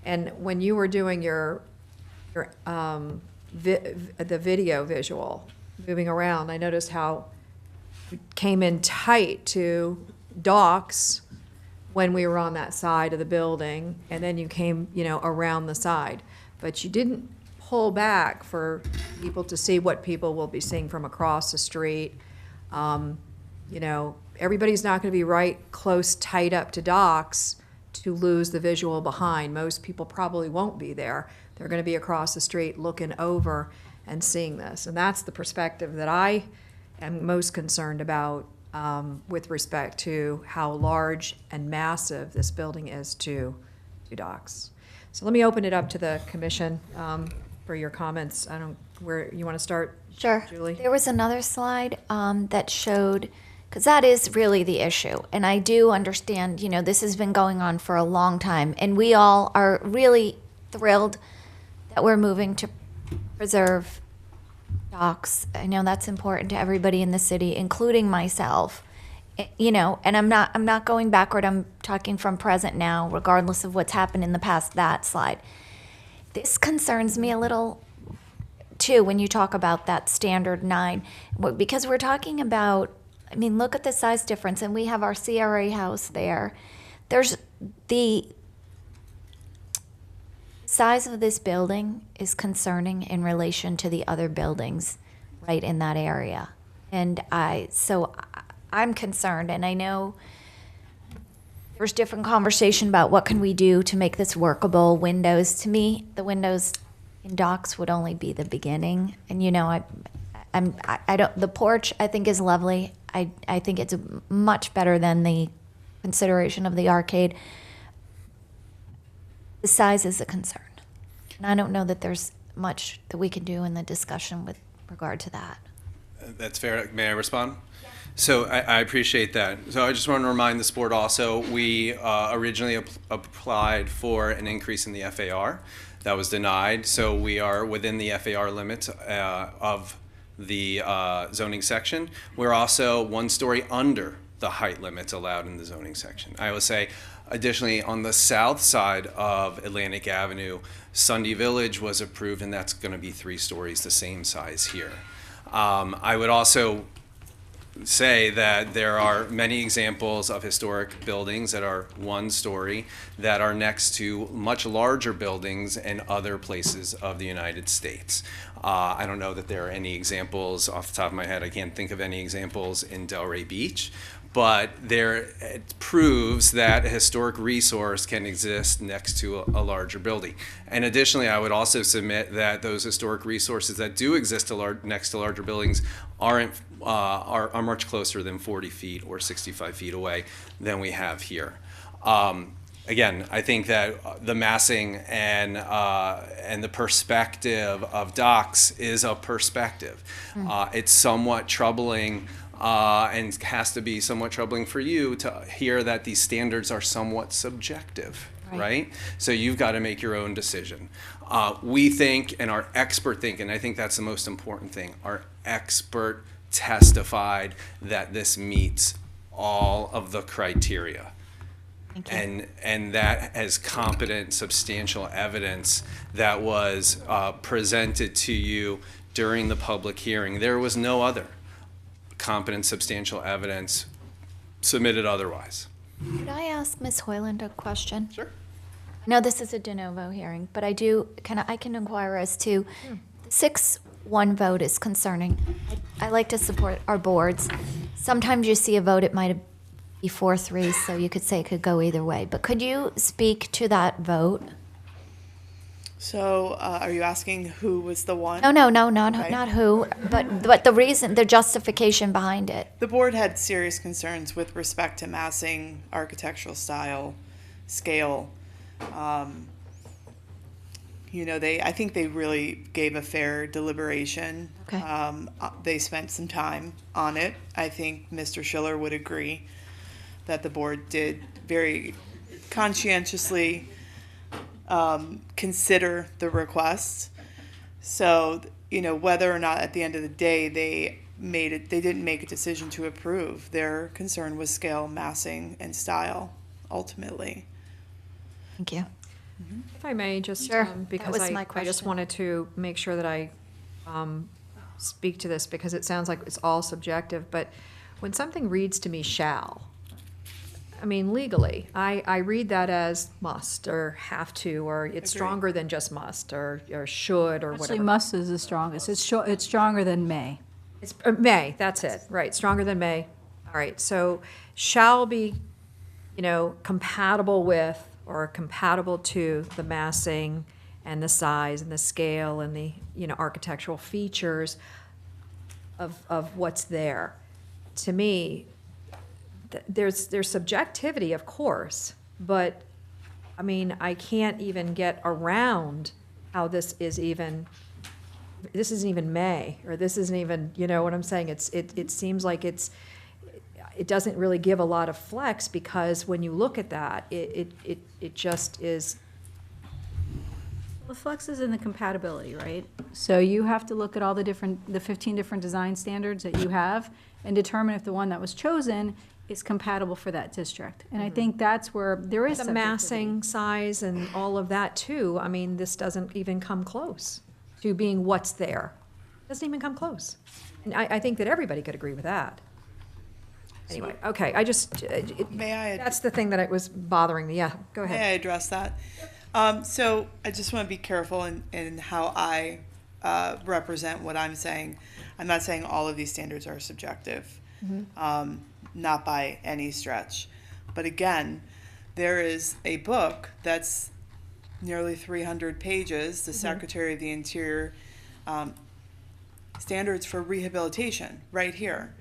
And when you were doing the video visual, moving around, I noticed how it came in tight to docks when we were on that side of the building, and then you came, around the side. But you didn't pull back for people to see what people will be seeing from across the street. Everybody's not going to be right close, tight up to docks to lose the visual behind. Most people probably won't be there. They're going to be across the street looking over and seeing this. And that's the perspective that I am most concerned about with respect to how large and massive this building is to docks. So let me open it up to the commission for your comments. Where you want to start? Sure. Julie? There was another slide that showed, because that is really the issue. And I do understand, this has been going on for a long time. And we all are really thrilled that we're moving to preserve docks. I know that's important to everybody in the city, including myself. And I'm not going backward. I'm talking from present now, regardless of what's happened in the past, that slide. This concerns me a little too when you talk about that standard 9, because we're talking about, look at the size difference, and we have our CRA house there. There's the size of this building is concerning in relation to the other buildings right in that area. And I'm concerned, and I know there's different conversation about what can we do to make this workable. Windows, to me, the windows in docks would only be the beginning. And the porch I think is lovely. I think it's much better than the consideration of the arcade. The size is a concern. And I don't know that there's much that we can do in the discussion with regard to that. That's fair. May I respond? So I appreciate that. So I just want to remind this board also, we originally applied for an increase in the FAR. That was denied. So we are within the FAR limits of the zoning section. We're also 1 story under the height limits allowed in the zoning section. I will say, additionally, on the south side of Atlantic Avenue, Sunday Village was approved, and that's going to be 3 stories, the same size here. I would also say that there are many examples of historic buildings that are 1 story that are next to much larger buildings in other places of the United States. I don't know that there are any examples off the top of my head. I can't think of any examples in Delray Beach, but it proves that a historic resource can exist next to a larger building. And additionally, I would also submit that those historic resources that do exist next to larger buildings are much closer than 40 feet or 65 feet away than we have here. Again, I think that the massing and the perspective of docks is a perspective. It's somewhat troubling and has to be somewhat troubling for you to hear that these standards are somewhat subjective, right? So you've got to make your own decision. We think, and our expert think, and I think that's the most important thing, our expert testified that this meets all of the criteria. And that has competent, substantial evidence that was presented to you during the public hearing. There was no other competent, substantial evidence submitted otherwise. Could I ask Ms. Hoyland a question? Sure. No, this is a de novo hearing, but I can inquire as to 6-1 vote is concerning. I like to support our boards. Sometimes you see a vote, it might be 4-3, so you could say it could go either way. But could you speak to that vote? So, are you asking who was the one? No, not who, but the reason, the justification behind it. The board had serious concerns with respect to massing, architectural style, scale. I think they really gave a fair deliberation. Okay. They spent some time on it. I think Mr. Schiller would agree that the board did very conscientiously consider the request. So, whether or not at the end of the day they didn't make a decision to approve. Their concern was scale, massing, and style, ultimately. Thank you. If I may, just Sure. because That was my I just question. wanted to make sure that I speak to this, because it sounds like it's all subjective, but when something reads to me shall, I mean, legally, I read that as must or have to, or it's stronger than just must or should or Actually, whatever. must is the strongest. It's stronger than may. It's may, that's it, right, stronger than may. All right, so shall be, compatible with or compatible to the massing and the size and the scale and the, architectural features of what's there. To me, there's subjectivity, of course, but, I mean, I can't even get around how this isn't even may, or this isn't even, you know what I'm saying? It seems like it doesn't really give a lot of flex, because when you look at that, it just is. The flex is in the compatibility, right? So you have to look at all the 15 different design standards that you have and determine if the one that was chosen is compatible for that district. And I think that's where there is The subjectivity. massing, size, and all of that too, I mean, this doesn't even come close to being what's there. Doesn't even come close. And I think that everybody could agree with that. Anyway, okay, that's the thing that it was bothering me. Yeah, go ahead. May I address that? So I just want to be careful in how I represent what I'm saying. I'm not saying all of these standards are subjective, not by any stretch. But again, there is a book that's nearly 300 pages, the Secretary of the Interior Standards for Rehabilitation, right here.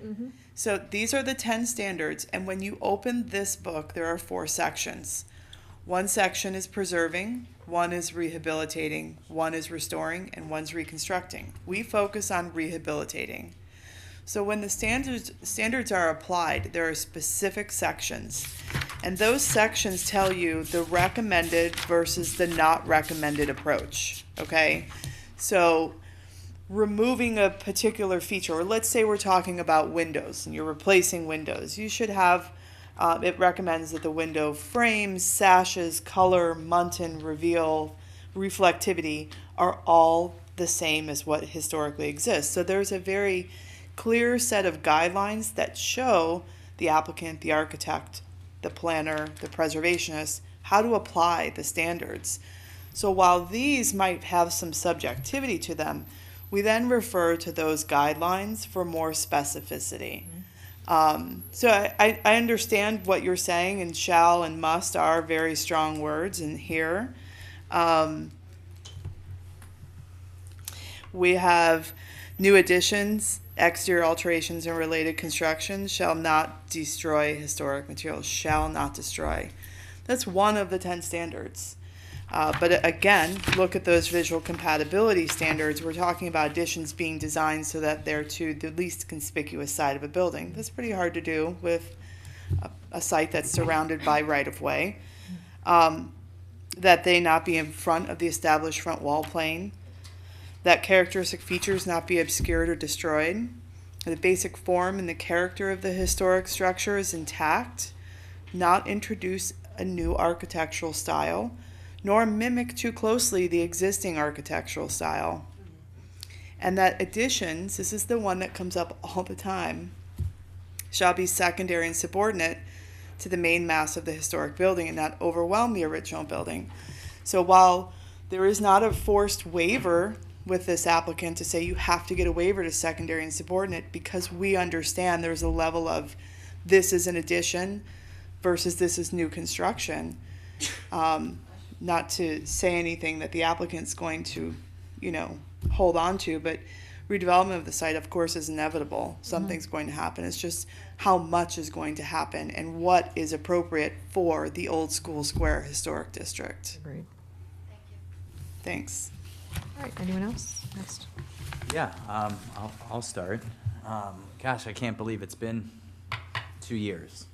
So these are the 10 standards, and when you open this book, there are 4 sections. One section is preserving, one is rehabilitating, one is restoring, and one's reconstructing. We focus on rehabilitating. So when the standards are applied, there are specific sections, and those sections tell you the recommended versus the not recommended approach, okay? So removing a particular feature, or let's say we're talking about windows and you're replacing windows, you should have, it recommends that the window frames, sashes, color, muntin, reveal, reflectivity are all the same as what historically exists. So there's a very clear set of guidelines that show the applicant, the architect, the planner, the preservationist, how to apply the standards. So while these might have some subjectivity to them, we then refer to those guidelines for more specificity. So I understand what you're saying, and shall and must are very strong words in here. We have new additions, exterior alterations, and related construction shall not destroy historic materials, shall not destroy. That's one of the 10 standards. But again, look at those visual compatibility standards. We're talking about additions being designed so that they're to the least conspicuous side of a building. That's pretty hard to do with a site that's surrounded by right-of-way. That they not be in front of the established front wall plane. That characteristic features not be obscured or destroyed. The basic form and the character of the historic structure is intact. Not introduce a new architectural style, nor mimic too closely the existing architectural style. And that additions, this is the one that comes up all the time, shall be secondary and subordinate to the main mass of the historic building and not overwhelm the original building. So while there is not a forced waiver with this applicant to say you have to get a waiver to secondary and subordinate, because we understand there's a level of this is an addition versus this is new construction. Not to say anything that the applicant's going to, hold on to, but redevelopment of the site, of course, is inevitable. Something's going to happen. It's just how much is going to happen and what is appropriate for the Old School Square Historic District. Agreed. Thanks. All right, anyone else? Next. Yeah, I'll start. Gosh, I can't believe it's been 2 years.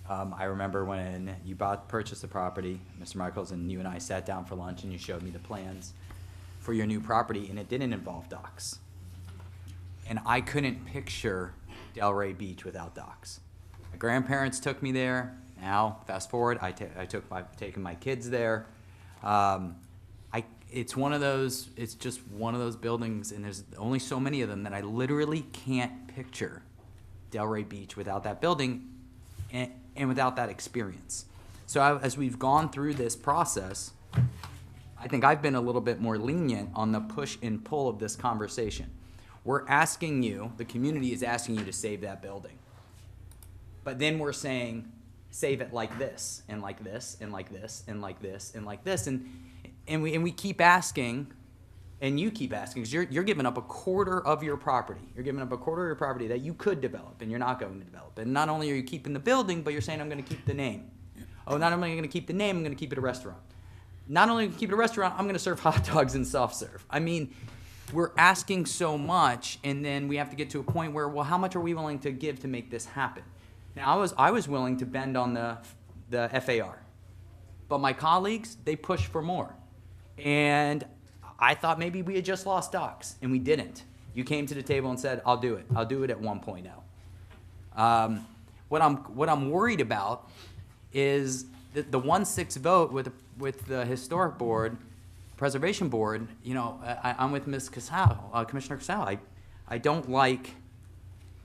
I remember when you purchased the property, Mr. Michaels, and you and I sat down for lunch and you showed me the plans for your new property, and it didn't involve docks. And I couldn't picture Delray Beach without docks. My grandparents took me there. Now, fast forward, taken my kids there. It's one of those, it's just one of those buildings, and there's only so many of them that I literally can't picture Delray Beach without that building and without that experience. So as we've gone through this process, I think I've been a little bit more lenient on the push and pull of this conversation. We're asking you, the community is asking you to save that building. But then we're saying, save it like this, and like this, and like this, and like this, and like this. And we keep asking, and you keep asking, because you're giving up a quarter of your property. You're giving up a quarter of your property that you could develop, and you're not going to develop. And not only are you keeping the building, but you're saying, I'm going to keep the name. Oh, not only am I going to keep the name, I'm going to keep it a restaurant. Not only keep it a restaurant, I'm going to serve hot dogs and soft serve. I mean, we're asking so much, and then we have to get to a point where, well, how much are we willing to give to make this happen? Now, I was willing to bend on the FAR, but my colleagues, they pushed for more. And I thought maybe we had just lost docks, and we didn't. You came to the table and said, I'll do it. I'll do it at 1.0. What I'm worried about is the 1-6 vote with the historic board, preservation board. I'm with Ms. Casal, Commissioner Casal. I don't like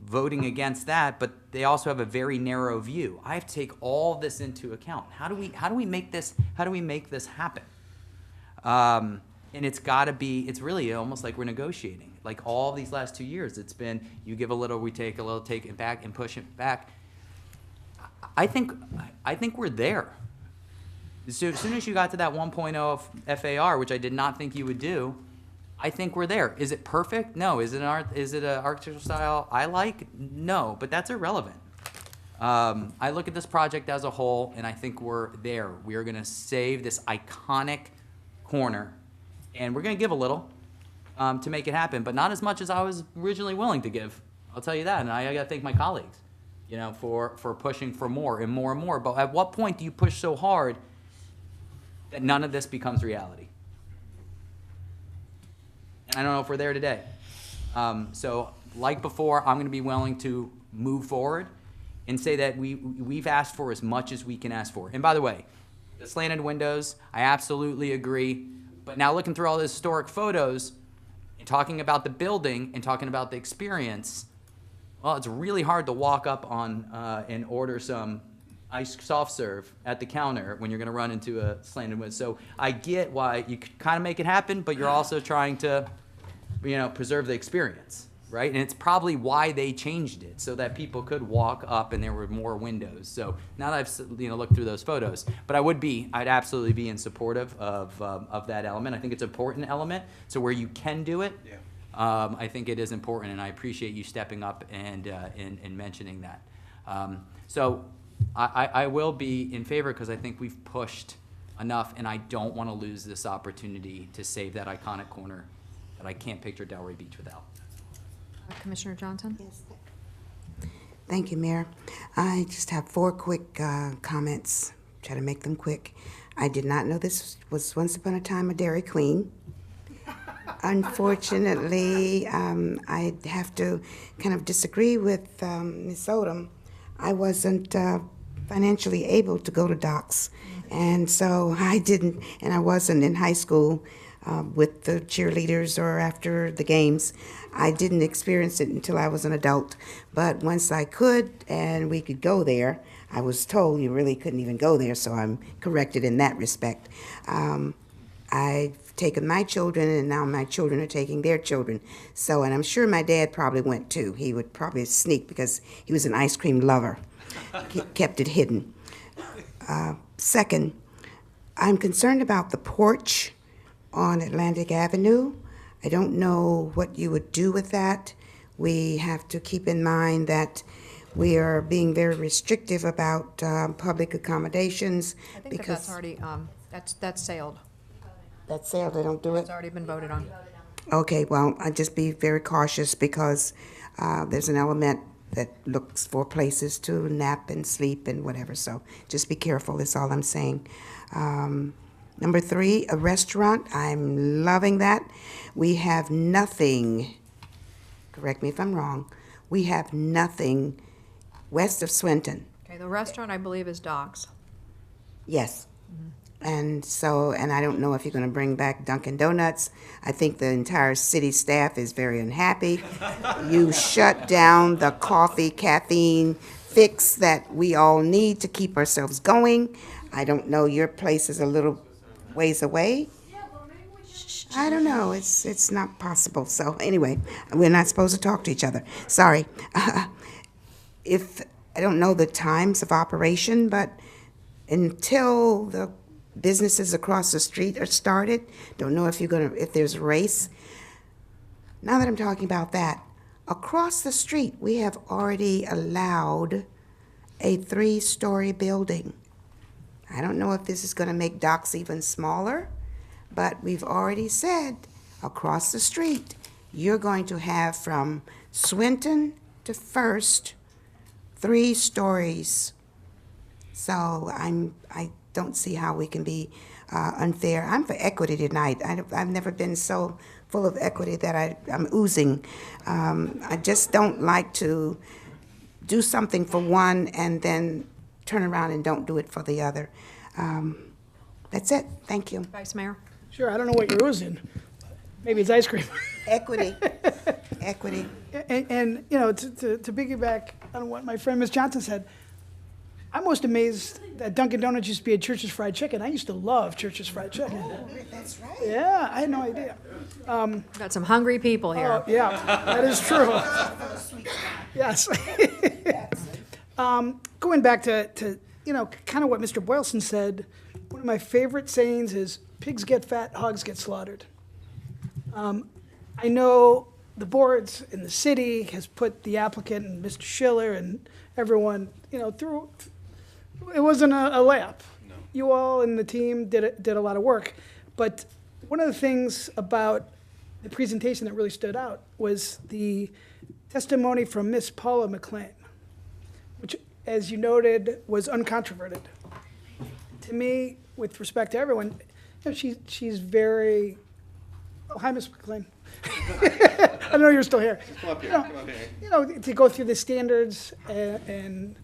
voting against that, but they also have a very narrow view. I have to take all this into account. How do we make this happen? And it's got to be, it's really almost like we're negotiating. Like all these last 2 years, it's been, you give a little, we take a little, take it back and push it back. I think we're there. As soon as you got to that 1.0 FAR, which I did not think you would do, I think we're there. Is it perfect? No. Is it an architectural style I like? No, but that's irrelevant. I look at this project as a whole, and I think we're there. We are going to save this iconic corner, and we're going to give a little to make it happen, but not as much as I was originally willing to give. I'll tell you that, and I got to thank my colleagues, you know, for pushing for more and more and more. But at what point do you push so hard that none of this becomes reality? And I don't know if we're there today. So, like before, I'm going to be willing to move forward and say that we've asked for as much as we can ask for. And by the way, the slanted windows, I absolutely agree. But now looking through all the historic photos and talking about the building and talking about the experience, well, it's really hard to walk up on and order some ice soft serve at the counter when you're going to run into a slanted window. So I get why you could kind of make it happen, but you're also trying to, you know, preserve the experience. Right? And it's probably why they changed it, so that people could walk up and there were more windows. So now that I've, you know, looked through those photos, but I'd absolutely be in supportive of that element. I think it's an important element. So where you can do it, I think it is important, and I appreciate you stepping up and mentioning that. So I will be in favor because I think we've pushed enough, and I don't want to lose this opportunity to save that iconic corner that I can't picture Delray Beach without. Commissioner Johnson? Yes. Thank you, Mayor. I just have 4 quick comments. Try to make them quick. I did not know this was once upon a time a Dairy Queen. Unfortunately, I have to kind of disagree with Ms. Odom. I wasn't financially able to go to Docks, and so I didn't, and I wasn't in high school with the cheerleaders or after the games. I didn't experience it until I was an adult. But once I could and we could go there, I was told you really couldn't even go there, so I'm corrected in that respect. I've taken my children, and now my children are taking their children. So, and I'm sure my dad probably went too. He would probably sneak because he was an ice cream lover. He kept it hidden. Second, I'm concerned about the porch on Atlantic Avenue. I don't know what you would do with that. We have to keep in mind that we are being very restrictive about public accommodations. I think because that's already, that's sailed. That's sailed, they don't do it? It's already been voted on. Okay, well, I'd just be very cautious because there's an element that looks for places to nap and sleep and whatever, so just be careful, that's all I'm saying. Number 3, a restaurant. I'm loving that. We have nothing, correct me if I'm wrong, we have nothing west of Swinton. Okay, the restaurant, I believe, is Docks. Yes. And so, and I don't know if you're going to bring back Dunkin' Donuts. I think the entire city staff is very unhappy. You shut down the coffee caffeine fix that we all need to keep ourselves going. I don't know, your place is a little ways away. I don't know, it's not possible. So anyway, we're not supposed to talk to each other. Sorry. If I don't know the times of operation, but until the businesses across the street are started, don't know if if there's a race. Now that I'm talking about that, across the street we have already allowed a 3-story building. I don't know if this is going to make Docks even smaller, but we've already said across the street you're going to have from Swinton to First 3 stories. So I don't see how we can be unfair. I'm for equity tonight. I've never been so full of equity that I'm oozing. I just don't like to do something for one and then turn around and don't do it for the other. That's it. Thank you. Vice Mayor? Sure, I don't know what you're oozing. Maybe it's ice cream. Equity. Equity. And you know, to piggyback on what my friend Ms. Johnson said, I'm most amazed that Dunkin' Donuts used to be at Church's Fried Chicken. I used to love Church's Fried Chicken. Oh, that's right. Yeah, I had no idea. Got some hungry people here. Oh, yeah, that is true. Yes. Going back to you know, kind of what Mr. Boylston said, one of my favorite sayings is, pigs get fat, hogs get slaughtered. I know the boards in the city has put the applicant and Mr. Schiller and everyone, through, it wasn't a layup. No. You all and the team did a lot of work. But one of the things about the presentation that really stood out was the testimony from Miss Paula McLean, which, as you noted, was uncontroverted. To me, with respect to everyone, she's very. Oh, hi, Miss McLean. I know you're still here. Come up here. Come up here. To go through the standards and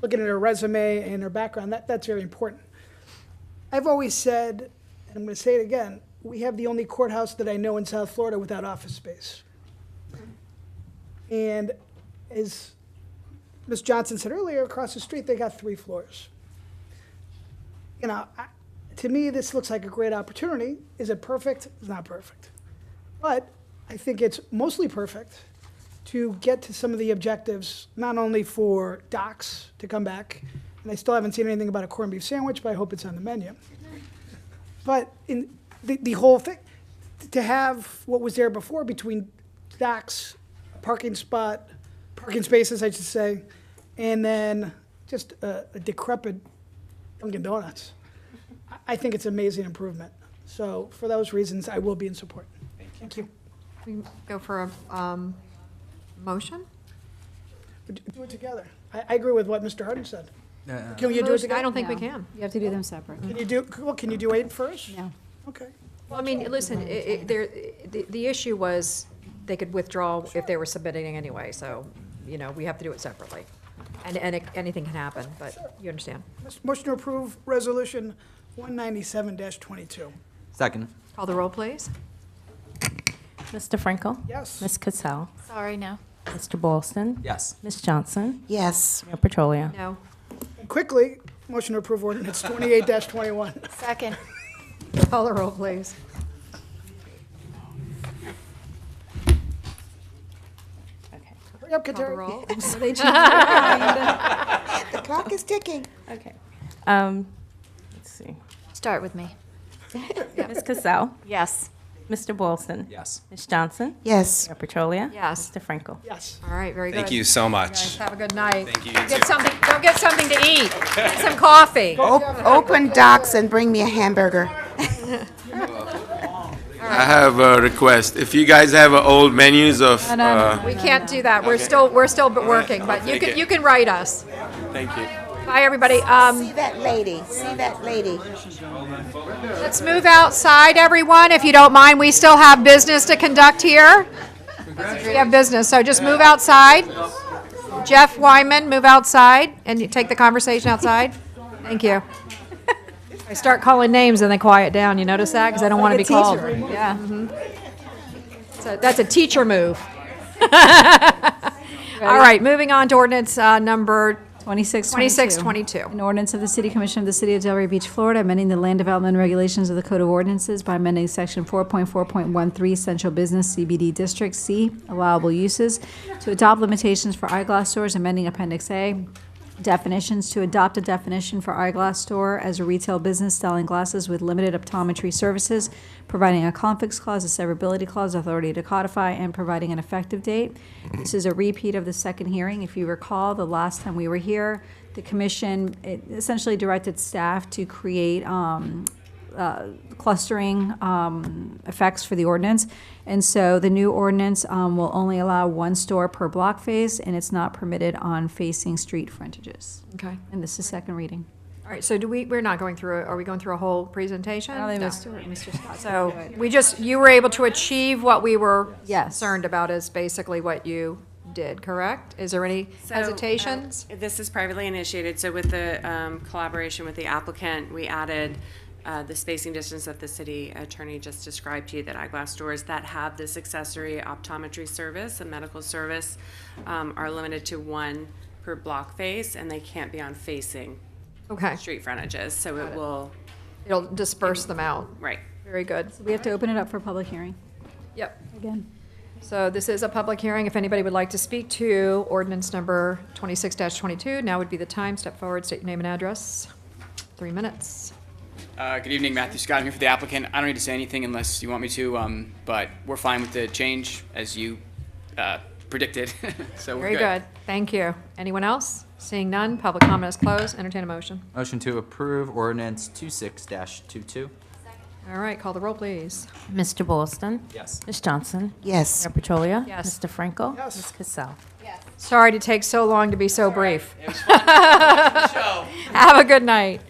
looking at her resume and her background, that's very important. I've always said, and I'm going to say it again, we have the only courthouse that I know in South Florida without office space. And as Ms. Johnson said earlier, across the street, they got 3 floors. To me, this looks like a great opportunity. Is it perfect? It's not perfect. But I think it's mostly perfect to get to some of the objectives, not only for docs to come back, and I still haven't seen anything about a corned beef sandwich, but I hope it's on the menu. But in the whole thing, to have what was there before between docks, parking spaces, I should say, and then just a decrepit Dunkin' Donuts. I think it's an amazing improvement. So for those reasons, I will be in support. Thank you. We go for a motion? Do it together. I agree with what Mr. Hardin said. Can you do it together? I don't think we No. can. You have to do them separate. Can you do 8 first? No. Okay. Well, I mean, listen, the issue was they could withdraw if they were submitting anyway, so, we have to do it separately. And anything can happen, but you understand. Motion to approve resolution 197-22. Second. Call the roll, please. Mr. Frankel? Yes. Ms. Cassell? Sorry, no. Mr. Boylston? Yes. Ms. Johnson? Yes. Mayor Petrolia? No. Quickly, motion to approve ordinance 28-21. Second. Call the roll, please. Hurry up, Call the Kateri. roll. They changed their mind. The clock is ticking. Okay. Let's see. Start with me. Ms. Cassell? Yes. Mr. Boylston? Yes. Ms. Johnson? Yes. Mayor Petrolia? Yes. Mr. Frankel? Yes. All right, very good. Thank you so Guys, much. have a good night. Thank you. Go get something to eat. Get some coffee. Open docs and bring me a hamburger. I have a request. If you guys have old menus of, We can't do that. We're still working, but you can write us. thank you. Bye, everybody. See that lady. See that lady. Let's move outside, everyone, if you don't mind. We still have business to conduct here. We have business, so just move outside. Jeff Wyman, move outside, and you take the conversation outside. Thank you. I start calling names and they quiet down. You notice that? Because I don't want to be called. Yeah. So that's a teacher move. All right, moving on to ordinance number 2622. An ordinance of the City Commission of the City of Delray Beach, Florida, amending the land development regulations of the Code of Ordinances by amending Section 4.4.13 Central Business CBD District C, allowable uses, to adopt limitations for eyeglass stores, amending Appendix A, definitions, to adopt a definition for eyeglass store as a retail business selling glasses with limited optometry services, providing a conflicts clause, a severability clause, authority to codify, and providing an effective date. This is a repeat of the second hearing. If you recall, the last time we were here, the commission essentially directed staff to create clustering effects for the ordinance. And so the new ordinance will only allow 1 store per block face, and it's not permitted on facing street frontages. Okay. And this is second reading. All right, so we're not going through, are we going through a whole presentation? I don't No. think Mr. Scott. So you were able to achieve what we were Yes. concerned about is basically what you did, correct? Is there any hesitations? This is privately initiated, so with the collaboration with the applicant, we added the spacing distance that the city attorney just described to you, that eyeglass stores that have this accessory optometry service, a medical service, are limited to 1 per block face, and they can't be on facing street frontages, so It'll disperse them out. Right. Very good. So we have to open it up for public hearing. Yep. Again. So this is a public hearing. If anybody would like to speak to ordinance number 26-22, now would be the time. Step forward, state your name and address. 3 minutes. Good evening, Matthew Scott. I'm here for the applicant. I don't need to say anything unless you want me to, but we're fine with the change as you predicted. So we're Very good. Thank you. Anyone else? Seeing none, public comment is closed. Entertain a motion. Motion to approve ordinance 26-22. All right, call the roll, please. Mr. Boylston? Yes. Ms. Johnson? Yes. Mayor Petrolia? Yes. Mr. Franco? Yes. Ms. Cassell? Sorry to take so long to be so brief. Have a good night.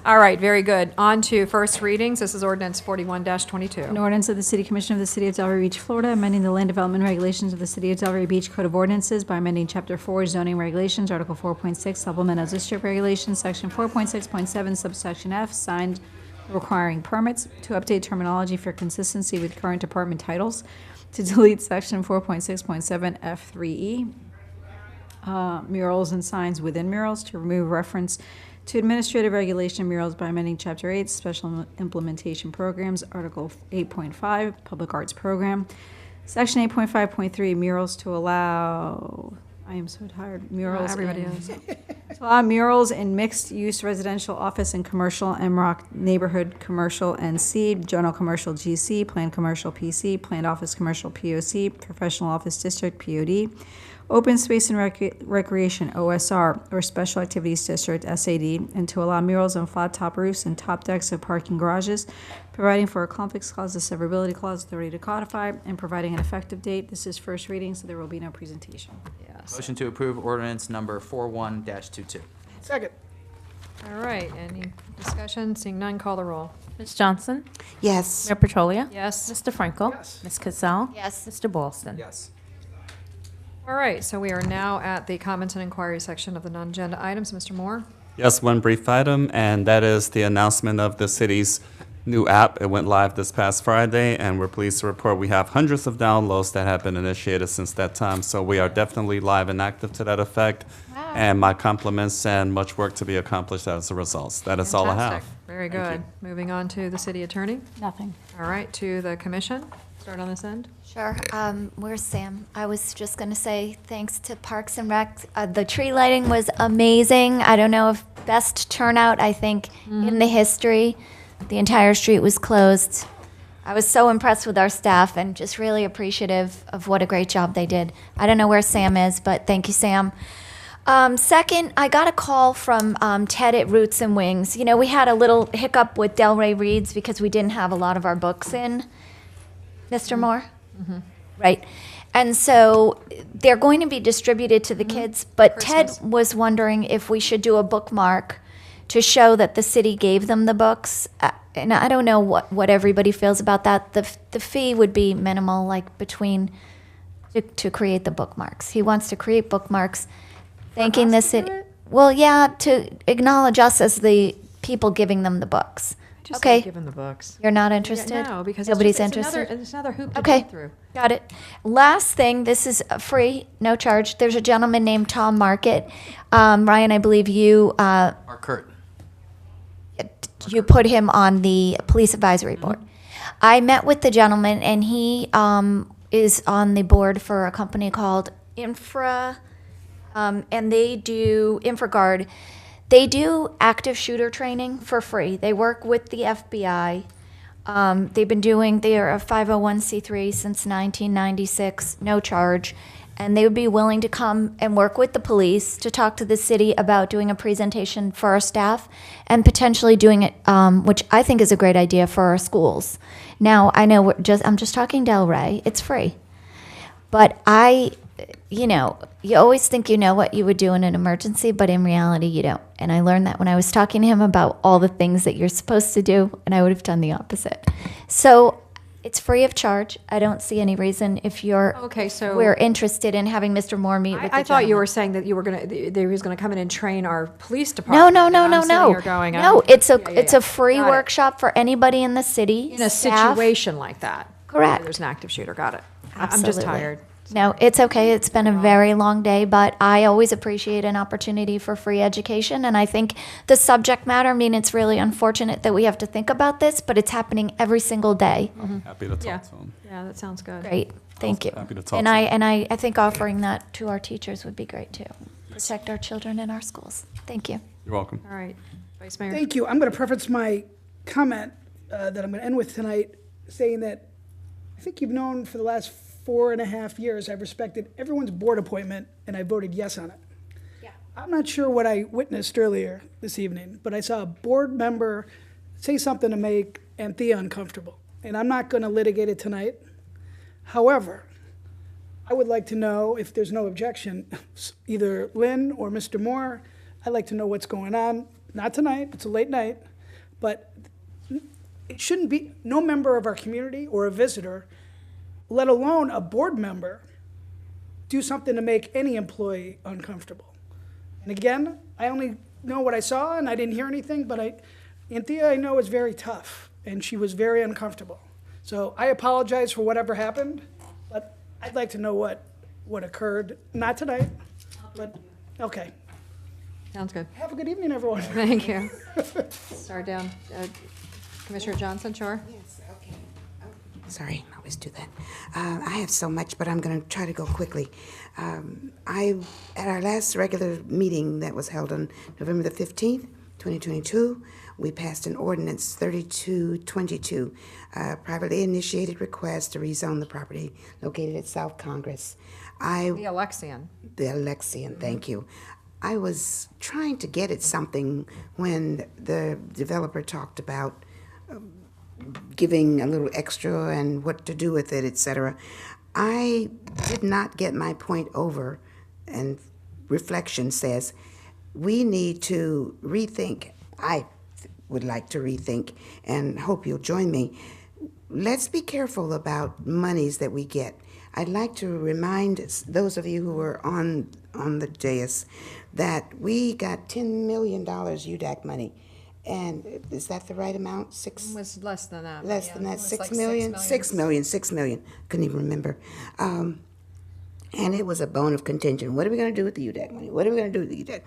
All right, very good. On to first readings. This is ordinance 41-22. An ordinance of the City Commission of the City of Delray Beach, Florida, amending the land development regulations of the City of Delray Beach Code of Ordinances by amending Chapter 4 zoning regulations, Article 4.6 supplemental district regulations, Section 4.6.7 subsection F, signed requiring permits, to update terminology for consistency with current department titles, to delete Section 4.6.7 F3E, murals and signs within murals, to remove reference to administrative regulation murals by amending Chapter 8, Special Implementation Programs, Article 8.5, Public Arts Program, Section 8.5.3, murals to allow, I am so tired, murals. Everybody in- is. To allow murals in mixed-use residential, office, and commercial, MROC neighborhood commercial NC, general commercial GC, planned commercial PC, planned office commercial POC, professional office district POD, open space and recreation OSR, or special activities district SAD, and to allow murals on flat top roofs and top decks of parking garages, providing for a conflicts clause, a severability clause, authority to codify, and providing an effective date. This is first reading, so there will be no presentation. Yes. Motion to approve ordinance number 41-22. Second. All right, any discussion? Seeing none, call the roll. Ms. Johnson? Yes. Mayor Petrolia? Yes. Mr. Franco? Yes. Ms. Cassell? Yes. Mr. Boylston? Yes. All right, so we are now at the comments and inquiry section of the non-agenda items. Mr. Moore? Yes, one brief item, and that is the announcement of the city's new app. It went live this past Friday, and we're pleased to report we have hundreds of downloads that have been initiated since that time. So we are definitely live and active to that effect. Wow. And my compliments and much work to be accomplished as a result. That is all I have. Fantastic. Very Thank good. Moving on to the city attorney. Nothing. All right, to the commission. Start on this end. Sure. Where's Sam? I was just going to say thanks to Parks and Rec. The tree lighting was amazing. I don't know if best turnout, I think, in the history. The entire street was closed. I was so impressed with our staff and just really appreciative of what a great job they did. I don't know where Sam is, but thank you, Sam. Second, I got a call from Ted at Roots and Wings. You know, we had a little hiccup with Delray Reads because we didn't have a lot of our books in. Mr. Moore? Right. And so they're going to be distributed to the kids, but Ted was wondering if we should do a bookmark to show that the city gave them the books. And I don't know what everybody feels about that. The fee would be minimal, like between, to create the bookmarks. He wants to create bookmarks, thanking the city. Well, yeah, to acknowledge us as the people giving them the books. Just Okay. give him the books. You're not interested? No, because Nobody's it's interested? It's another hoop to Okay, jump through. got it. Last thing, this is free, no charge. There's a gentleman named Tom Market. Ryan, I believe you Or Kurt. you put him on the police advisory board. I met with the gentleman, and he is on the board for a company called Infra, and they do InfraGuard. They do active shooter training for free. They work with the FBI. They are a 501c3 since 1996, no charge. And they would be willing to come and work with the police to talk to the city about doing a presentation for our staff and potentially doing it, which I think is a great idea, for our schools. Now, I know I'm just talking Delray. It's free. But you always think you know what you would do in an emergency, but in reality, you don't. And I learned that when I was talking to him about all the things that you're supposed to do, and I would have done the opposite. So it's free of charge. I don't see any reason if we're interested in having Mr. Moore meet with the I thought you gentleman. were saying that he was going to come in and train our police department. No. And I'm sitting here going, No, it's a yeah, it's a free Got it. workshop for anybody in the city. In a staff. situation like that. Correct. Where there's an active shooter. Got it. I'm just Absolutely. tired. No, it's okay. It's been a very long day, but I always appreciate an opportunity for free education. And I think the subject matter, it's really unfortunate that we have to think about this, but it's happening every single day. Happy to talk to him. Yeah, that sounds good. Great. Thank you. Happy to talk And to I think offering that to our teachers would be great too. Protect our children in our schools. Thank you. You're welcome. All right. Vice Mayor. Thank you. I'm going to preface my comment that I'm going to end with tonight saying that I think you've known for the last 4.5 years I've respected everyone's board appointment and I voted yes on it. I'm not sure what I witnessed earlier this evening, but I saw a board member say something to make Anthea uncomfortable. And I'm not going to litigate it tonight. However, I would like to know, if there's no objection, either Lynn or Mr. Moore, I'd like to know what's going on. Not tonight, it's a late night, but it shouldn't be, no member of our community or a visitor, let alone a board member, do something to make any employee uncomfortable. And again, I only know what I saw and I didn't hear anything, but Anthea I know is very tough and she was very uncomfortable. So I apologize for whatever happened, but I'd like to know what occurred. Not tonight, but, okay. Sounds good. Have a good evening, everyone. Thank you. Start down. Commissioner Johnson, sure. Yes, okay. Sorry, I always do that. I have so much, but I'm going to try to go quickly. At our last regular meeting that was held on November the 15th, 2022, we passed an ordinance 3222, privately initiated request to rezone the property located at South Congress. The Alexian. The Alexian, thank you. I was trying to get at something when the developer talked about giving a little extra and what to do with it, etc. I did not get my point over, and reflection says we need to rethink. I would like to rethink and hope you'll join me. Let's be careful about monies that we get. I'd like to remind those of you who were on the dais that we got $10 million UDAC money. And is that the right amount? It was less than that. Less yeah. than that, It was 6 like million? 6 million, 6 million. Couldn't even remember. And it was a bone of contention. What are we going to do with the UDAC money? What are we going to do with the UDAC?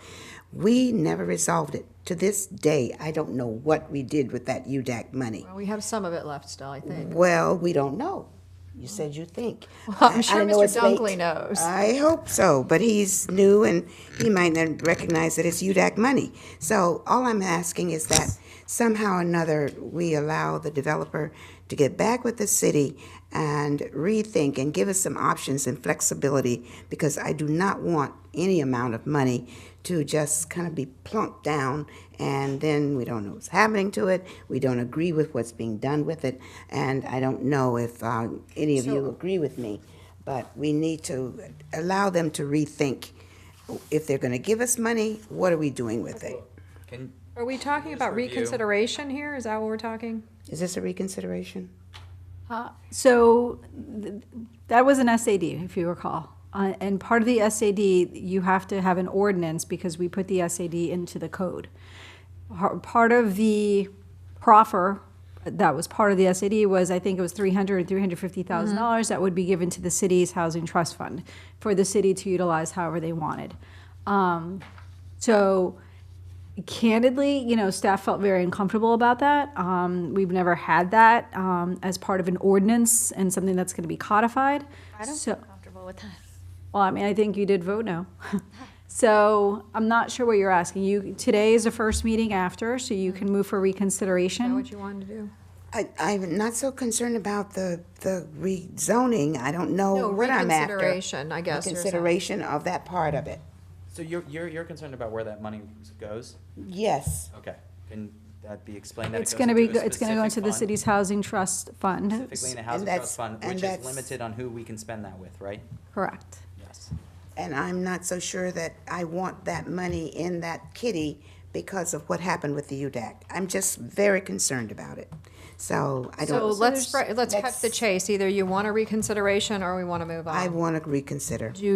We never resolved it. To this day, I don't know what we did with that UDAC money. Well, we have some of it left still, I think. Well, we don't know. You said you think. Well, I'm sure I know Mr. it's late. Dunkley knows. I hope so, but he's new and he might not recognize that it's UDAC money. So all I'm asking is that somehow or another we allow the developer to get back with the city and rethink and give us some options and flexibility, because I do not want any amount of money to just kind of be plunked down and then we don't know what's happening to it. We don't agree with what's being done with it. And I don't know if any of you agree with me, but we need to allow them to rethink. If they're going to give us money, what are we doing with it? Are we talking about reconsideration here? Is that what we're talking? Is this a reconsideration? That was an SAD, if you recall. And part of the SAD, you have to have an ordinance because we put the SAD into the code. Part of the proffer that was part of the SAD was, I think it was $300,000 or $350,000 that would be given to the city's housing trust fund for the city to utilize however they wanted. So candidly, you know, staff felt very uncomfortable about that. We've never had that as part of an ordinance and something that's going to be codified. I don't feel comfortable with that. Well, I mean, I think you did vote no. So I'm not sure what you're asking. Today is the first meeting after, so you can move for reconsideration. Is that what you wanted to do? I'm not so concerned about the rezoning. I don't know what I'm after. Reconsideration, I guess. Reconsideration of that part of it. So you're concerned about where that money goes? Yes. Okay. Can that be explained? It's going to go into the city's housing trust fund. Specifically in a housing trust fund, which is limited on who we can spend that with, right? Correct. Yes. And I'm not so sure that I want that money in that kitty because of what happened with the UDAC. I'm just very concerned about it. So I don't. So let's cut the chase. Either you want a reconsideration or we want to move on. I want to reconsider. Do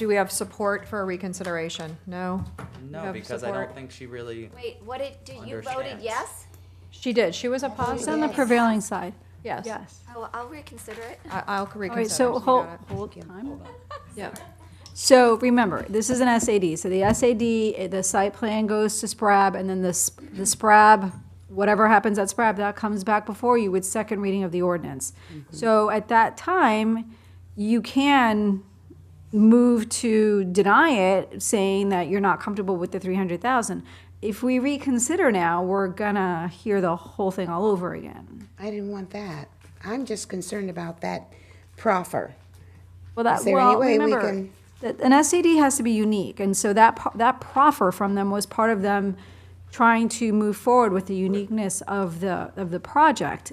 we have support for a reconsideration? No? No, because I don't think she really. Wait, you voted understands. yes? She did. She was a It's positive. on the prevailing side. Yes. Yes. I'll reconsider it. I'll reconsider. All right, so you hold got it. time. Yeah. So remember, this is an SAD. So the SAD, the site plan goes to SPRAB, and then the SPRAB, whatever happens at SPRAB, that comes back before you with second reading of the ordinance. So at that time, you can move to deny it, saying that you're not comfortable with the 300,000. If we reconsider now, we're gonna hear the whole thing all over again. I didn't want that. I'm just concerned about that proffer. Well, Is there any way we remember, can? that an SAD has to be unique, and so that proffer from them was part of them trying to move forward with the uniqueness of the project,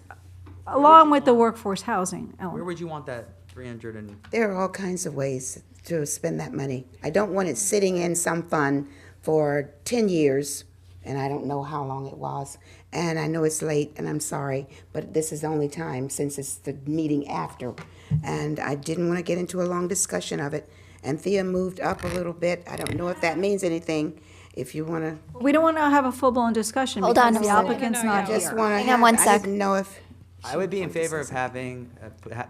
along with the workforce housing element. Where would you want that 300 and? There are all kinds of ways to spend that money. I don't want it sitting in some fund for 10 years, and I don't know how long it was. And I know it's late, and I'm sorry, but this is the only time since it's the meeting after. And I didn't want to get into a long discussion of it. And Thea moved up a little bit. I don't know if that means anything. If you want to. We don't want to have a full-blown discussion Hold on because a the second. applicant's I not just here. want to Hang on one I sec. didn't know if. I would be in favor of having,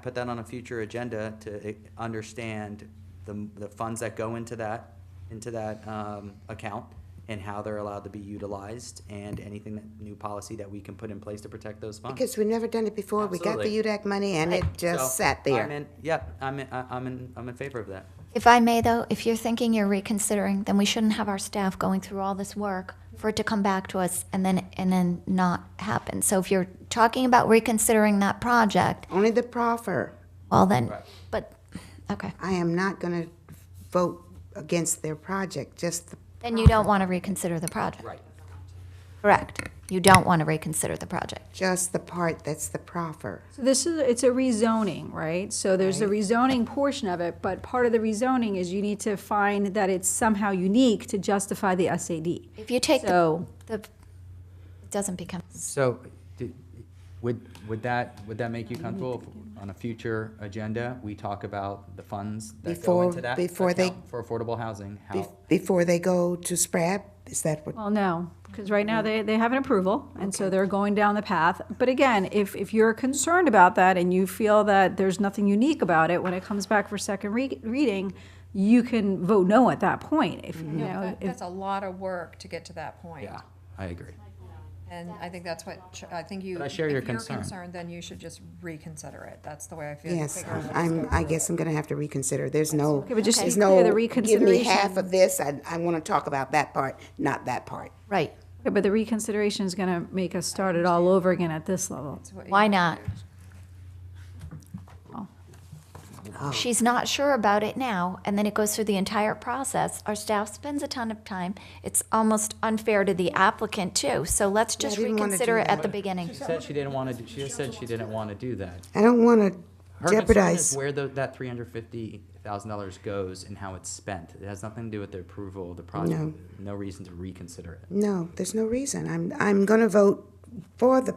put that on a future agenda to understand the funds that go into that account and how they're allowed to be utilized and anything new policy that we can put in place to protect those funds. Because we've never done it before. We got the Absolutely. UDAC money and it just So, sat there. I'm in favor of that. If I may, though, if you're thinking you're reconsidering, then we shouldn't have our staff going through all this work for it to come back to us and then not happen. So if you're talking about reconsidering that project, Only the proffer. well then, but, okay. I am not going to vote against their project, just the. Then you don't want to reconsider the project. Right. Correct. You don't want to reconsider the project. Just the part that's the proffer. So it's a rezoning, right? So there's a rezoning portion of it, but part of the rezoning is you need to find that it's somehow unique to justify the SAD. If you take So- it doesn't become. So, would that make you comfortable if on a future agenda, we talk about the funds that go into that Before they- account for affordable housing? How, Before they go to SPRAB, is that what? Well, no, because right now they have an approval, and so they're going down the path. But again, if you're concerned about that and you feel that there's nothing unique about it, when it comes back for second reading, you can vote no at that point. If, you know, if, That's a lot of work to get to that point. yeah, I agree. And I think that's what, I think you. But I share your If you're concern. concerned, then you should just reconsider it. That's the way I feel. Yes, Figure out what's I guess I'm going to have to reconsider. There's no, Okay, but just to there's be clear, the no, give me half reconsideration- of this. I want to talk about that part, not that part. Right. Okay, but the reconsideration is going to make us start it all over again at this level. Why not? She's not sure about it now, and then it goes through the entire process. Our staff spends a ton of time. It's almost unfair to the applicant, too. So let's just didn't wanna reconsider do it at that. the beginning. She said she didn't want to. She just said she didn't want to do that. I don't want to Her concern jeopardize. is where that $350,000 goes and how it's spent. It has nothing to do with the approval of the project. No. No reason to reconsider it. No, there's no reason. I'm going to vote for the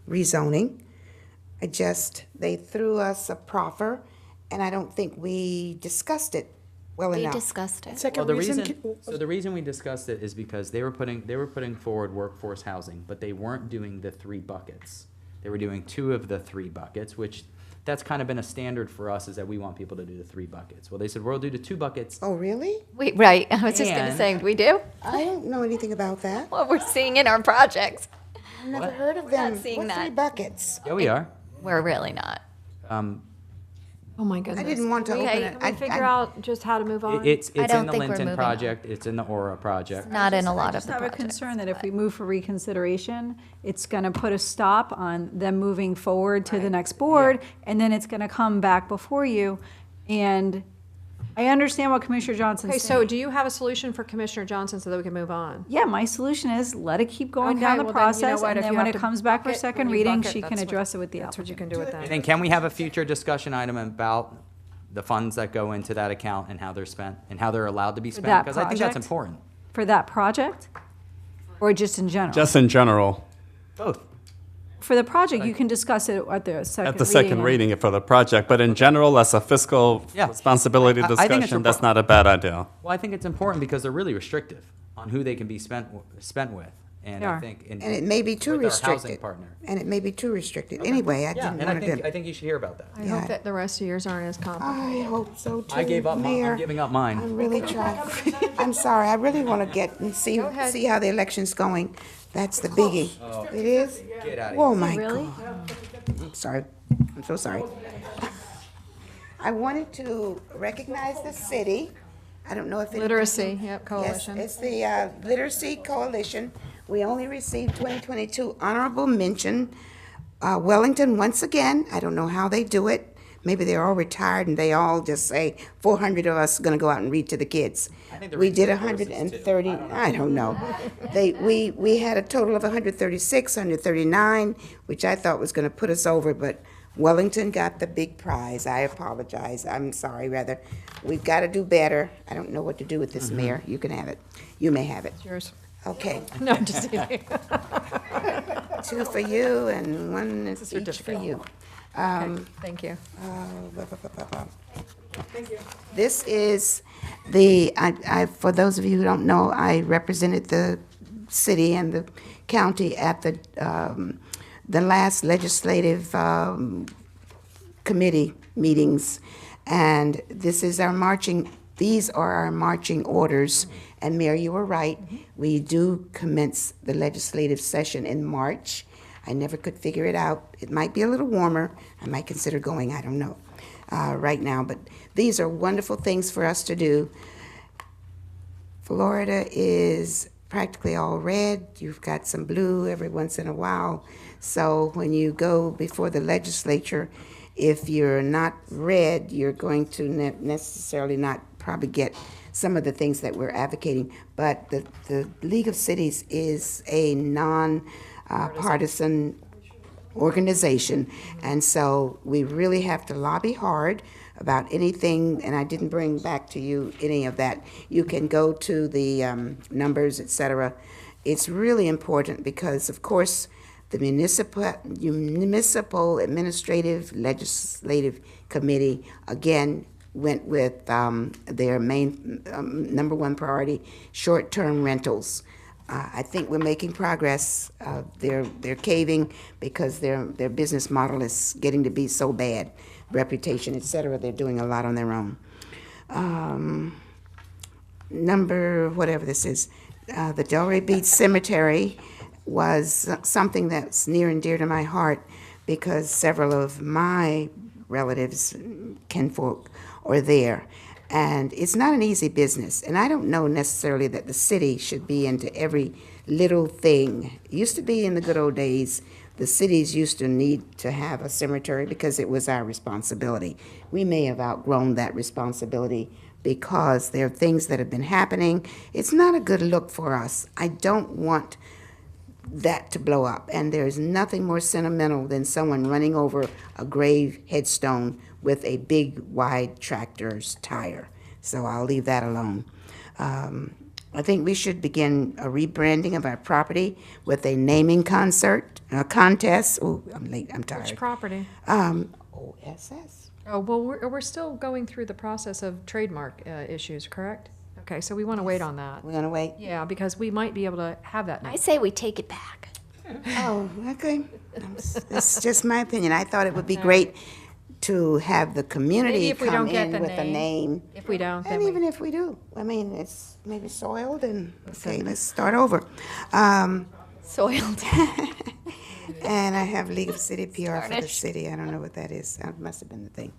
rezoning. They threw us a proffer, and I don't think we discussed it well We enough. discussed it. Second Well, reason. the reason we discussed it is because they were putting forward workforce housing, but they weren't doing the 3 buckets. They were doing 2 of the 3 buckets, which that's kind of been a standard for us, is that we want people to do the 3 buckets. Well, they said, we'll do the 2 buckets. Oh, really? Right. I was just going to And- say, we do? I don't know anything about that. What we're seeing in our projects. I've never heard of We're them. not seeing What 3 that. buckets? Yeah, we are. We're really not. Oh, my goodness. I didn't want to open Okay. it. Can we figure out just how to move on? It's I in don't the think we're Linton moving on. project, it's in the Aura project. Not in a lot I of just the have a projects. concern that if we move for reconsideration, it's going to put a stop on them moving forward to the next board, and then it's going to come back before you. And I understand what Commissioner Johnson's Okay, saying. so do you have a solution for Commissioner Johnson so that we can move on? Yeah, my solution is let it keep going Okay, down the well, then, you know process, what, and if then you when have it to comes back for bucket, second when you reading, bucket, she can that's what- address it with the That's what you applicant. can do with that. And then can we have a future discussion item about the funds that go into that account and how they're spent, and how they're allowed to be spent? that Because I think that's project? important. For that project? Or just in general? Just in general, Both. For the project, you can discuss it at the second reading. at the second reading for the project, but in general, as a fiscal Yeah. responsibility I think it's discussion, that's important. not a bad idea. Well, I think it's important because they're really restrictive on who they can be spent with. And They I are. think. And it may be too with our housing restricted. partner. And it may be too restricted. Anyway, I Yeah, didn't and I want to do think, I it. think you should hear about that. I Yeah. hope that the rest of yours aren't as complicated. I hope so too. I gave up, Mayor. I'm giving up mine. I'm really trying. I'm sorry. I really want to get and see how the election's going. That's the biggie. It is? Get out of Oh, here. my Really? God. I'm sorry. I'm so sorry. I wanted to recognize the city. I don't know if it. Literacy, yep, coalition. Yes, it's the Literacy Coalition. We only received 2022 honorable mention. Wellington, once again, I don't know how they do it. maybe they're all retired and they all just say 400 of us are going to go out and read to the kids. We did 130. I don't know. We had a total of 136, 139, which I thought was going to put us over, but Wellington got the big prize. I apologize. I'm sorry, rather. We've got to do better. I don't know what to do with this, Mayor. You can have it. You may have it. It's yours. Okay. No, I'm just kidding. 2 for you and 1 each for you. Thank you. Thank you. This is for those of you who don't know, I represented the city and the county at the last legislative committee meetings. And these are our marching orders. And Mayor, you were right. We do commence the legislative session in March. I never could figure it out. It might be a little warmer. I might consider going, I don't know, right now. But these are wonderful things for us to do. Florida is practically all red. You've got some blue every once in a while. So when you go before the legislature, if you're not red, you're going to necessarily not probably get some of the things that we're advocating. But the League of Cities is a non-partisan organization, and so we really have to lobby hard about anything, and I didn't bring back to you any of that. You can go to the numbers, etc. It's really important because, of course, the Municipal Administrative Legislative Committee, again, went with their main number one priority, short-term rentals. I think we're making progress. They're caving because their business model is getting to be so bad, reputation, etc. They're doing a lot on their own. Number whatever this is, the Delray Beach Cemetery was something that's near and dear to my heart because several of my relatives, kinfolk, are there. And it's not an easy business. And I don't know necessarily that the city should be into every little thing. It used to be in the good old days, the cities used to need to have a cemetery because it was our responsibility. We may have outgrown that responsibility because there are things that have been happening. It's not a good look for us. I don't want that to blow up. And there's nothing more sentimental than someone running over a grave headstone with a big, wide tractor's tire. So I'll leave that alone. I think we should begin a rebranding of our property with a naming contest. Oh, I'm late, I'm tired. Which property? OSS. Oh, well, we're still going through the process of trademark issues, correct? Okay, so we want to wait on that. We're gonna wait? Yeah, because we might be able to have that. I say we take it back. Oh, okay. That's just my opinion. I thought it would be great to have the community Maybe if we come don't get in the with a name. If we don't, then And we. even if we do, I mean, it's maybe soiled and, okay, let's start over. Soiled. And I have League of City PR for the city. I don't know what that is. That must have been the thing.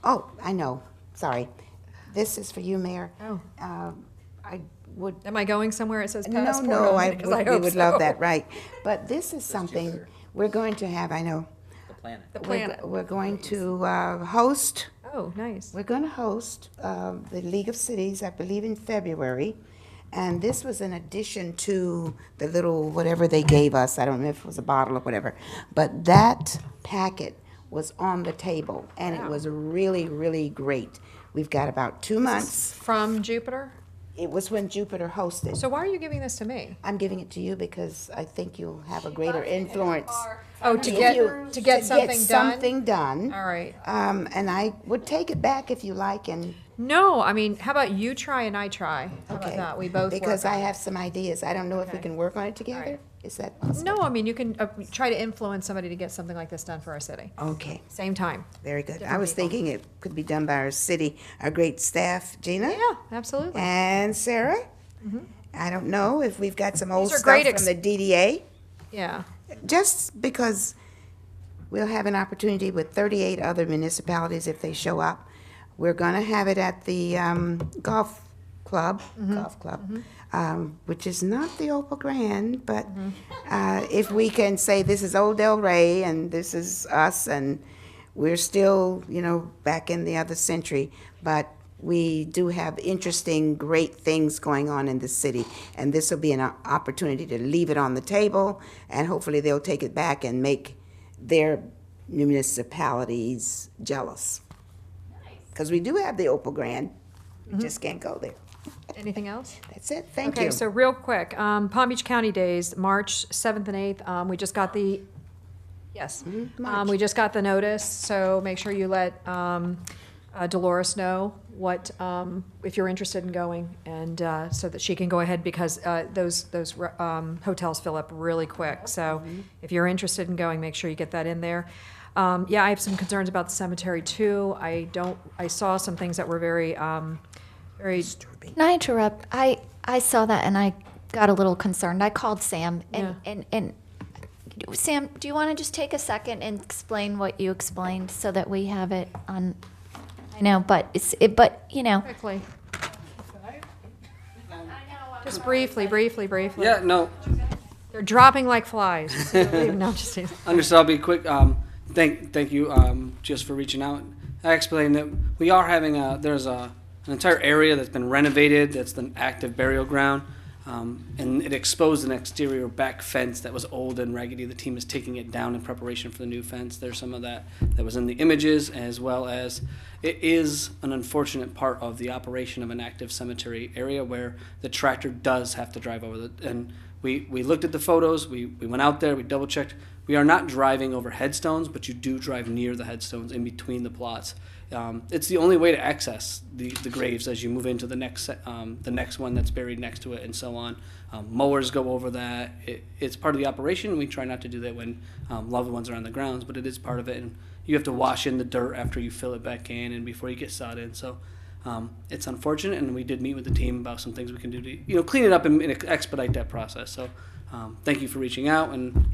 Oh, I know. Sorry. This is for you, Mayor. Oh. I would. Am I going somewhere it says No, passport? no, on it? 'Cause we hope would so. love that, right. But this is something we're going to have, I know. The planet. The planet. We're going to host. Oh, nice. We're going to host the League of Cities, I believe, in February. And this was in addition to the little whatever they gave us. I don't know if it was a bottle or whatever. But that packet was on the table, and it was really, really great. We've got about 2 months. From Jupiter? It was when Jupiter hosted. So why are you giving this to me? I'm giving it to you because I think you'll have a greater influence. Oh, to get something done? All right. And I would take it back if you like, and No, I mean, how about you try and I try? How about okay, that? We both because work I on it. have some ideas. I don't know if we can work on it together. Is that possible? No, I mean, you can try to influence somebody to get something like this done for our city. Okay. Same time. Very good. Different I was people. thinking it could be done by our city, our great staff, Gina. Yeah, absolutely. And Sarah. I don't know if we've got some old These are stuff great from the DDA. Yeah. Just because we'll have an opportunity with 38 other municipalities if they show up. We're going to have it at the golf club, which is not the Opal Grand, but if we can say this is Old Del Rey and this is us and we're still, back in the other century, but we do have interesting, great things going on in the city. And this will be an opportunity to leave it on the table, and hopefully they'll take it back and make their municipalities jealous. Because we do have the Opal Grand, we just can't go there. Anything else? That's it, thank Okay, you. so real quick, Palm Beach County Days, March 7th and 8th, we just got the, yes, we just got the notice, so make sure you let Dolores know what, if you're interested in going, and so that she can go ahead, because those hotels fill up really quick. So if you're interested in going, make sure you get that in there. Yeah, I have some concerns about the cemetery too. I saw some things that were very, very. Can I interrupt? I saw that and I got a little concerned. I called Sam and Sam, do you want to just take a second and explain what you explained so that we have it on? I know, but Quickly. Just briefly. Yeah, no. They're dropping like flies. No, I'm just kidding. Understood. I'll be quick. Thank you just for reaching out. I explained that we are having there's an entire area that's been renovated. That's an active burial ground, and it exposed an exterior back fence that was old and raggedy. The team is taking it down in preparation for the new fence. There's some of that was in the images, as well as it is an unfortunate part of the operation of an active cemetery area where the tractor does have to drive over the. And we looked at the photos. We went out there. We double checked. We are not driving over headstones, but you do drive near the headstones in between the plots. It's the only way to access the graves as you move into the next one that's buried next to it, and so on. Mowers go over that. It's part of the operation. We try not to do that when loved ones are on the grounds, but it is part of it. And you have to wash in the dirt after you fill it back in and before you get sod in. So it's unfortunate, and we did meet with the team about some things we can do to clean it up and expedite that process. So thank you for reaching out, and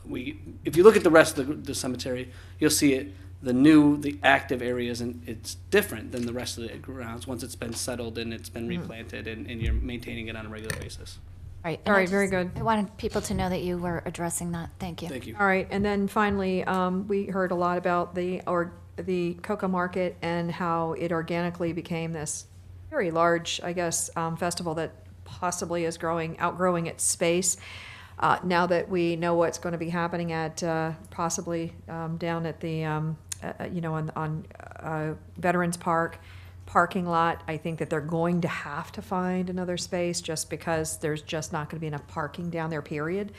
if you look at the rest of the cemetery, you'll see it. The active areas, and it's different than the rest of the grounds once it's been settled and it's been replanted, and you're maintaining it on a regular basis. Right. All right, very good. I wanted people to know that you were addressing that. Thank you. Thank you. All right, and then finally, we heard a lot about the Cocoa Market and how it organically became this very large, I guess, festival that possibly is outgrowing its space. Now that we know what's going to be happening at possibly down at the on Veterans Park parking lot, I think that they're going to have to find another space just because there's just not going to be enough parking down there, period.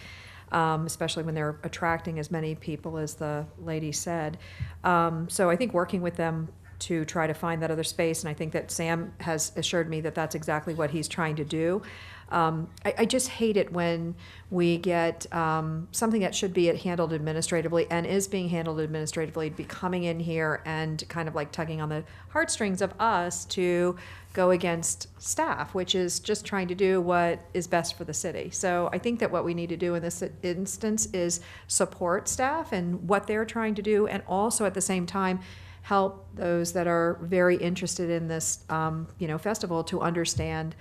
Especially when they're attracting as many people as the lady said. So I think working with them to try to find that other space, and I think that Sam has assured me that that's exactly what he's trying to do. I just hate it when we get something that should be handled administratively and is being handled administratively be coming in here and kind of like tugging on the heartstrings of us to go against staff, which is just trying to do what is best for the city. So I think that what we need to do in this instance is support staff and what they're trying to do, and also at the same time help those that are very interested in this festival to understand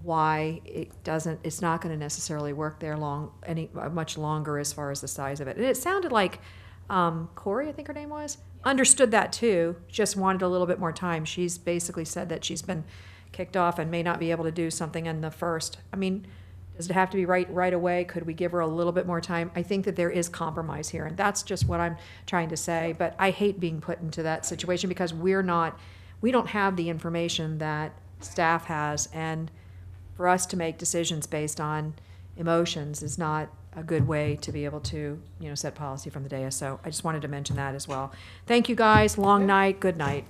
why it's not going to necessarily work there much longer as far as the size of it. And it sounded like Corey, I think her name was, understood that too, just wanted a little bit more time. She's basically said that she's been kicked off and may not be able to do something in the first. I mean, does it have to be right away? Could we give her a little bit more time? I think that there is compromise here, and that's just what I'm trying to say. But I hate being put into that situation because we don't have the information that staff has, and for us to make decisions based on emotions is not a good way to be able to, set policy from the dais. So I just wanted to mention that as well. Thank you, guys. Long night. Good night.